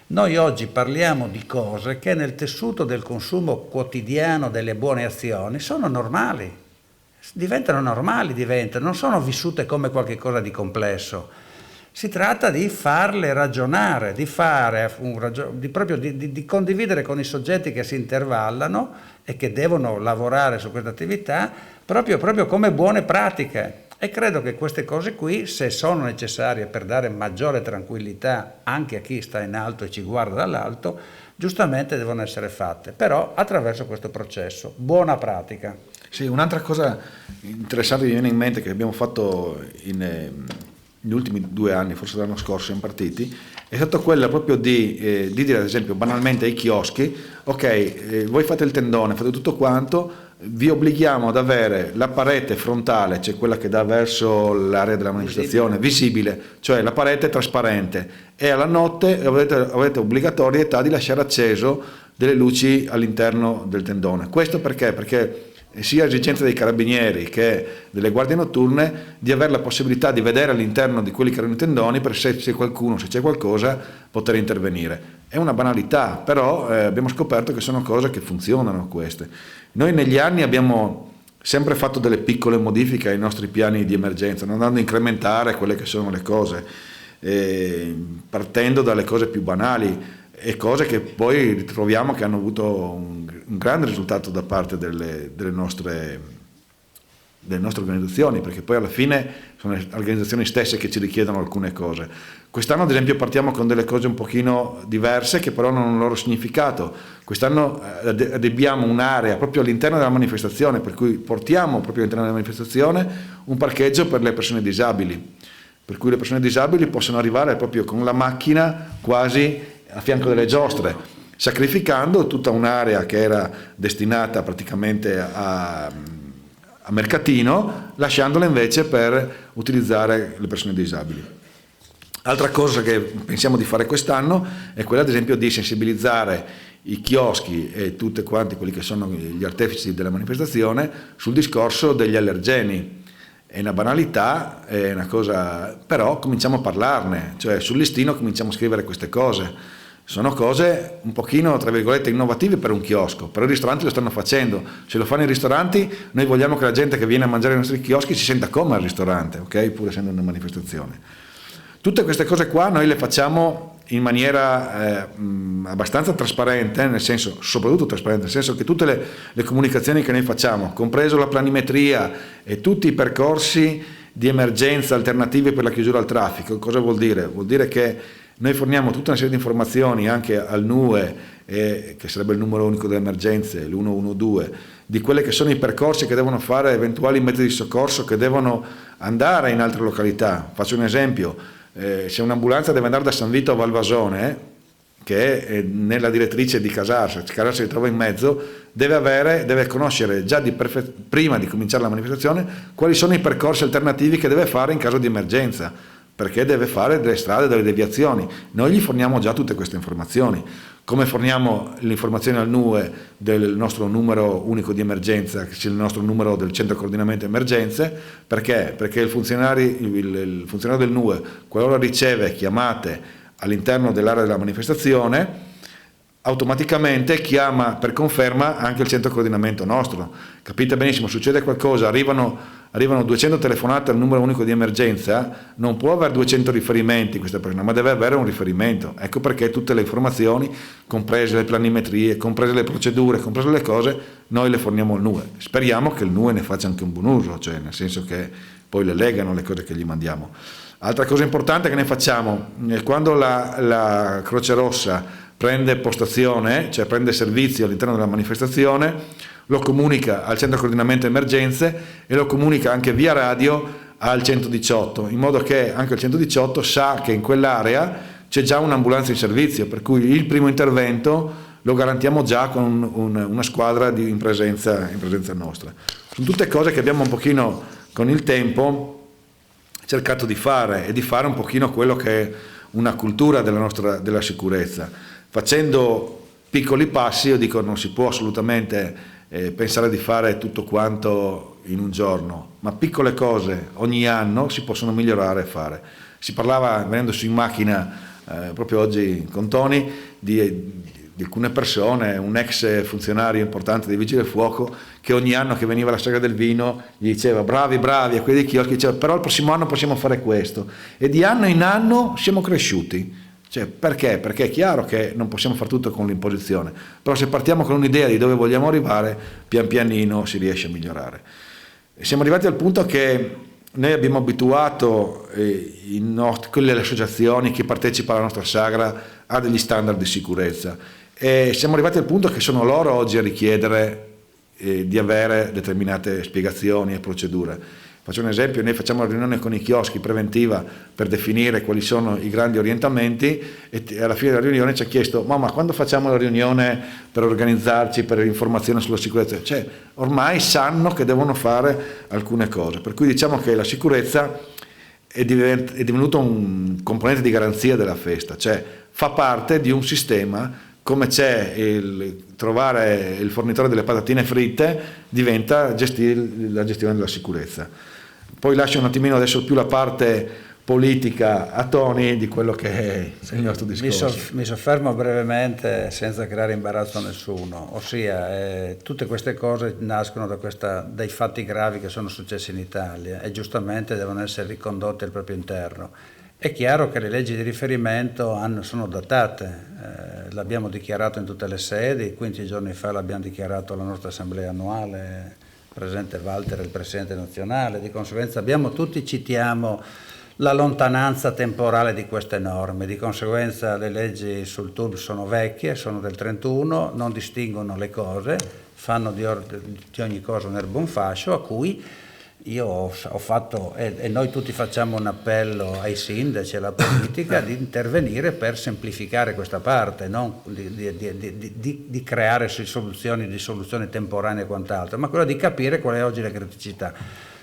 noi oggi parliamo di cose che nel tessuto del consumo quotidiano delle buone azioni sono normali, non sono vissute come qualcosa di complesso. Si tratta di farle ragionare, di condividere con i soggetti che si intervallano e che devono lavorare su questa attività proprio come buone pratiche. E credo che queste cose qui, se sono necessarie per dare maggiore tranquillità anche a chi sta in alto e ci guarda dall'alto, giustamente devono essere fatte, però attraverso questo processo. Buona pratica. Sì, un'altra cosa interessante che mi viene in mente che abbiamo fatto negli ultimi 2 anni, forse l'anno scorso siamo partiti, è stata quella proprio di dire, ad esempio, banalmente ai chioschi, ok, voi fate il tendone, fate tutto quanto, vi obblighiamo ad avere la parete frontale, cioè quella che dà verso l'area della manifestazione, visibile, cioè la parete trasparente, e alla notte avete obbligatorietà di lasciare acceso delle luci all'interno del tendone. Questo perché? Perché sia esigenza dei carabinieri che delle guardie notturne di avere la possibilità di vedere all'interno di quelli che erano i tendoni, per se c'è qualcuno, se c'è qualcosa, poter intervenire. È una banalità, però abbiamo scoperto che sono cose che funzionano queste. Noi negli anni abbiamo sempre fatto delle piccole modifiche ai nostri piani di emergenza, non andando a incrementare quelle che sono le cose, partendo dalle cose più banali e cose che poi ritroviamo che hanno avuto un grande risultato da parte delle nostre organizzazioni, perché poi alla fine sono le organizzazioni stesse che ci richiedono alcune cose. Quest'anno ad esempio partiamo con delle cose un pochino diverse che però non hanno un loro significato. Quest'anno addebiamo un'area proprio all'interno della manifestazione, per cui portiamo proprio all'interno della manifestazione un parcheggio per le persone disabili, per cui le persone disabili possono arrivare proprio con la macchina quasi a fianco delle giostre, sacrificando tutta un'area che era destinata praticamente a mercatino, lasciandola invece per utilizzare le persone disabili. Altra cosa che pensiamo di fare quest'anno è quella ad esempio di sensibilizzare i chioschi e tutti quanti quelli che sono gli artefici della manifestazione sul discorso degli allergeni. È una banalità, è una cosa, però cominciamo a parlarne, cioè sul listino cominciamo a scrivere queste cose. Sono cose un pochino, tra virgolette, innovative per un chiosco, però i ristoranti lo stanno facendo. Se lo fanno i ristoranti, noi vogliamo che la gente che viene a mangiare nei nostri chioschi si senta come al ristorante, ok? Pur essendo una manifestazione. Tutte queste cose qua noi le facciamo in maniera abbastanza trasparente, nel senso, soprattutto trasparente, nel senso che tutte le comunicazioni che noi facciamo, compreso la planimetria e tutti i percorsi di emergenza alternativi per la chiusura al traffico, cosa vuol dire? Vuol dire che noi forniamo tutta una serie di informazioni anche al NUE, che sarebbe il numero unico delle emergenze, l'112, di quelli che sono i percorsi che devono fare eventuali mezzi di soccorso che devono andare in altre località. Faccio un esempio, se un'ambulanza deve andare da San Vito a Valvasone, che è nella direttrice di Casarsa si trova in mezzo, deve conoscere già prima di cominciare la manifestazione quali sono i percorsi alternativi che deve fare in caso di emergenza, perché deve fare delle strade, delle deviazioni. Noi gli forniamo già tutte queste informazioni, come forniamo le informazioni al NUE del nostro numero unico di emergenza, che è il nostro numero del centro coordinamento emergenze. Perché? Perché il funzionario del NUE, qualora riceve chiamate all'interno dell'area della manifestazione, automaticamente chiama per conferma anche il centro coordinamento nostro. Capite benissimo, succede qualcosa, arrivano 200 telefonate al numero unico di emergenza, non può avere 200 riferimenti questa persona, ma deve avere un riferimento. Ecco perché tutte le informazioni, comprese le planimetrie, comprese le procedure, comprese le cose, noi le forniamo al NUE. Speriamo che il NUE ne faccia anche un buon uso, cioè nel senso che poi le legano le cose che gli mandiamo. Altra cosa importante che ne facciamo, quando la Croce Rossa prende postazione, cioè prende servizio all'interno della manifestazione, lo comunica al centro coordinamento emergenze e lo comunica anche via radio al 118, in modo che anche il 118 sa che in quell'area c'è già un'ambulanza in servizio, per cui il primo intervento lo garantiamo già con una squadra in presenza nostra. Sono tutte cose che abbiamo un pochino con il tempo cercato di fare, e di fare un pochino quello che è una cultura della sicurezza. Facendo piccoli passi, io dico, non si può assolutamente pensare di fare tutto quanto in un giorno, ma piccole cose ogni anno si possono migliorare e fare. Si parlava, venendo su in macchina proprio oggi con Tony, di alcune persone, un ex funzionario importante dei Vigili del Fuoco, che ogni anno che veniva la sagra del vino gli diceva bravi, e quelli dei chioschi diceva però il prossimo anno possiamo fare questo, e di anno in anno siamo cresciuti. Cioè, perché? Perché è chiaro che non possiamo fare tutto con l'imposizione, però se partiamo con un'idea di dove vogliamo arrivare, pian pianino si riesce a migliorare. E siamo arrivati al punto che noi abbiamo abituato quelle associazioni che partecipano alla nostra sagra a degli standard di sicurezza, e siamo arrivati al punto che sono loro oggi a richiedere di avere determinate spiegazioni e procedure. Faccio un esempio, noi facciamo una riunione con i chioschi preventiva per definire quali sono i grandi orientamenti, e alla fine della riunione ci ha chiesto ma quando facciamo la riunione per organizzarci, per informazione sulla sicurezza? Cioè, ormai sanno che devono fare alcune cose, per cui diciamo che la sicurezza è divenuto un componente di garanzia della festa, cioè fa parte di un sistema, come c'è trovare il fornitore delle patatine fritte, diventa la gestione della sicurezza. Poi lascio un attimino adesso più la parte politica a Tony di quello che è il nostro discorso. Mi soffermo brevemente senza creare imbarazzo a nessuno, ossia tutte queste cose nascono dai fatti gravi che sono successi in Italia e giustamente devono essere ricondotte al proprio interno. È chiaro che le leggi di riferimento sono datate, l'abbiamo dichiarato in tutte le sedi, 15 giorni fa l'abbiamo dichiarato alla nostra assemblea annuale, presente Walter, il presidente nazionale, di conseguenza citiamo la lontananza temporale di queste norme, di conseguenza le leggi sul TUB sono vecchie, sono del 31, non distinguono le cose, fanno di ogni cosa un erbo un fascio, a cui io ho fatto, e noi tutti facciamo un appello ai sindaci e alla politica di intervenire per semplificare questa parte, non di creare soluzioni temporanee e quant'altro, ma quella di capire qual è oggi la criticità,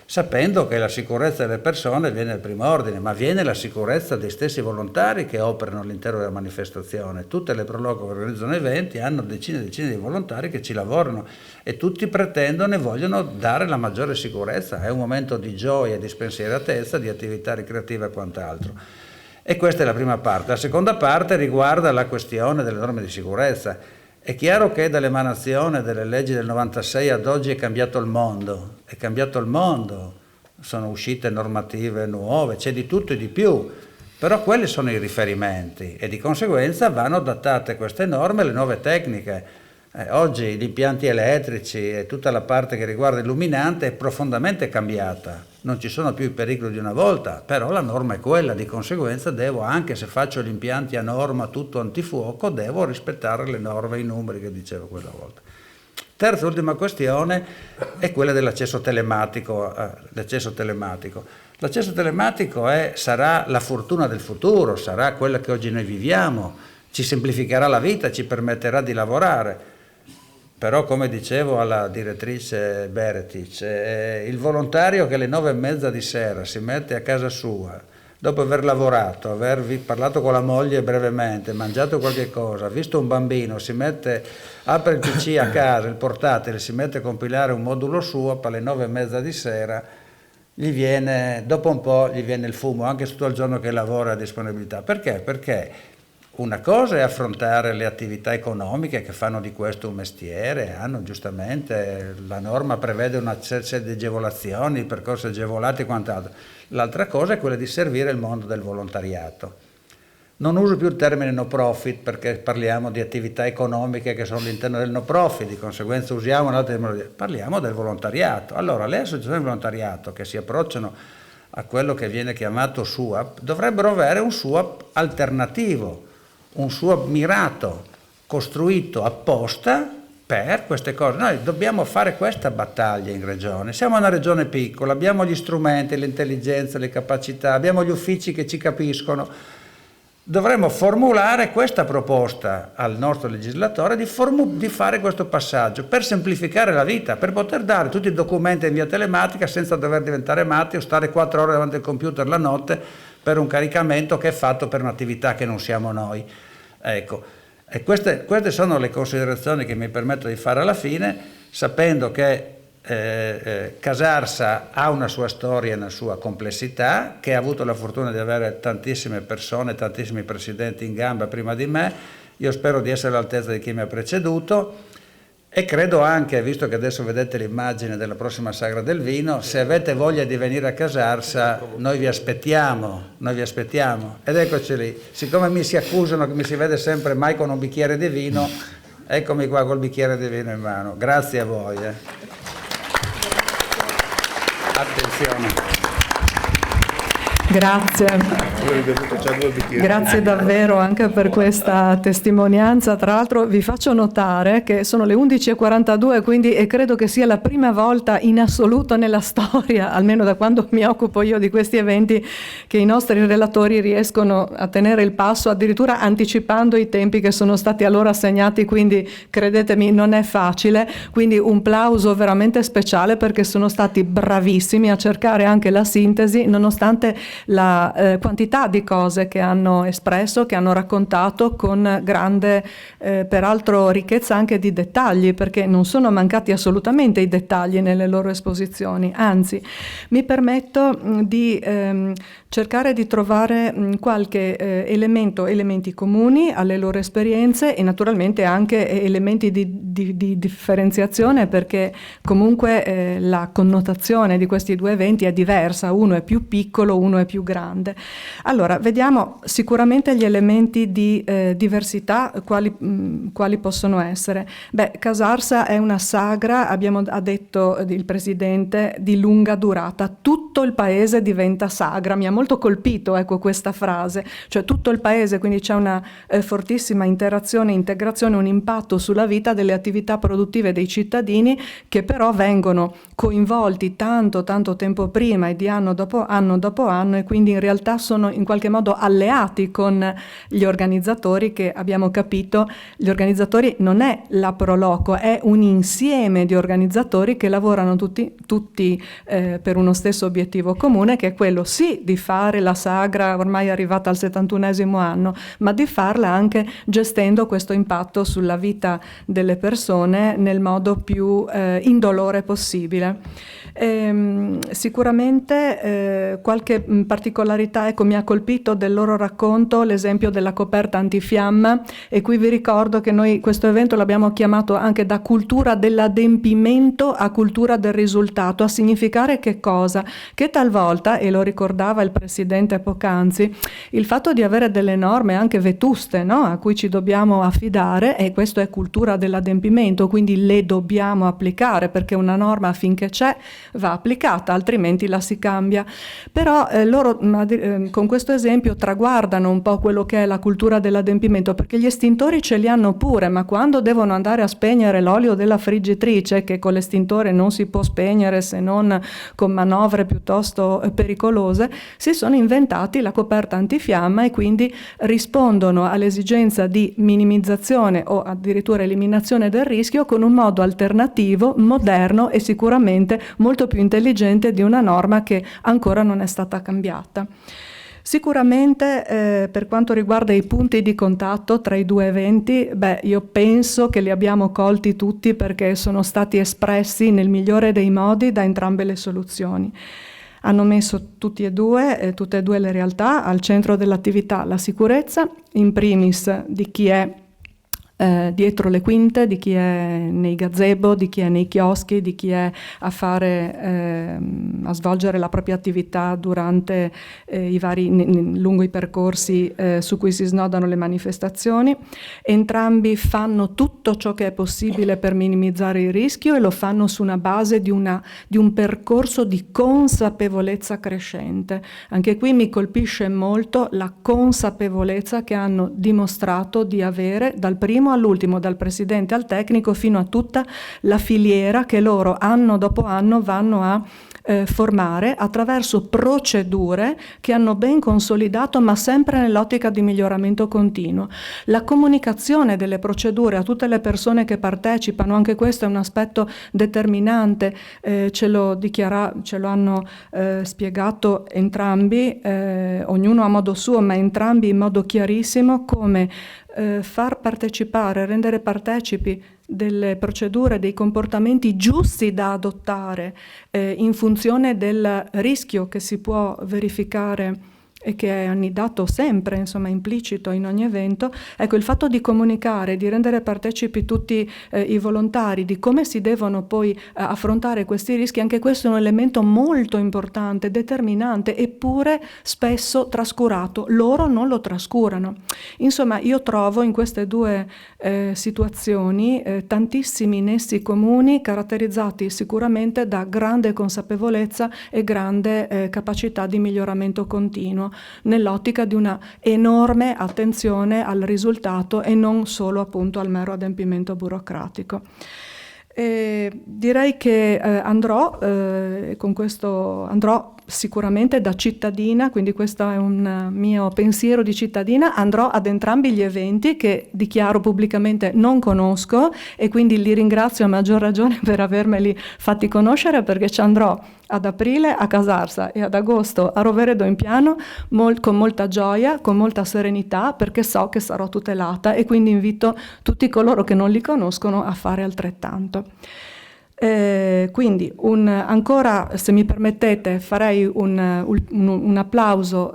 sapendo che la sicurezza delle persone viene al primo ordine, ma viene la sicurezza dei stessi volontari che operano all'interno della manifestazione. Tutte le proloco che organizzano eventi hanno decine e decine di volontari che ci lavorano e tutti pretendono e vogliono dare la maggiore sicurezza. È un momento di gioia, di spensieratezza, di attività ricreativa e quant'altro. E questa è la prima parte. La seconda parte riguarda la questione delle norme di sicurezza. È chiaro che dall'emanazione delle leggi del 96 ad oggi è cambiato il mondo, sono uscite normative nuove, c'è di tutto e di più, però quelli sono i riferimenti e di conseguenza vanno adattate queste norme alle nuove tecniche. Oggi gli impianti elettrici e tutta la parte che riguarda illuminante è profondamente cambiata, non ci sono più i pericoli di una volta, però la norma è quella, di conseguenza devo, anche se faccio gli impianti a norma tutto antifuoco, devo rispettare le norme, i numeri che dicevo quella volta. Terza e ultima questione è quella dell'accesso telematico. L'accesso telematico sarà la fortuna del futuro, sarà quella che oggi noi viviamo, ci semplificherà la vita, ci permetterà di lavorare. Però, come dicevo alla direttrice Beretic, il volontario che alle 9:30 di sera si mette a casa sua, dopo aver lavorato, aver parlato con la moglie brevemente, mangiato qualche cosa, visto un bambino, apre il PC a casa, il portatile, si mette a compilare un modulo suo, alle 9:30 di sera, dopo un po' gli viene il fumo, anche tutto il giorno che lavora a disponibilità. Perché? Perché una cosa è affrontare le attività economiche che fanno di questo un mestiere, giustamente, la norma prevede una serie di agevolazioni, percorsi agevolati e quant'altro. L'altra cosa è quella di servire il mondo del volontariato. Non uso più il termine no profit perché parliamo di attività economiche che sono all'interno del no profit, di conseguenza usiamo un'altra terminologia. Parliamo del volontariato. Allora, le associazioni di volontariato che si approcciano a quello che viene chiamato SUAP dovrebbero avere un SUAP alternativo, un SUAP mirato, costruito apposta per queste cose. Noi dobbiamo fare questa battaglia in regione. Siamo una regione piccola, abbiamo gli strumenti, l'intelligenza, le capacità, abbiamo gli uffici che ci capiscono. Dovremmo formulare questa proposta al nostro legislatore di fare questo passaggio per semplificare la vita, per poter dare tutti i documenti in via telematica senza dover diventare matti o stare 4 ore davanti al computer la notte per un caricamento che è fatto per un'attività che non siamo noi. Ecco, e queste sono le considerazioni che mi permetto di fare alla fine, sapendo che Casarsa ha una sua storia e una sua complessità, che ha avuto la fortuna di avere tantissime persone, tantissimi presidenti in gamba prima di me. Io spero di essere all'altezza di chi mi ha preceduto. E credo anche, visto che adesso vedete l'immagine della prossima Sagra del Vino, se avete voglia di venire a Casarsa, noi vi aspettiamo. Ed eccoci lì. Siccome mi si accusano che mi si vede sempre mai con un bicchiere di vino, eccomi qua col bicchiere di vino in mano. Grazie a voi. Attenzione. Grazie davvero anche per questa testimonianza. Tra l'altro vi faccio notare che sono le 11:42, quindi credo che sia la prima volta in assoluto nella storia, almeno da quando mi occupo io di questi eventi, che i nostri relatori riescono a tenere il passo, addirittura anticipando i tempi che sono stati a loro assegnati, quindi credetemi non è facile. Quindi un plauso veramente speciale, perché sono stati bravissimi a cercare anche la sintesi, nonostante la quantità di cose che hanno espresso, che hanno raccontato, con grande peraltro ricchezza anche di dettagli, perché non sono mancati assolutamente i dettagli nelle loro esposizioni. Anzi, mi permetto di cercare di trovare qualche elementi comuni alle loro esperienze e naturalmente anche elementi di differenziazione, perché comunque la connotazione di questi due eventi è diversa, uno è più piccolo, uno è più grande. Allora, vediamo sicuramente gli elementi di diversità, quali possono essere. Casarsa è una sagra, ha detto il Presidente, di lunga durata. Tutto il paese diventa sagra. Mi ha molto colpito, questa frase, cioè tutto il paese, quindi c'è una fortissima interazione, integrazione, un impatto sulla vita delle attività produttive dei cittadini, che però vengono coinvolti tanto tempo prima e di anno dopo anno, e quindi in realtà sono in qualche modo alleati con gli organizzatori, che abbiamo capito, gli organizzatori non è la Proloco, è un insieme di organizzatori che lavorano tutti per uno stesso obiettivo comune, che è quello sì di fare fare la sagra ormai arrivata al 71esimo anno, ma di farla anche gestendo questo impatto sulla vita delle persone nel modo più indolore possibile. Sicuramente qualche particolarità, ecco, mi ha colpito del loro racconto l'esempio della coperta antifiamma, e qui vi ricordo che noi questo evento l'abbiamo chiamato anche da cultura dell'adempimento a cultura del risultato, a significare che cosa? Che talvolta, e lo ricordava il Presidente poc'anzi, il fatto di avere delle norme anche vetuste, no? A cui ci dobbiamo affidare, e questo è cultura dell'adempimento, quindi le dobbiamo applicare, perché una norma finché c'è va applicata, altrimenti la si cambia. Però loro con questo esempio traguardano un po' quello che è la cultura dell'adempimento, perché gli estintori ce li hanno pure, ma quando devono andare a spegnere l'olio della friggitrice, che con l'estintore non si può spegnere se non con manovre piuttosto pericolose, si sono inventati la coperta antifiamma, e quindi rispondono all'esigenza di minimizzazione o addirittura eliminazione del rischio con un modo alternativo, moderno e sicuramente molto più intelligente di una norma che ancora non è stata cambiata. Sicuramente per quanto riguarda i punti di contatto tra i due eventi, io penso che li abbiamo colti tutti, perché sono stati espressi nel migliore dei modi da entrambe le soluzioni. Hanno messo tutte e due le realtà al centro dell'attività la sicurezza, in primis di chi è dietro le quinte, di chi è nei gazebo, di chi è nei chioschi, di chi è a svolgere la propria attività durante lungo i percorsi su cui si snodano le manifestazioni. Entrambi fanno tutto ciò che è possibile per minimizzare il rischio, e lo fanno su una base di un percorso di consapevolezza crescente. Anche qui mi colpisce molto la consapevolezza che hanno dimostrato di avere dal primo all'ultimo, dal presidente al tecnico, fino a tutta la filiera che loro anno dopo anno vanno a formare attraverso procedure che hanno ben consolidato, ma sempre nell'ottica di miglioramento continuo. La comunicazione delle procedure a tutte le persone che partecipano, anche questo è un aspetto determinante, ce lo hanno spiegato entrambi, ognuno a modo suo, ma entrambi in modo chiarissimo, come far partecipare, rendere partecipi delle procedure, dei comportamenti giusti da adottare in funzione del rischio che si può verificare e che è annidato sempre, insomma, implicito in ogni evento. Ecco, il fatto di comunicare, di rendere partecipi tutti i volontari di come si devono poi affrontare questi rischi, anche questo è un elemento molto importante, determinante, eppure spesso trascurato. Loro non lo trascurano. Insomma, io trovo in queste due situazioni tantissimi nessi comuni, caratterizzati sicuramente da grande consapevolezza e grande capacità di miglioramento continuo, nell'ottica di una enorme attenzione al risultato e non solo appunto al mero adempimento burocratico. Direi che andrò sicuramente da cittadina, quindi questo è un mio pensiero di cittadina, andrò ad entrambi gli eventi che dichiaro pubblicamente non conosco, e quindi li ringrazio a maggior ragione per avermeli fatti conoscere, perché ci andrò ad aprile a Casarsa e ad agosto a Roveredo in Piano con molta gioia, con molta serenità, perché so che sarò tutelata, e quindi invito tutti coloro che non li conoscono a fare altrettanto. Quindi ancora, se mi permettete, farei un applauso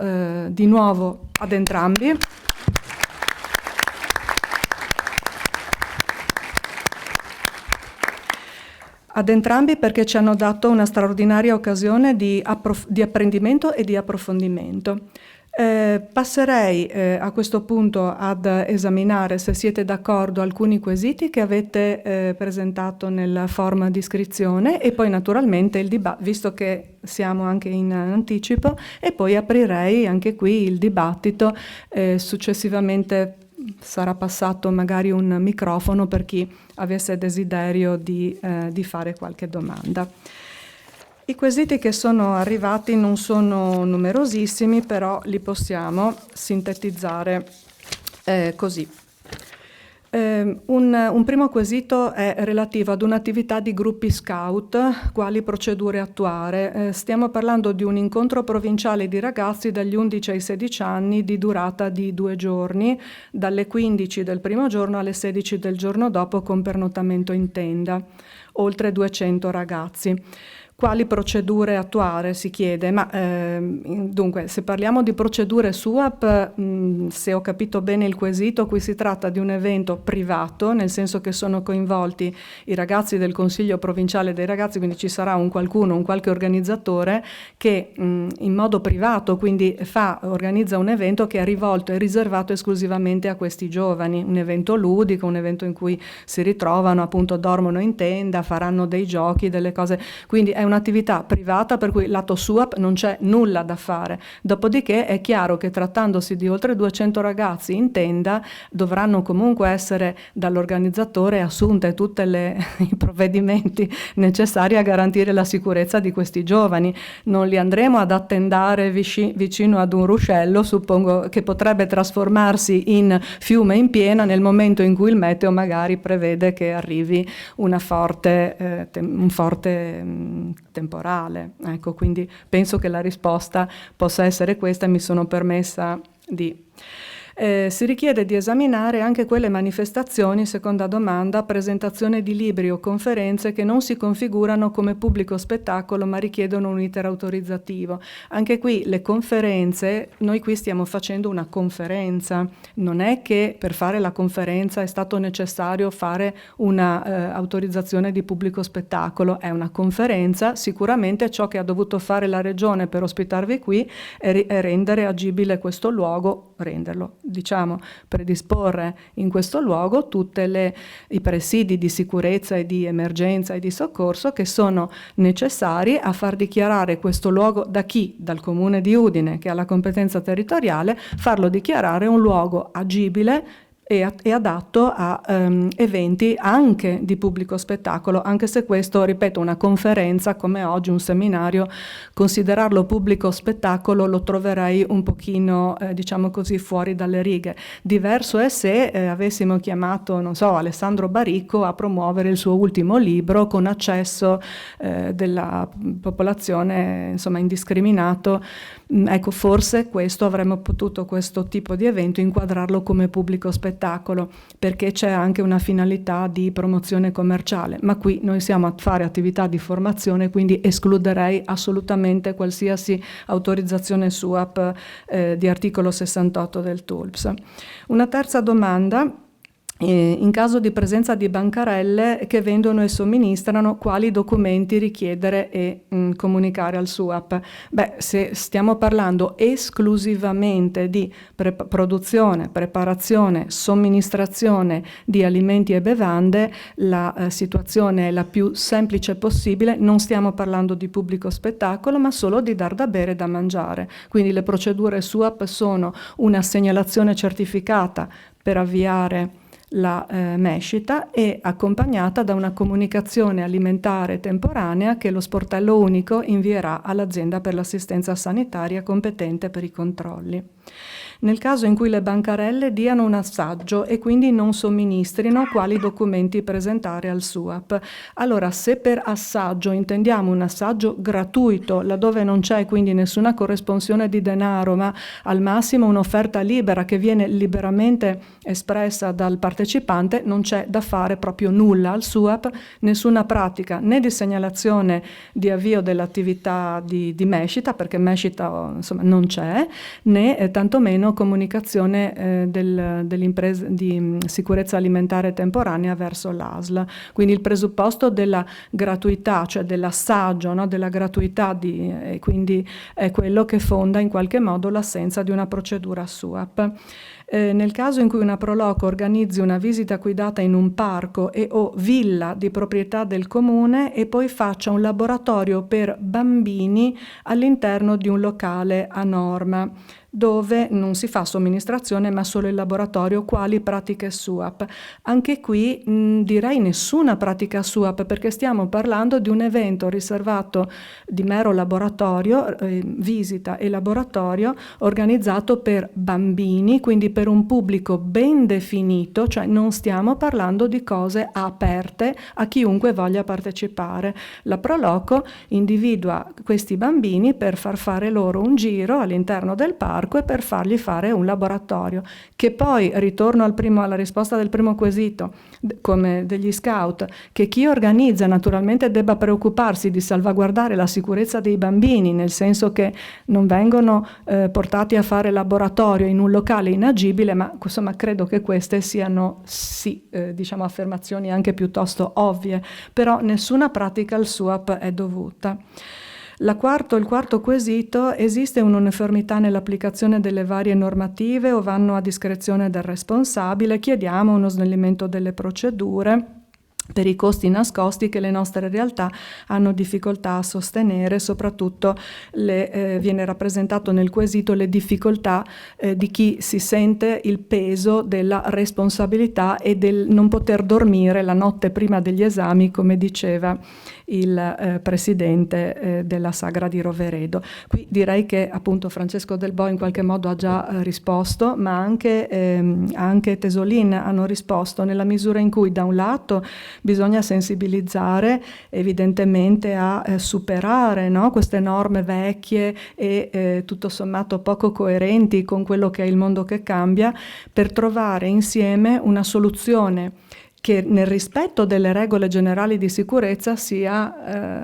di nuovo ad entrambi. Ad entrambi, perché ci hanno dato una straordinaria occasione di apprendimento e di approfondimento. Passerei a questo punto ad esaminare, se siete d'accordo, alcuni quesiti che avete presentato nel form di iscrizione, e poi naturalmente il dibattito, visto che siamo anche in anticipo, e poi aprirei anche qui il dibattito. Successivamente sarà passato magari un microfono per chi avesse desiderio di fare qualche domanda. I quesiti che sono arrivati non sono numerosissimi, però li possiamo sintetizzare così. Un primo quesito è relativo ad un'attività di gruppi scout, quali procedure attuare. Stiamo parlando di un incontro provinciale di ragazzi dagli 11 ai 16 anni di durata di 2 giorni, dalle 15 del primo giorno alle 16 del giorno dopo con pernottamento in tenda, oltre 200 ragazzi. Quali procedure attuare, si chiede, ma dunque se parliamo di procedure SUAP, se ho capito bene il quesito, qui si tratta di un evento privato, nel senso che sono coinvolti i ragazzi del Consiglio Provinciale dei Ragazzi, quindi ci sarà un qualche organizzatore che in modo privato, quindi organizza un evento che è rivolto e riservato esclusivamente a questi giovani, un evento ludico, un evento in cui si ritrovano, appunto dormono in tenda, faranno dei giochi, delle cose, quindi è un'attività privata per cui lato SUAP non c'è nulla da fare. Dopodiché è chiaro che trattandosi di oltre 200 ragazzi in tenda dovranno comunque essere dall'organizzatore assunte tutti i provvedimenti necessari a garantire la sicurezza di questi giovani. Non li andremo ad attendare vicino ad un ruscello, suppongo, che potrebbe trasformarsi in fiume in piena nel momento in cui il meteo magari prevede che arrivi un forte temporale. Ecco, quindi penso che la risposta possa essere questa e mi sono permessa di... Si richiede di esaminare anche quelle manifestazioni, seconda domanda, presentazione di libri o conferenze che non si configurano come pubblico spettacolo ma richiedono un iter autorizzativo. Anche qui le conferenze, noi qui stiamo facendo una conferenza, non è che per fare la conferenza è stato necessario fare una autorizzazione di pubblico spettacolo, è una conferenza, sicuramente ciò che ha dovuto fare la Regione per ospitarvi qui è rendere agibile questo luogo, predisporre in questo luogo tutti i presidi di sicurezza e di emergenza e di soccorso che sono necessari a far dichiarare questo luogo da chi? Dal Comune di Udine, che ha la competenza territoriale, farlo dichiarare un luogo agibile e adatto a eventi anche di pubblico spettacolo, anche se questo, ripeto, una conferenza come oggi, un seminario, considerarlo pubblico spettacolo lo troverei un pochino, diciamo così, fuori dalle righe. Diverso è se avessimo chiamato, non so, Alessandro Baricco a promuovere il suo ultimo libro con accesso della popolazione, insomma, indiscriminato. Ecco, forse avremmo potuto questo tipo di evento inquadrarlo come pubblico spettacolo, perché c'è anche una finalità di promozione commerciale, ma qui noi siamo a fare attività di formazione, quindi escluderei assolutamente qualsiasi autorizzazione SUAP di articolo 68 del TULPS. Una terza domanda. In caso di presenza di bancarelle che vendono e somministrano, quali documenti richiedere e comunicare al SUAP? Beh, se stiamo parlando esclusivamente di produzione, preparazione, somministrazione di alimenti e bevande, la situazione è la più semplice possibile, non stiamo parlando di pubblico spettacolo, ma solo di dar da bere e da mangiare. Quindi le procedure SUAP sono una segnalazione certificata per avviare la mescita e accompagnata da una comunicazione alimentare temporanea che lo sportello unico invierà all'azienda per l'assistenza sanitaria competente per i controlli. Nel caso in cui le bancarelle diano un assaggio e quindi non somministrino, quali documenti presentare al SUAP? Allora, se per assaggio intendiamo un assaggio gratuito, laddove non c'è quindi nessuna corresponsione di denaro, ma al massimo un'offerta libera che viene liberamente espressa dal partecipante, non c'è da fare proprio nulla al SUAP, nessuna pratica né di segnalazione di avvio dell'attività di mescita, perché mescita insomma non c'è, né tantomeno comunicazione dell'impresa di sicurezza alimentare temporanea verso l'ASL. Quindi il presupposto della gratuità, cioè dell'assaggio, no? Della gratuità e quindi è quello che fonda in qualche modo l'assenza di una procedura SUAP. Nel caso in cui una Proloco organizzi una visita guidata in un parco o villa di proprietà del comune e poi faccia un laboratorio per bambini all'interno di un locale a norma, dove non si fa somministrazione ma solo il laboratorio, quali pratiche SUAP. Anche qui direi nessuna pratica SUAP, perché stiamo parlando di un evento riservato di mero laboratorio, visita e laboratorio, organizzato per bambini, quindi per un pubblico ben definito, cioè non stiamo parlando di cose aperte a chiunque voglia partecipare. La Proloco individua questi bambini per far fare loro un giro all'interno del parco e per fargli fare un laboratorio, che poi, ritorno alla risposta del primo quesito, come degli scout, che chi organizza naturalmente debba preoccuparsi di salvaguardare la sicurezza dei bambini, nel senso che non vengono portati a fare laboratorio in un locale inagibile, ma insomma credo che queste siano diciamo affermazioni anche piuttosto ovvie, però nessuna pratica al SUAP è dovuta. Il quarto quesito: esiste un'uniformità nell'applicazione delle varie normative o vanno a discrezione del responsabile? Chiediamo uno snellimento delle procedure per i costi nascosti che le nostre realtà hanno difficoltà a sostenere, soprattutto viene rappresentato nel quesito le difficoltà di chi si sente il peso della responsabilità e del non poter dormire la notte prima degli esami, come diceva il presidente della Sagra di Roveredo. Qui direi che appunto Francesco Del Bo in qualche modo ha già risposto, ma anche Tesolin hanno risposto, nella misura in cui da un lato bisogna sensibilizzare evidentemente a superare, no, queste norme vecchie e tutto sommato poco coerenti con quello che è il mondo che cambia, per trovare insieme una soluzione che nel rispetto delle regole generali di sicurezza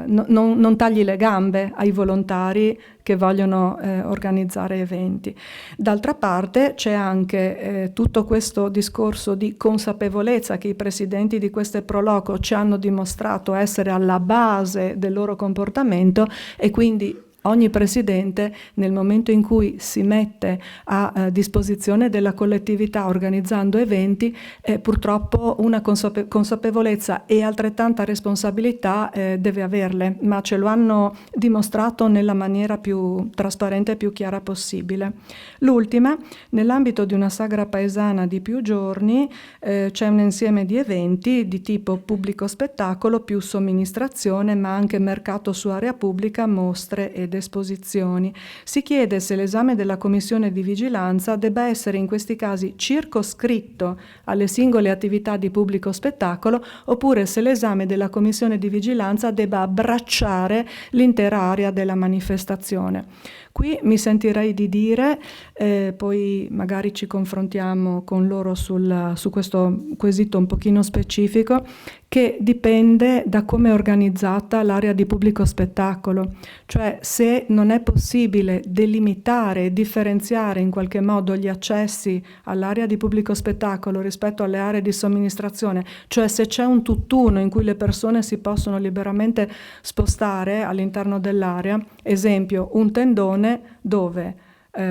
non tagli le gambe ai volontari che vogliono organizzare eventi. D'altra parte c'è anche tutto questo discorso di consapevolezza che i presidenti di queste Proloco ci hanno dimostrato essere alla base del loro comportamento, e quindi ogni presidente, nel momento in cui si mette a disposizione della collettività organizzando eventi, purtroppo una consapevolezza e altrettanta responsabilità deve averle, ma ce lo hanno dimostrato nella maniera più trasparente e più chiara possibile. L'ultima: nell'ambito di una sagra paesana di più giorni c'è un insieme di eventi di tipo pubblico spettacolo più somministrazione, ma anche mercato su area pubblica, mostre ed esposizioni. Si chiede se l'esame della commissione di vigilanza debba essere in questi casi circoscritto alle singole attività di pubblico spettacolo, oppure se l'esame della commissione di vigilanza debba abbracciare l'intera area della manifestazione. Qui mi sentirei di dire, poi magari ci confrontiamo con loro su questo quesito un pochino specifico, che dipende da come è organizzata l'area di pubblico spettacolo, cioè se non è possibile delimitare e differenziare in qualche modo gli accessi all'area di pubblico spettacolo rispetto alle aree di somministrazione, cioè se c'è un tutt'uno in cui le persone si possono liberamente spostare all'interno dell'area, esempio un tendone dove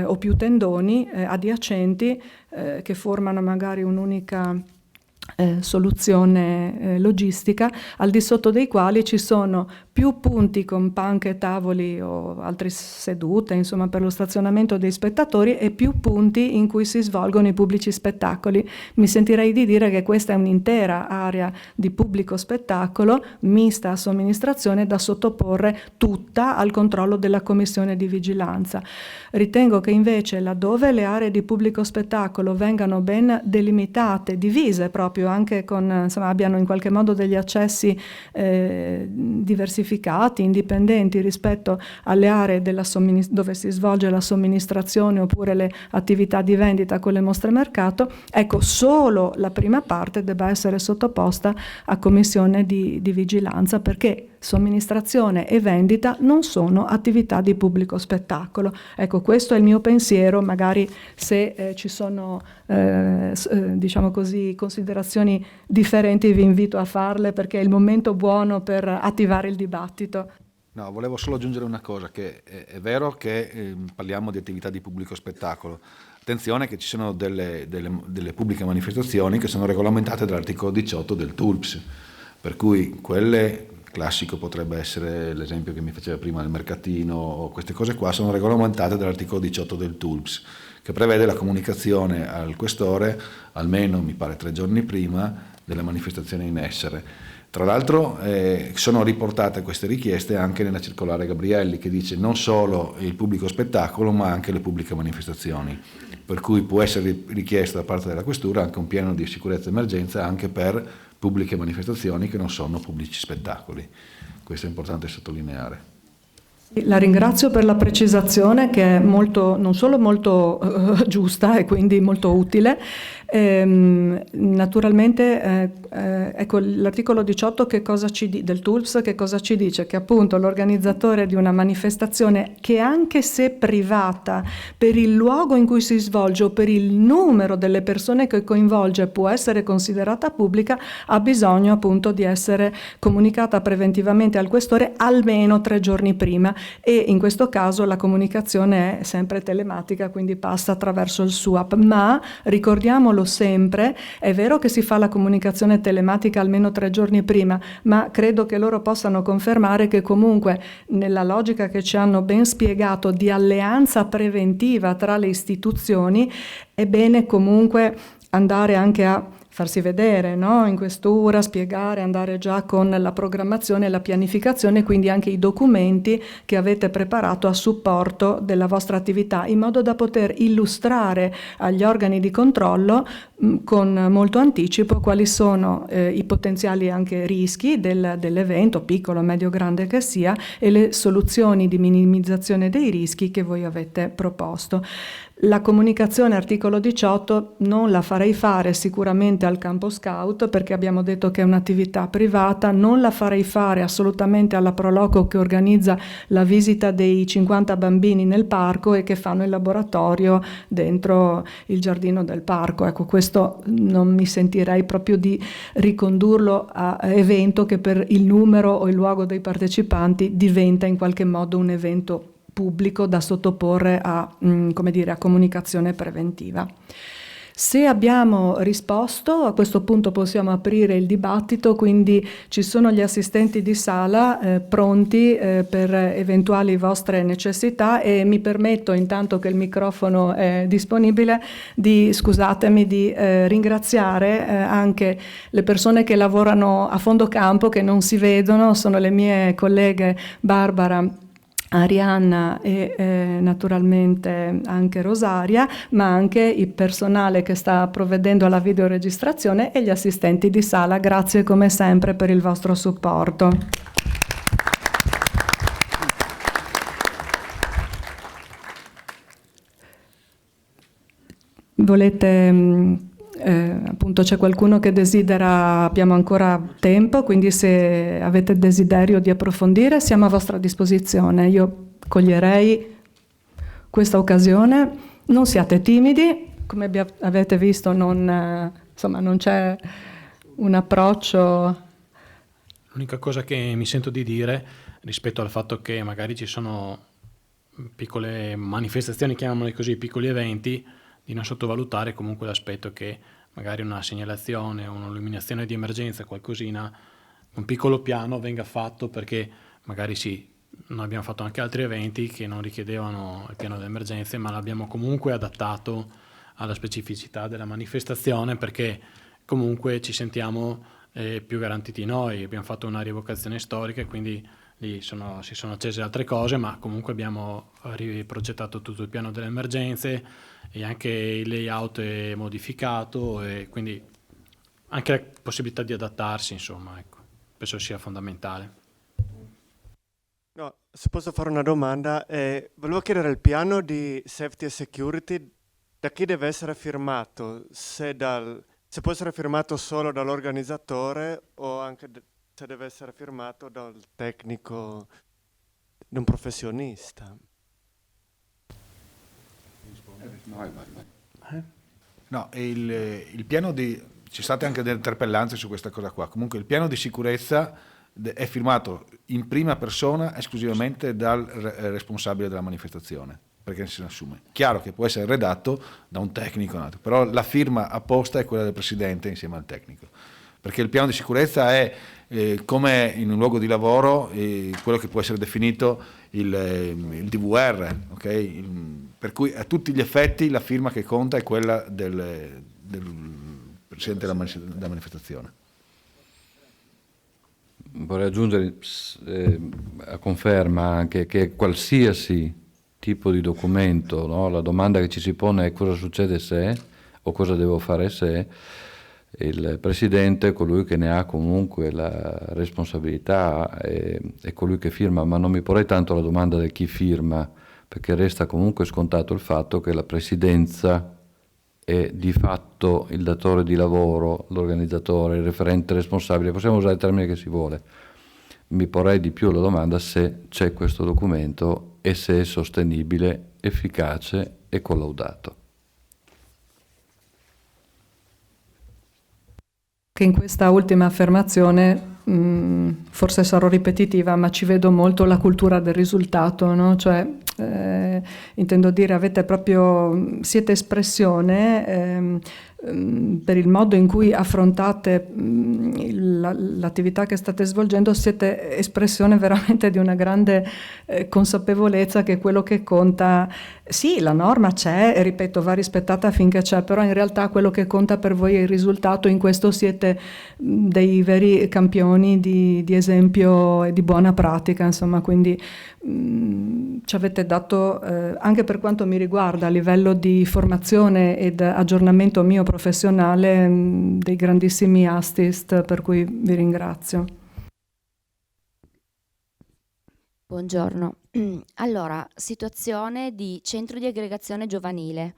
o più tendoni adiacenti che formano magari un'unica soluzione logistica, al di sotto dei quali ci sono più punti con panche, tavoli o altre sedute, insomma, per lo stazionamento dei spettatori, e più punti in cui si svolgono i pubblici spettacoli. Mi sentirei di dire che questa è un'intera area di pubblico spettacolo mista a somministrazione da sottoporre tutta al controllo della commissione di vigilanza. Ritengo che invece laddove le aree di pubblico spettacolo vengano ben delimitate, divise proprio anche con, insomma, abbiano in qualche modo degli accessi diversificati, indipendenti rispetto alle aree dove si svolge la somministrazione oppure le attività di vendita con le mostre mercato, ecco, solo la prima parte debba essere sottoposta a commissione di vigilanza, perché somministrazione e vendita non sono attività di pubblico spettacolo. Ecco, questo è il mio pensiero, magari se ci sono diciamo così considerazioni differenti vi invito a farle, perché è il momento buono per attivare il dibattito. No, volevo solo aggiungere una cosa, che è vero che parliamo di attività di pubblico spettacolo. Attenzione che ci sono delle pubbliche manifestazioni che sono regolamentate dall'articolo 18 del TULPS, per cui quelle classico potrebbe essere l'esempio che mi faceva prima del mercatino, o queste cose qua sono regolamentate dall'articolo 18 del TULPS, che prevede la comunicazione al questore almeno, mi pare, 3 giorni prima della manifestazione in essere. Tra l'altro sono riportate queste richieste anche nella circolare Gabrielli, che dice non solo il pubblico spettacolo ma anche le pubbliche manifestazioni, per cui può essere richiesto da parte della questura anche un piano di sicurezza e emergenza anche per pubbliche manifestazioni che non sono pubblici spettacoli. Questo è importante sottolineare. La ringrazio per la precisazione, che è molto, non solo molto giusta e quindi molto utile. Naturalmente, ecco, l'articolo 18 del TULPS che cosa ci dice? Che appunto l'organizzatore di una manifestazione, che anche se privata, per il luogo in cui si svolge o per il numero delle persone che coinvolge può essere considerata pubblica, ha bisogno appunto di essere comunicata preventivamente al questore almeno 3 giorni prima, e in questo caso la comunicazione è sempre telematica, quindi passa attraverso il SUAP, ma ricordiamolo sempre, è vero che si fa la comunicazione telematica almeno 3 giorni prima, ma credo che loro possano confermare che comunque nella logica che ci hanno ben spiegato di alleanza preventiva tra le istituzioni è bene comunque andare anche a farsi vedere, no? In questura, spiegare, andare già con la programmazione e la pianificazione, quindi anche i documenti che avete preparato a supporto della vostra attività, in modo da poter illustrare agli organi di controllo con molto anticipo quali sono i potenziali anche rischi dell'evento, piccolo, medio, grande che sia, e le soluzioni di minimizzazione dei rischi che voi avete proposto. La comunicazione articolo 18 non la farei fare sicuramente al campo scout, perché abbiamo detto che è un'attività privata, non la farei fare assolutamente alla Proloco, che organizza la visita dei 50 bambini nel parco e che fanno il laboratorio dentro il giardino del parco. Ecco, questo non mi sentirei proprio di ricondurlo a evento che per il numero o il luogo dei partecipanti diventa in qualche modo un evento pubblico da sottoporre a comunicazione preventiva. Se abbiamo risposto, a questo punto possiamo aprire il dibattito, quindi ci sono gli assistenti di sala pronti per eventuali vostre necessità, e mi permetto, intanto che il microfono è disponibile, di ringraziare anche le persone che lavorano a fondo campo, che non si vedono, sono le mie colleghe Barbara, Arianna e naturalmente anche Rosaria, ma anche il personale che sta provvedendo alla videoregistrazione e gli assistenti di sala. Grazie come sempre per il vostro supporto. Volete... appunto c'è qualcuno che desidera, abbiamo ancora tempo, quindi se avete desiderio di approfondire siamo a vostra disposizione. Io coglierei questa occasione, non siate timidi, come avete visto non c'è un approccio. L'unica cosa che mi sento di dire rispetto al fatto che magari ci sono piccole manifestazioni, chiamiamole così, piccoli eventi, di non sottovalutare comunque l'aspetto che magari una segnalazione o un'illuminazione di emergenza, qualcosina, un piccolo piano venga fatto, perché magari sì, noi abbiamo fatto anche altri eventi che non richiedevano il piano delle emergenze, ma l'abbiamo comunque adattato alla specificità della manifestazione, perché comunque ci sentiamo più garantiti noi. Abbiamo fatto una rievocazione storica e quindi lì si sono accese altre cose, ma comunque abbiamo riprogettato tutto il piano delle emergenze e anche il layout è modificato, e quindi anche la possibilità di adattarsi, insomma, ecco, penso sia fondamentale. No, se posso fare una domanda, volevo chiedere il piano di safety e security da chi deve essere firmato, se può essere firmato solo dall'organizzatore o anche se deve essere firmato dal tecnico, da un professionista. No, il piano di... Ci sono state anche delle interpellanze su questa cosa qua. Comunque il piano di sicurezza è firmato in prima persona esclusivamente dal responsabile della manifestazione, perché se ne assume. Chiaro che può essere redatto da un tecnico, però la firma apposta è quella del presidente insieme al tecnico. perché il piano di sicurezza è come in un luogo di lavoro quello che può essere definito il DVR, okay? Per cui a tutti gli effetti la firma che conta è quella del presidente della manifestazione. Vorrei aggiungere a conferma anche che qualsiasi tipo di documento, no? La domanda che ci si pone è cosa succede se, o cosa devo fare se. Il Presidente è colui che ne ha comunque la responsabilità, è colui che firma, ma non mi porrei tanto la domanda del chi firma, perché resta comunque scontato il fatto che la Presidenza è di fatto il datore di lavoro, l'organizzatore, il referente responsabile, possiamo usare il termine che si vuole. Mi porrei di più la domanda se c'è questo documento e se è sostenibile, efficace e collaudato. Che in questa ultima affermazione forse sarò ripetitiva, ma ci vedo molto la cultura del risultato, no? Cioè, intendo dire, siete espressione per il modo in cui affrontate l'attività che state svolgendo, siete espressione veramente di una grande consapevolezza che quello che conta, sì, la norma c'è, e ripeto, va rispettata finché c'è, però in realtà quello che conta per voi è il risultato. In questo siete dei veri campioni di esempio e di buona pratica, insomma, quindi ci avete dato, anche per quanto mi riguarda, a livello di formazione ed aggiornamento mio professionale, dei grandissimi assist, per cui vi ringrazio. Buongiorno. Allora, situazione di centro di aggregazione giovanile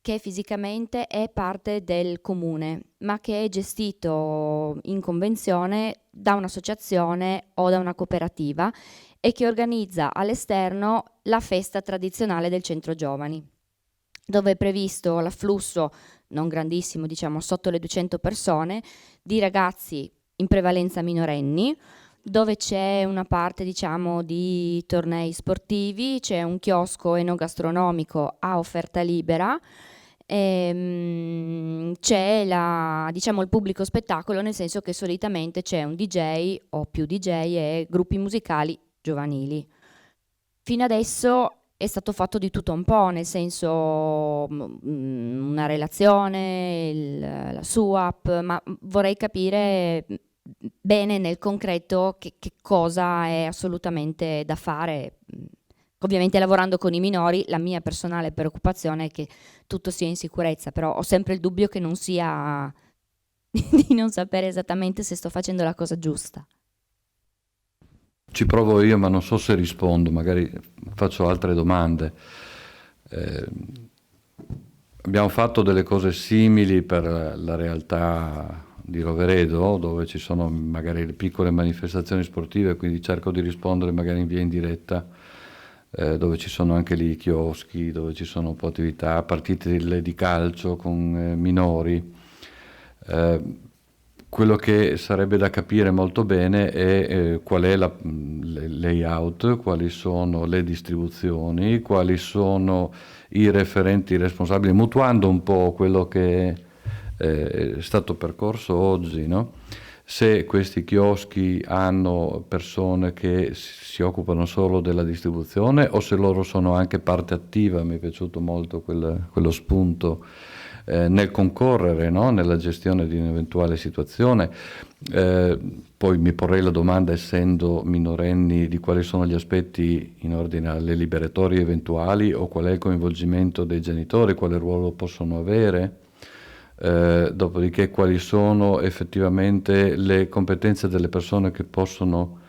che fisicamente è parte del comune, ma che è gestito in convenzione da un'associazione o da una cooperativa e che organizza all'esterno la festa tradizionale del centro giovani, dove è previsto l'afflusso non grandissimo, diciamo sotto le 200 persone, di ragazzi in prevalenza minorenni, dove c'è una parte, diciamo, di tornei sportivi, c'è un chiosco enogastronomico a offerta libera, c'è il pubblico spettacolo, nel senso che solitamente c'è un DJ o più DJ e gruppi musicali giovanili. Fino adesso è stato fatto di tutto un po', nel senso una relazione, la SUAP, ma vorrei capire bene nel concreto che cosa è assolutamente da fare. Ovviamente lavorando con i minori, la mia personale preoccupazione è che tutto sia in sicurezza, però ho sempre il dubbio che non sia di non sapere esattamente se sto facendo la cosa giusta. Ci provo io, ma non so se rispondo, magari faccio altre domande. Abbiamo fatto delle cose simili per la realtà di Roveredo, dove ci sono magari le piccole manifestazioni sportive, quindi cerco di rispondere magari in via indiretta, dove ci sono anche lì chioschi, dove ci sono un po' attività, partite di calcio con minori. Quello che sarebbe da capire molto bene è qual è il layout, quali sono le distribuzioni, quali sono i referenti responsabili, mutuando un po' quello che è stato percorso oggi, no? Se questi chioschi hanno persone che si occupano solo della distribuzione o se loro sono anche parte attiva. Mi è piaciuto molto quello spunto nel concorrere, no? Nella gestione di un'eventuale situazione. Poi mi porrei la domanda, essendo minorenni, di quali sono gli aspetti in ordine alle liberatorie eventuali o qual è il coinvolgimento dei genitori, quale ruolo possono avere. Dopodiché quali sono effettivamente le competenze delle persone che possono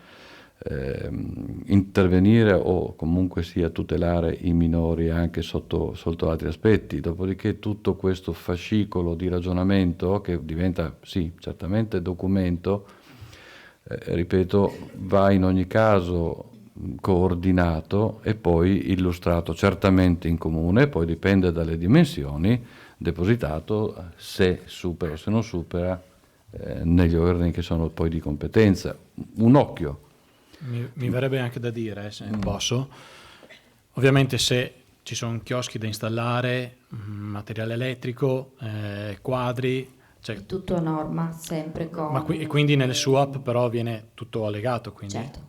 intervenire o comunque sia tutelare i minori anche sotto altri aspetti. Dopodiché tutto questo fascicolo di ragionamento, che diventa sì certamente documento, ripeto, va in ogni caso coordinato e poi illustrato certamente in comune, poi dipende dalle dimensioni, depositato se supera o se non supera negli organi che sono poi di competenza. Un occhio. Mi verrebbe anche da dire, se posso, ovviamente se ci sono chioschi da installare, materiale elettrico, quadri, Cioè, È tutto a norma, sempre con... e quindi nel SUAP però viene tutto allegato, quindi, Certo.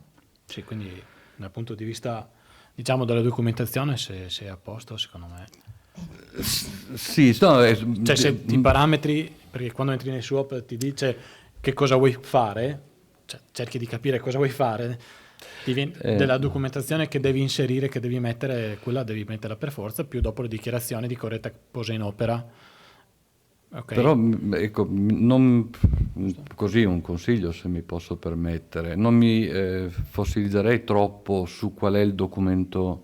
sì, quindi dal punto di vista, diciamo, della documentazione se è a posto, secondo me. Sì, no, Cioè se i parametri, perché quando entri nel SUAP ti dice che cosa vuoi fare, cioè cerchi di capire cosa vuoi fare, della documentazione che devi inserire, che devi mettere, quella devi metterla per forza, più dopo le dichiarazioni di corretta posa in opera. Okay. Però ecco, così un consiglio, se mi posso permettere, non mi fossilizzerei troppo su qual è il documento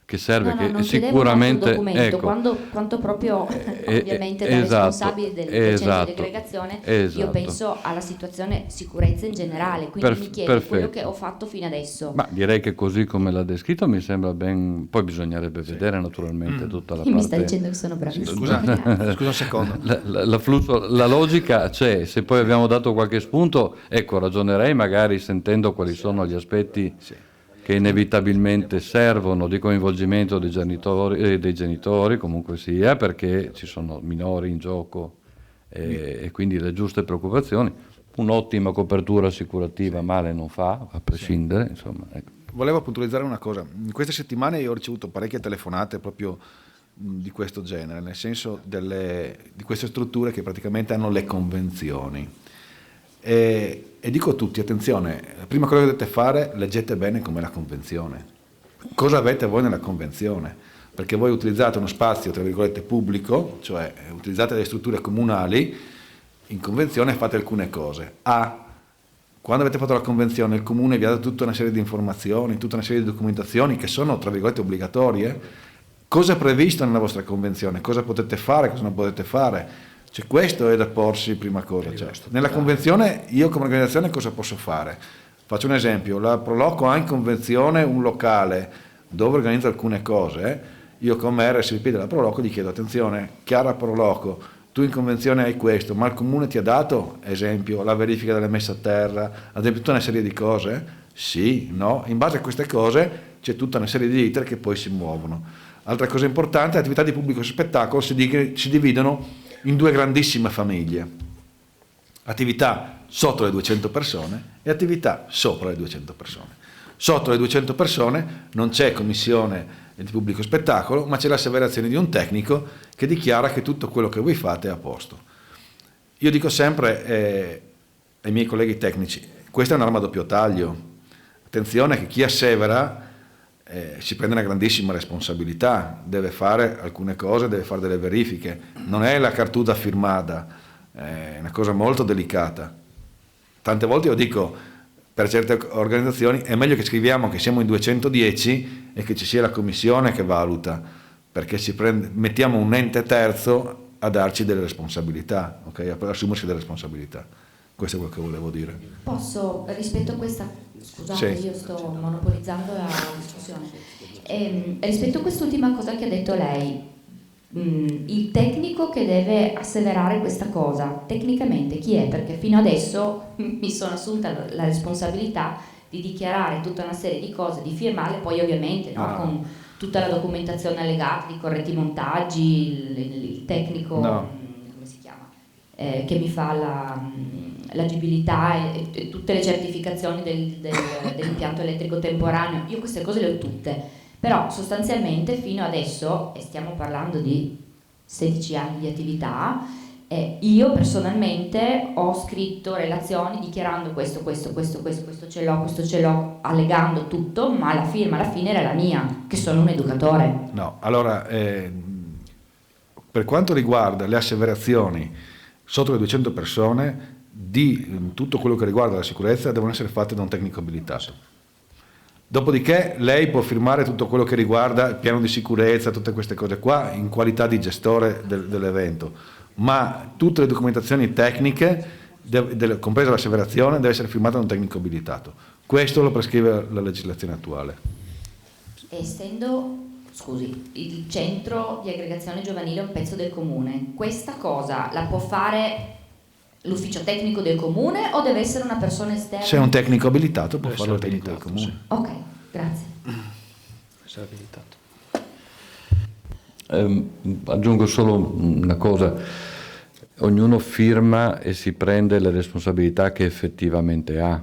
che serve, No, non sicuramente il documento, ecco, quanto proprio ovviamente da esatto, responsabile del centro di aggregazione, io esatto. penso alla situazione sicurezza in generale, quindi mi chiedo quello che ho fatto fino adesso. Ma direi che così come l'ha descritto mi sembra ben, poi bisognerebbe vedere naturalmente tutta la Chi parte. mi sta dicendo che sono bravissimo? Scusa un secondo. La logica c'è, se poi abbiamo dato qualche spunto, ecco, ragionerei magari sentendo quali sono gli aspetti che inevitabilmente servono di coinvolgimento dei genitori, comunque sia, perché ci sono minori in gioco e quindi le giuste preoccupazioni. Un'ottima copertura assicurativa male non fa, a prescindere, insomma. Ecco. Volevo puntualizzare una cosa. In queste settimane io ho ricevuto parecchie telefonate proprio di questo genere, nel senso di queste strutture che praticamente hanno le convenzioni. E dico a tutti, attenzione, la prima cosa che dovete fare, leggete bene com'è la convenzione. Cosa avete voi nella convenzione? Perché voi utilizzate uno spazio, tra virgolette, pubblico, cioè utilizzate le strutture comunali, in convenzione fate alcune cose. Quando avete fatto la convenzione, il comune vi ha dato tutta una serie di informazioni, tutta una serie di documentazioni che sono, tra virgolette, obbligatorie. Cosa è previsto nella vostra convenzione? Cosa potete fare, cosa non potete fare? Cioè, questo è da porsi prima cosa. Cioè, nella convenzione io come organizzazione cosa posso fare? Faccio un esempio, la Proloco ha in convenzione un locale dove organizza alcune cose, io come RSVP della Proloco gli chiedo attenzione, Chiara Proloco, tu in convenzione hai questo, ma il comune ti ha dato, esempio, la verifica delle messe a terra, ad esempio tutta una serie di cose? Sì, no? In base a queste cose c'è tutta una serie di iter che poi si muovono. Altra cosa importante, le attività di pubblico spettacolo si dividono in due grandissime famiglie, attività sotto le 200 persone e attività sopra le 200 persone. Sotto le 200 persone non c'è commissione di pubblico spettacolo, ma c'è l'asseverazione di un tecnico che dichiara che tutto quello che voi fate è a posto. Io dico sempre ai miei colleghi tecnici, questa è un'arma a doppio taglio, attenzione che chi assevera si prende una grandissima responsabilità, deve fare alcune cose, deve fare delle verifiche, non è la cartuta firmata, è una cosa molto delicata. Tante volte io dico, per certe organizzazioni è meglio che scriviamo che siamo in 210 e che ci sia la commissione che valuta, perché mettiamo un ente terzo a darci delle responsabilità, okay? A assumersi delle responsabilità. Questo è quello che volevo dire. Posso, rispetto a questa, scusate, sì. Io sto monopolizzando la discussione, rispetto a quest'ultima cosa che ha detto lei, il tecnico che deve asseverare questa cosa, tecnicamente chi è? Perché fino adesso mi sono assunta la responsabilità di dichiarare tutta una serie di cose, di firmarle, poi ovviamente con tutta la documentazione allegata, di corretti montaggi, il tecnico, come si chiama, che mi fa l'agibilità e tutte le certificazioni dell'impianto elettrico temporaneo, io queste cose le ho tutte. Però sostanzialmente fino adesso, e stiamo parlando di 16 anni di attività, io personalmente ho scritto relazioni dichiarando questo ce l'ho, allegando tutto, ma la firma alla fine era la mia, che sono un educatore. No, allora, per quanto riguarda le asseverazioni sotto le 200 persone, di tutto quello che riguarda la sicurezza devono essere fatte da un tecnico abilitato. Dopodiché lei può firmare tutto quello che riguarda il piano di sicurezza, tutte queste cose qua, in qualità di gestore dell'evento, ma tutte le documentazioni tecniche, compresa l'asseverazione, deve essere firmata da un tecnico abilitato. Questo lo prescrive la legislazione attuale. Essendo, il centro di aggregazione giovanile è un pezzo del comune, questa cosa la può fare l'ufficio tecnico del comune o deve essere una persona esterna? Se è un tecnico abilitato può farlo il tecnico del comune. Sì. Ok, grazie. Essere abilitato. Aggiungo solo una cosa. ognuno firma e si prende le responsabilità che effettivamente ha,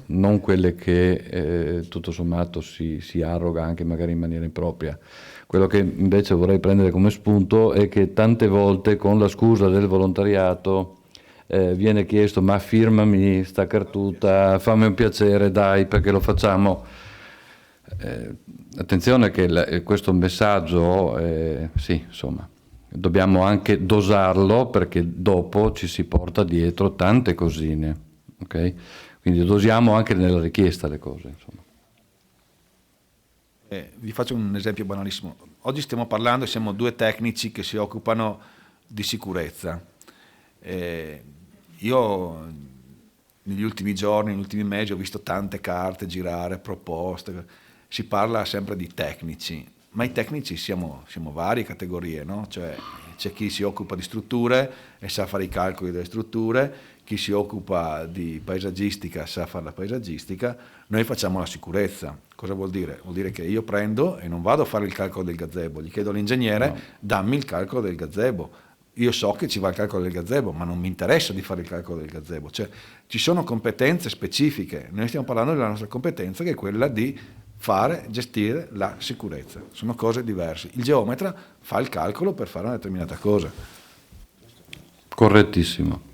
non quelle che tutto sommato si arroga anche magari in maniera impropria. Quello che invece vorrei prendere come spunto è che tante volte con la scusa del volontariato viene chiesto: ma firmami sta cartuta, fammi un piacere, dai, perché lo facciamo. Attenzione che questo messaggio, sì, insomma, dobbiamo anche dosarlo, perché dopo ci si porta dietro tante cosine, ok? Quindi dosiamo anche nella richiesta le cose, insomma. Vi faccio un esempio banalissimo. Oggi stiamo parlando, siamo due tecnici che si occupano di sicurezza. Io negli ultimi giorni, negli ultimi mesi ho visto tante carte girare, proposte, si parla sempre di tecnici, ma i tecnici siamo varie categorie, no? Cioè, c'è chi si occupa di strutture e sa fare i calcoli delle strutture, chi si occupa di paesaggistica sa fare la paesaggistica, noi facciamo la sicurezza. Cosa vuol dire? Vuol dire che io prendo e non vado a fare il calcolo del gazebo, gli chiedo all'ingegnere: no, dammi il calcolo del gazebo. Io so che ci va il calcolo del gazebo, ma non mi interessa di fare il calcolo del gazebo. Cioè, ci sono competenze specifiche, noi stiamo parlando della nostra competenza, che è quella di gestire la sicurezza. Sono cose diverse. Il geometra fa il calcolo per fare una determinata cosa. Correttissimo.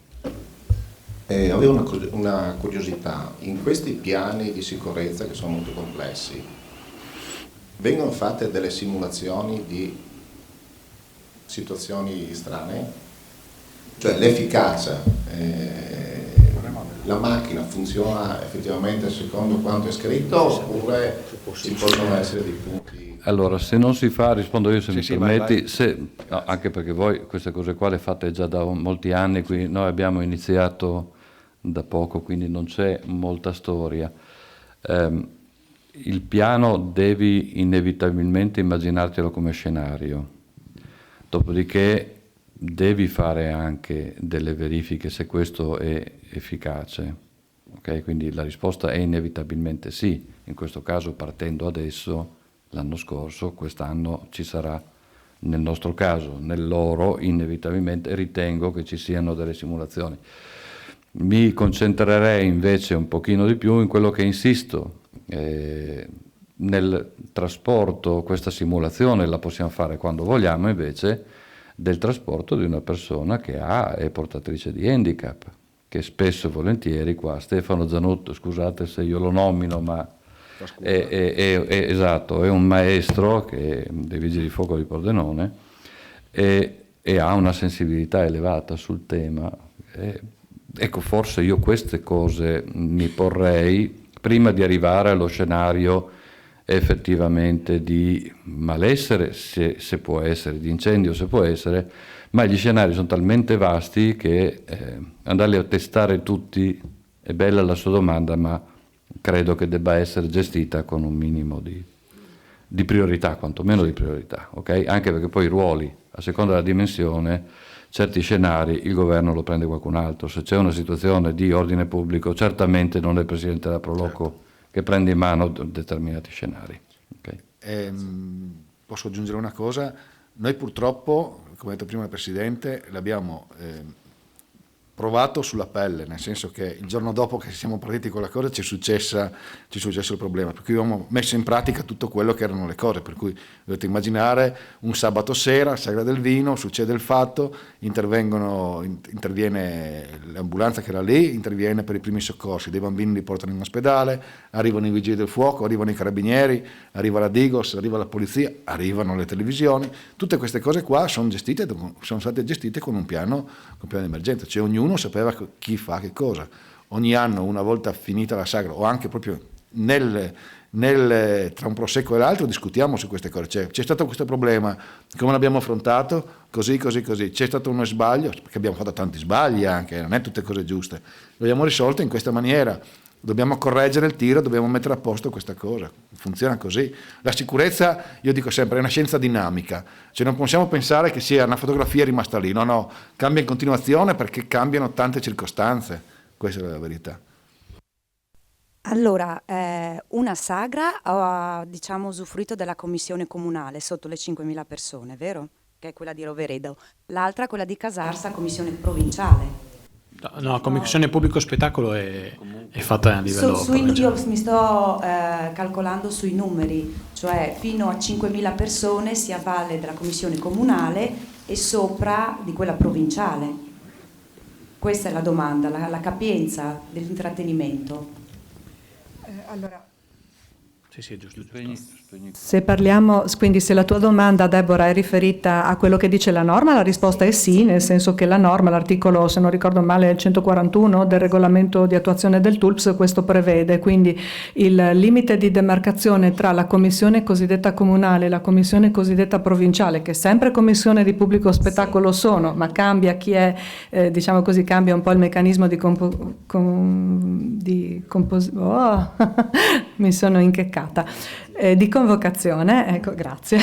Avevo una curiosità: in questi piani di sicurezza, che sono molto complessi, vengono fatte delle simulazioni di situazioni strane? Cioè l'efficacia, la macchina funziona effettivamente secondo quanto è scritto, oppure ci possono essere dei punti? Allora, se non si fa, rispondo io, se mi permetti, vai. No, anche perché voi queste cose qua le fate già da molti anni, qui noi abbiamo iniziato da poco, quindi non c'è molta storia. Il piano devi inevitabilmente immaginartelo come scenario, dopodiché devi fare anche delle verifiche se questo è efficace, ok? Quindi la risposta è inevitabilmente sì. In questo caso, partendo adesso, l'anno scorso, quest'anno ci sarà, nel nostro caso, nel loro, inevitabilmente ritengo che ci siano delle simulazioni. Mi concentrerei invece un pochino di più in quello che insisto. Nel trasporto, questa simulazione la possiamo fare quando vogliamo, invece, del trasporto di una persona che è portatrice di handicap, che spesso e volentieri qua, Stefano Zanotto, scusate se io lo nomino, ma esatto, è un maestro dei Vigili di Fuoco di Pordenone e ha una sensibilità elevata sul tema. Ecco, forse io queste cose mi porrei prima di arrivare allo scenario effettivamente di malessere, se può essere, di incendio se può essere, ma gli scenari sono talmente vasti che andarli a testare tutti, è bella la sua domanda, ma credo che debba essere gestita con un minimo di priorità, quantomeno di priorità, ok? Anche perché poi i ruoli, a seconda della dimensione, certi scenari il governo lo prende qualcun altro. Se c'è una situazione di ordine pubblico, certamente non è il Presidente della Proloco, certo, che prende in mano determinati scenari. Okay. Posso aggiungere una cosa? Noi purtroppo, come ha detto prima il Presidente, l'abbiamo provato sulla pelle, nel senso che il giorno dopo che siamo partiti con la cosa ci è successo il problema, per cui abbiamo messo in pratica tutto quello che erano le cose, per cui dovete immaginare un sabato sera, Sagra del Vino, succede il fatto, interviene l'ambulanza che era lì, interviene per i primi soccorsi, dei bambini li portano in ospedale, arrivano i vigili del fuoco, arrivano i carabinieri, arriva la Digos, arriva la polizia, arrivano le televisioni, tutte queste cose qua sono state gestite con un piano di emergenza, cioè ognuno sapeva chi fa che cosa. Ogni anno, una volta finita la sagra, o anche proprio tra un prosecco e l'altro, discutiamo su queste cose. Cioè, c'è stato questo problema, come l'abbiamo affrontato? Così. C'è stato uno sbaglio, perché abbiamo fatto tanti sbagli anche, non è tutte cose giuste. L'abbiamo risolto in questa maniera. Dobbiamo correggere il tiro, dobbiamo mettere a posto questa cosa. Funziona così. La sicurezza, io dico sempre, è una scienza dinamica. Cioè non possiamo pensare che sia una fotografia rimasta lì. No, cambia in continuazione perché cambiano tante circostanze. Questa è la verità. Allora, una sagra ha, usufruito della commissione comunale sotto le 5.000 persone, vero? che è quella di Roveredo, l'altra quella di Casarsa, commissione provinciale. No, commissione pubblico spettacolo è fatta a livello Io mi sto calcolando sui numeri, cioè fino a 5.000 persone si avvale della commissione comunale e sopra di quella provinciale. Questa è la domanda, la capienza dell'intrattenimento. Allora, sì, è giusto. se parliamo, quindi se la tua domanda, Deborah, è riferita a quello che dice la norma, la risposta è sì, nel senso che la norma, l'articolo, se non ricordo male, il 141 del regolamento di attuazione del TULPS, questo prevede, quindi il limite di demarcazione tra la commissione cosiddetta comunale e la commissione cosiddetta provinciale, che sempre commissione di pubblico spettacolo sono, ma cambia chi è, diciamo così, cambia un po' il meccanismo mi sono incheccata. Di convocazione, ecco, grazie.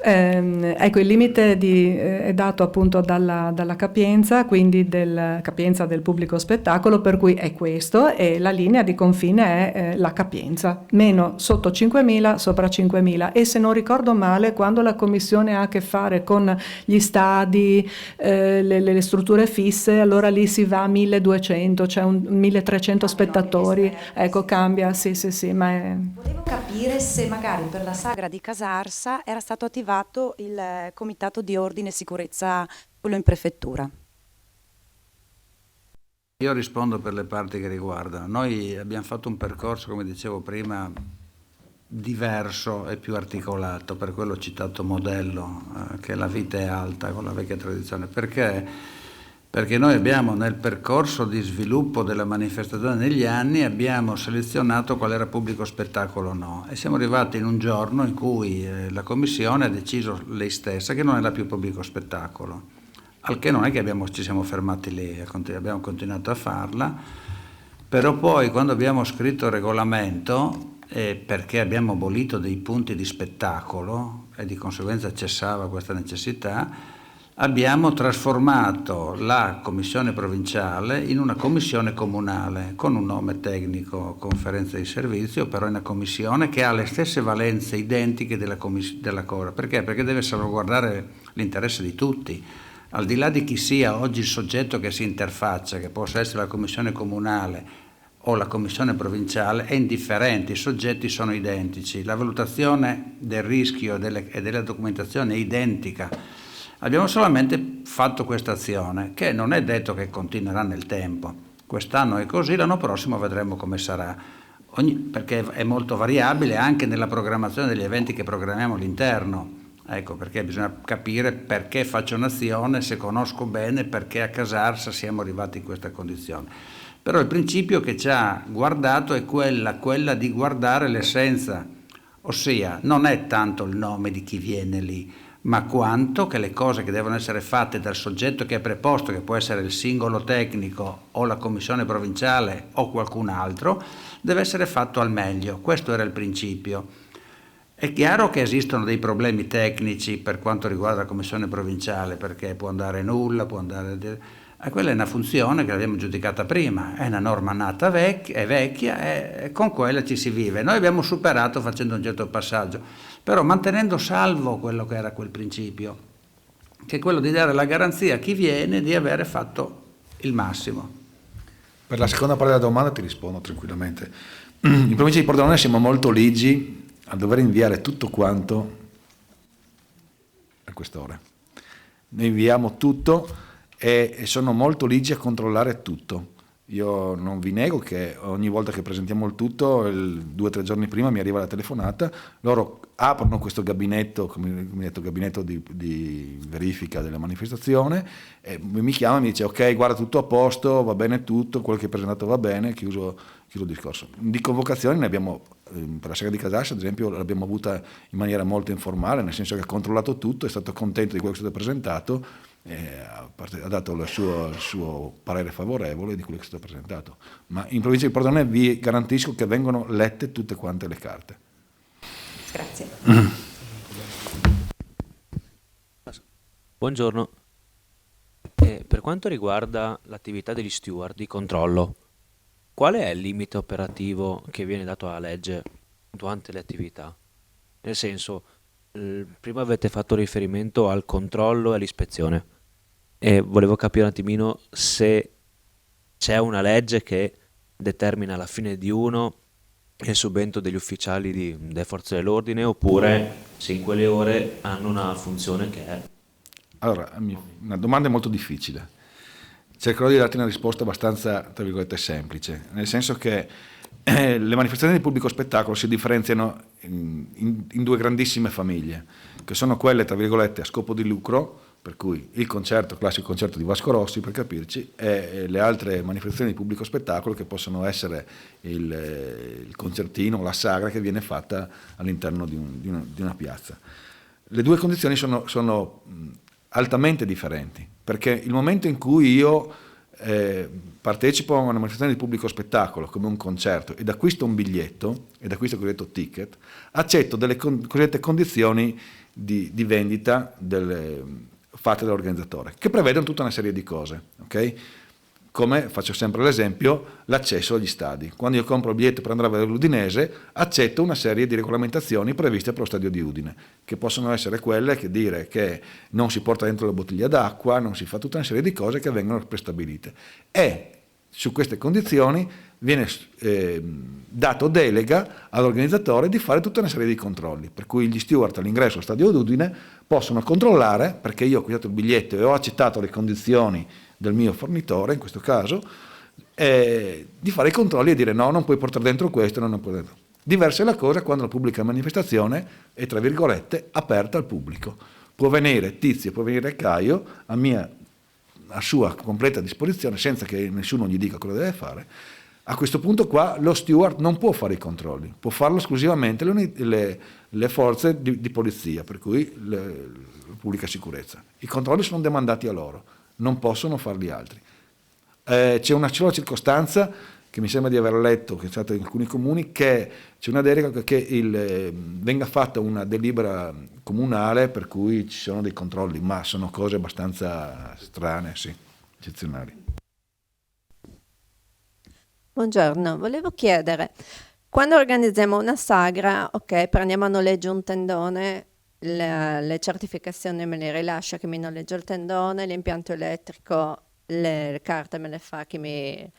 Ecco, il limite è dato appunto dalla capienza, quindi capienza del pubblico spettacolo, per cui è questo, e la linea di confine è la capienza, meno sotto 5.000, sopra 5.000. E se non ricordo male, quando la commissione ha a che fare con gli stadi, le strutture fisse, allora lì si va a 1.200, cioè 1.300 spettatori, ecco, cambia, sì, ma è... Volevo capire se magari per la sagra di Casarsa era stato attivato il comitato di ordine e sicurezza, quello in prefettura. Io rispondo per le parti che riguardano. Noi abbiamo fatto un percorso, come dicevo prima, diverso e più articolato, per quello citato modello, che la vita è alta con la vecchia tradizione. Perché noi abbiamo nel percorso di sviluppo della manifestazione negli anni abbiamo selezionato qual era pubblico spettacolo o no, e siamo arrivati in un giorno in cui la commissione ha deciso lei stessa che non era più pubblico spettacolo, al che non è che ci siamo fermati lì, abbiamo continuato a farla, però poi quando abbiamo scritto il regolamento, perché abbiamo abolito dei punti di spettacolo e di conseguenza cessava questa necessità, abbiamo trasformato la commissione provinciale in una commissione comunale con un nome tecnico, conferenza di servizio, però è una commissione che ha le stesse valenze identiche della Cora. Perché? Perché deve salvaguardare l'interesse di tutti, al di là di chi sia oggi il soggetto che si interfaccia, che possa essere la commissione comunale o la commissione provinciale, è indifferente, i soggetti sono identici, la valutazione del rischio e della documentazione è identica. Abbiamo solamente fatto questa azione, che non è detto che continuerà nel tempo. Quest'anno è così, l'anno prossimo vedremo come sarà, perché è molto variabile anche nella programmazione degli eventi che programmiamo all'interno. Ecco, perché bisogna capire perché faccio un'azione, se conosco bene perché a Casarsa siamo arrivati in questa condizione. Però il principio che ci ha guardato è quella di guardare l'essenza, ossia non è tanto il nome di chi viene lì, ma quanto che le cose che devono essere fatte dal soggetto che è preposto, che può essere il singolo tecnico o la commissione provinciale o qualcun altro, deve essere fatto al meglio. Questo era il principio. È chiaro che esistono dei problemi tecnici per quanto riguarda la commissione provinciale, perché può andare nulla, può andare... Quella è una funzione che l'abbiamo giudicata prima, è una norma nata è vecchia e con quella ci si vive. Noi abbiamo superato facendo un certo passaggio, però mantenendo salvo quello che era quel principio, che è quello di dare la garanzia a chi viene di avere fatto il massimo. Per la seconda parte della domanda ti rispondo tranquillamente. In provincia di Pordenone siamo molto ligi a dover inviare tutto quanto a quest'ora. Noi inviamo tutto e sono molto ligi a controllare tutto. Io non vi nego che ogni volta che presentiamo il tutto, 2 o 3 giorni prima mi arriva la telefonata, loro aprono questo gabinetto, come detto, gabinetto di verifica della manifestazione, e mi chiama e mi dice ok, guarda, tutto a posto, va bene tutto, quello che hai presentato va bene, chiuso il discorso. Di convocazioni ne abbiamo, per la sagra di Casarsa ad esempio, l'abbiamo avuta in maniera molto informale, nel senso che ha controllato tutto, è stato contento di quello che è stato presentato, ha dato il suo parere favorevole di quello che è stato presentato. Ma in provincia di Pordenone vi garantisco che vengono lette tutte quante le carte. Grazie. Buongiorno. Per quanto riguarda l'attività degli steward di controllo, qual è il limite operativo che viene dato alla legge durante le attività? Nel senso, Prima avete fatto riferimento al controllo e all'ispezione e volevo capire un attimino se c'è una legge che determina la fine di uno e il subentro degli ufficiali delle forze dell'ordine, oppure se in quelle ore hanno una funzione che è... Allora, una domanda molto difficile. Cercherò di darti una risposta abbastanza, tra virgolette, semplice, nel senso che le manifestazioni di pubblico spettacolo si differenziano in due grandissime famiglie, che sono quelle, tra virgolette, a scopo di lucro, per cui il concerto, classico concerto di Vasco Rossi, per capirci, e le altre manifestazioni di pubblico spettacolo che possono essere il concertino, la sagra che viene fatta all'interno di una piazza. Le due condizioni sono altamente differenti, perché il momento in cui io partecipo a una manifestazione di pubblico spettacolo come un concerto ed acquisto un biglietto, ed acquisto il cosiddetto ticket, accetto delle cosiddette condizioni di vendita fatte dall'organizzatore, che prevedono tutta una serie di cose, ok? Come faccio sempre l'esempio, l'accesso agli stadi. Quando io compro il biglietto per andare a vedere l'Udinese, accetto una serie di regolamentazioni previste per lo stadio di Udine, che possono essere quelle che dire che non si porta dentro la bottiglia d'acqua, non si fa tutta una serie di cose che vengono prestabilite. E su queste condizioni viene dato delega all'organizzatore di fare tutta una serie di controlli, per cui gli steward all'ingresso allo stadio di Udine possono controllare, perché io ho acquistato il biglietto e ho accettato le condizioni del mio fornitore, in questo caso, di fare i controlli e dire no, non puoi portare dentro questo, non puoi dentro. Diversa è la cosa quando la pubblica manifestazione è, tra virgolette, aperta al pubblico. Può venire Tizio, può venire Caio a sua completa disposizione, senza che nessuno gli dica cosa deve fare. A questo punto qua lo steward non può fare i controlli, può farlo esclusivamente le forze di polizia, per cui la pubblica sicurezza. I controlli sono demandati a loro, non possono farli altri. C'è una sola circostanza che mi sembra di aver letto, che è stata in alcuni comuni, che c'è una delega che venga fatta una delibera comunale per cui ci sono dei controlli, ma sono cose abbastanza strane, sì, eccezionali. Buongiorno, volevo chiedere, quando organizziamo una sagra, ok, prendiamo a noleggio un tendone, le certificazioni me le rilascia che mi noleggio il tendone, l'impianto elettrico, le carte me le fa chi mi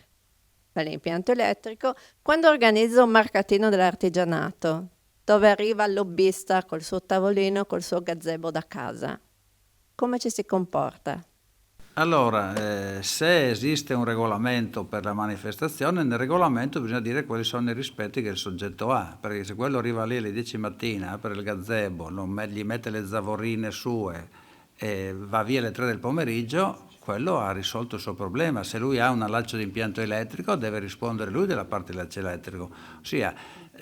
fa l'impianto elettrico. Quando organizzo un mercatino dell'artigianato, dove arriva il lobbista col suo tavolino, col suo gazebo da casa, come ci si comporta? Allora, se esiste un regolamento per la manifestazione, nel regolamento bisogna dire quali sono i rispetti che il soggetto ha, perché se quello arriva lì alle 10 mattina per il gazebo, gli mette le zavorine sue e va via alle 3 del pomeriggio, quello ha risolto il suo problema. Se lui ha un allaccio di impianto elettrico, deve rispondere lui della parte dell'allaccio elettrico. Ossia,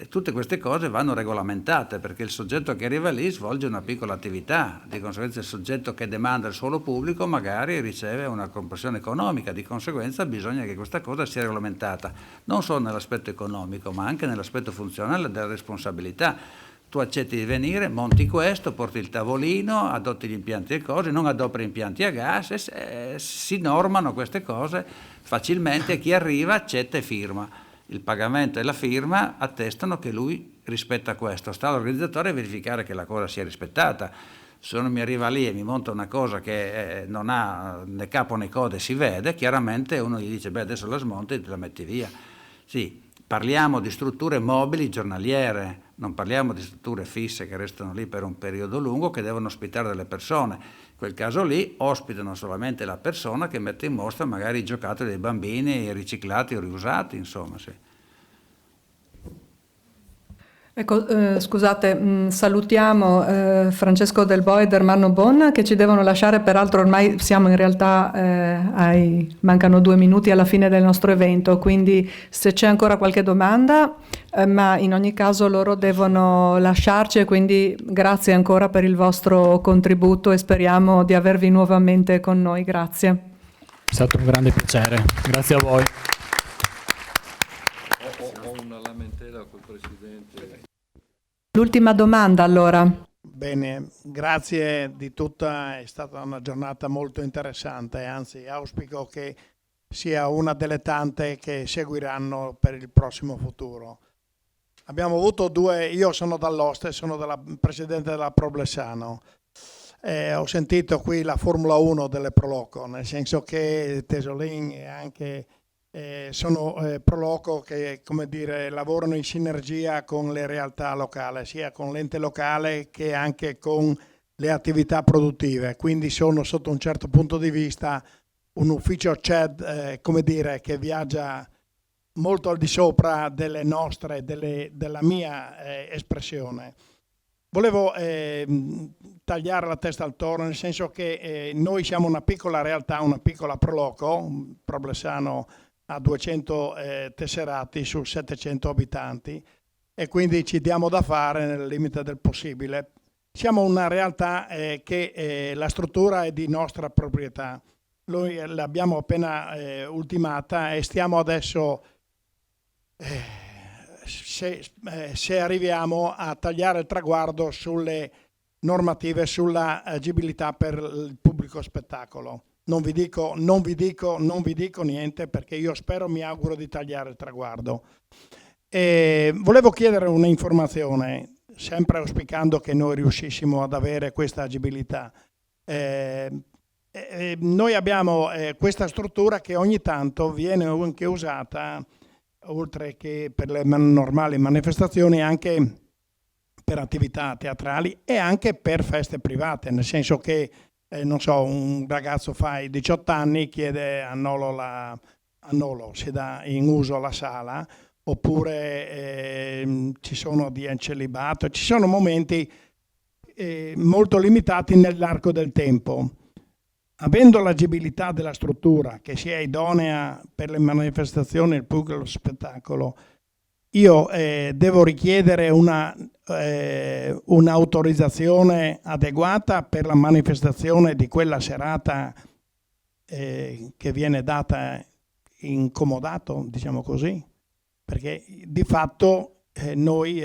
tutte queste cose vanno regolamentate, perché il soggetto che arriva lì svolge una piccola attività, di conseguenza il soggetto che demanda il suolo pubblico magari riceve una compressione economica, di conseguenza bisogna che questa cosa sia regolamentata, non solo nell'aspetto economico, ma anche nell'aspetto funzionale della responsabilità. Tu accetti di venire, monti questo, porti il tavolino, adotti gli impianti e cose, non adoperi impianti a gas, e si normano queste cose facilmente, chi arriva accetta e firma. Il pagamento e la firma attestano che lui rispetta questo. Sta all'organizzatore a verificare che la cosa sia rispettata. Se uno mi arriva lì e mi monta una cosa che non ha né capo né coda e si vede, chiaramente uno gli dice, beh, adesso la smonti e te la metti via. Sì, parliamo di strutture mobili giornaliere, non parliamo di strutture fisse che restano lì per un periodo lungo, che devono ospitare delle persone. In quel caso lì ospitano solamente la persona che mette in mostra magari i giocattoli dei bambini riciclati o riusati, insomma, sì. Ecco, scusate, salutiamo Francesco Del Boe ed Ermanno Bonna che ci devono lasciare, peraltro ormai siamo in realtà mancano 2 minuti alla fine del nostro evento, quindi se c'è ancora qualche domanda, ma in ogni caso loro devono lasciarci e quindi grazie ancora per il vostro contributo e speriamo di avervi nuovamente con noi, grazie. È stato un grande piacere, grazie a voi. Ho una lamentela col Presidente. L'ultima domanda allora. Bene, grazie di tutta, è stata una giornata molto interessante, anzi auspico che sia una delle tante che seguiranno per il prossimo futuro. abbiamo avuto due, io sono dall'Oste, sono presidente della Problessano. Ho sentito qui la Formula 1 delle Proloco, nel senso che Tesolin e anche sono Proloco che, come dire, lavorano in sinergia con le realtà locali, sia con l'ente locale che anche con le attività produttive, quindi sono sotto un certo punto di vista un ufficio CED, come dire, che viaggia molto al di sopra delle nostre, della mia espressione. Volevo tagliare la testa al toro, nel senso che noi siamo una piccola realtà, una piccola Proloco, Problessano a 200 tesserati su 700 abitanti, e quindi ci diamo da fare nel limite del possibile. Siamo una realtà che la struttura è di nostra proprietà. Noi l'abbiamo appena ultimata e stiamo adesso, se arriviamo a tagliare il traguardo sulle normative sulla agibilità per il pubblico spettacolo. Non vi dico niente, perché io spero, mi auguro di tagliare il traguardo. Volevo chiedere un'informazione, sempre auspicando che noi riuscissimo ad avere questa agibilità. Noi abbiamo questa struttura che ogni tanto viene anche usata, oltre che per le normali manifestazioni, anche per attività teatrali e anche per feste private, nel senso che non so, un ragazzo fa i 18 anni, chiede a Nolo, si dà in uso la sala, oppure ci sono di celibato, ci sono momenti molto limitati nell'arco del tempo. Avendo l'agibilità della struttura che sia idonea per le manifestazioni e il pubblico spettacolo, io devo richiedere un'autorizzazione adeguata per la manifestazione di quella serata che viene data in comodato, diciamo così, perché di fatto noi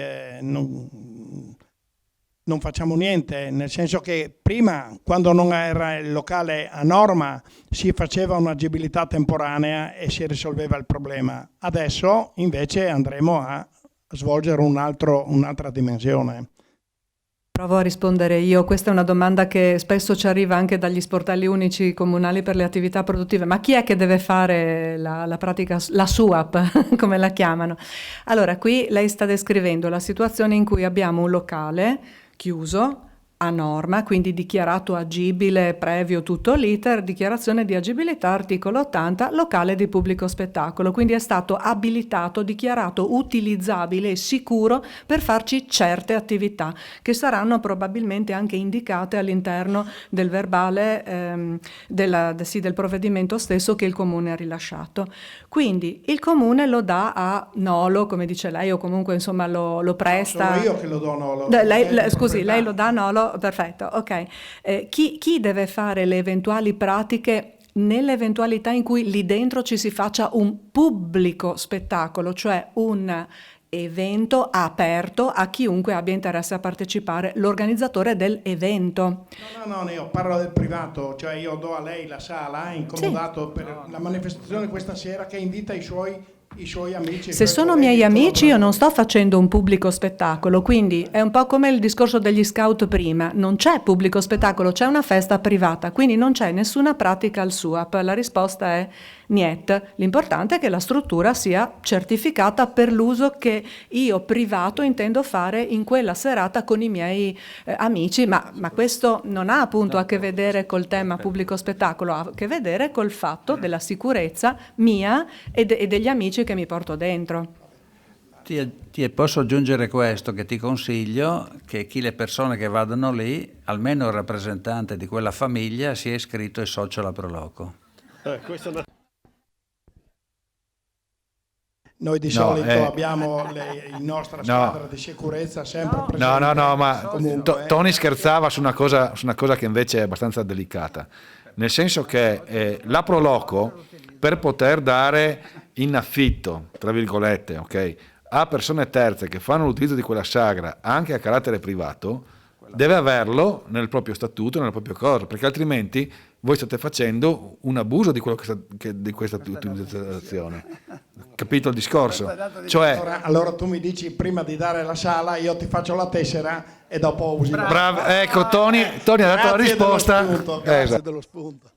non facciamo niente, nel senso che prima, quando non era il locale a norma, si faceva un'agibilità temporanea e si risolveva il problema. Adesso invece andremo a svolgere un'altra dimensione. Provo a rispondere io. Questa è una domanda che spesso ci arriva anche dagli sportelli unici comunali per le attività produttive. Ma chi è che deve fare la pratica, la SUAP, come la chiamano? Allora, qui lei sta descrivendo la situazione in cui abbiamo un locale chiuso, a norma, quindi dichiarato agibile previo tutto l'iter, dichiarazione di agibilità, articolo 80, locale di pubblico spettacolo, quindi è stato abilitato, dichiarato utilizzabile e sicuro per farci certe attività che saranno probabilmente anche indicate all'interno del verbale del provvedimento stesso che il Comune ha rilasciato. Quindi il Comune lo dà a Nolo, come dice lei, o comunque insomma lo presta. Sono io che lo do a Nolo. Scusi, lei lo dà a Nolo. Perfetto, ok. Chi deve fare le eventuali pratiche nell'eventualità in cui lì dentro ci si faccia un pubblico spettacolo, cioè un evento aperto a chiunque abbia interesse a partecipare, l'organizzatore dell'evento? No, io parlo del privato, cioè io do a lei la sala incomodato per la manifestazione questa sera, che invita i suoi amici. Se sono miei amici, io non sto facendo un pubblico spettacolo, quindi è un po' come il discorso degli scout prima, non c'è pubblico spettacolo, c'è una festa privata, quindi non c'è nessuna pratica al SUAP. La risposta è niet. L'importante è che la struttura sia certificata per l'uso che io privato intendo fare in quella serata con i miei amici, ma questo non ha appunto a che vedere col tema pubblico spettacolo, ha a che vedere col fatto della sicurezza mia e degli amici che mi porto dentro. Ti posso aggiungere questo, che ti consiglio che le persone che vadano lì, almeno il rappresentante di quella famiglia, sia iscritto e socio alla Proloco. Noi di solito abbiamo la nostra squadra di sicurezza sempre presente. Ma comunque, Tony scherzava su una cosa che invece è abbastanza delicata, nel senso che la Proloco, per poter dare in affitto, tra virgolette, ok, a persone terze che fanno l'utilizzo di quella sagra anche a carattere privato, deve averlo nel proprio statuto, nella propria cosa, perché altrimenti voi state facendo un abuso di quello di questa utilizzazione. capito il discorso? Cioè, allora tu mi dici prima di dare la sala, io ti faccio la tessera e dopo usi bravo, ecco, Tony ha dato la risposta. Grazie dello spunto.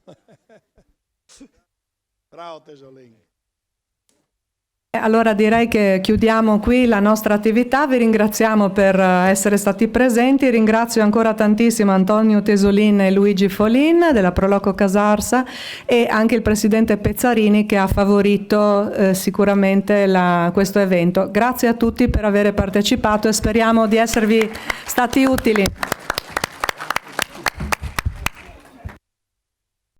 Bravo Tesolin. Allora direi che chiudiamo qui la nostra attività, vi ringraziamo per essere stati presenti, ringrazio ancora tantissimo Antonio Tesolin e Luigi Folin della Proloco Casarsa e anche il presidente Pezzarini che ha favorito sicuramente questo evento. Grazie a tutti per aver partecipato e speriamo di esservi stati utili.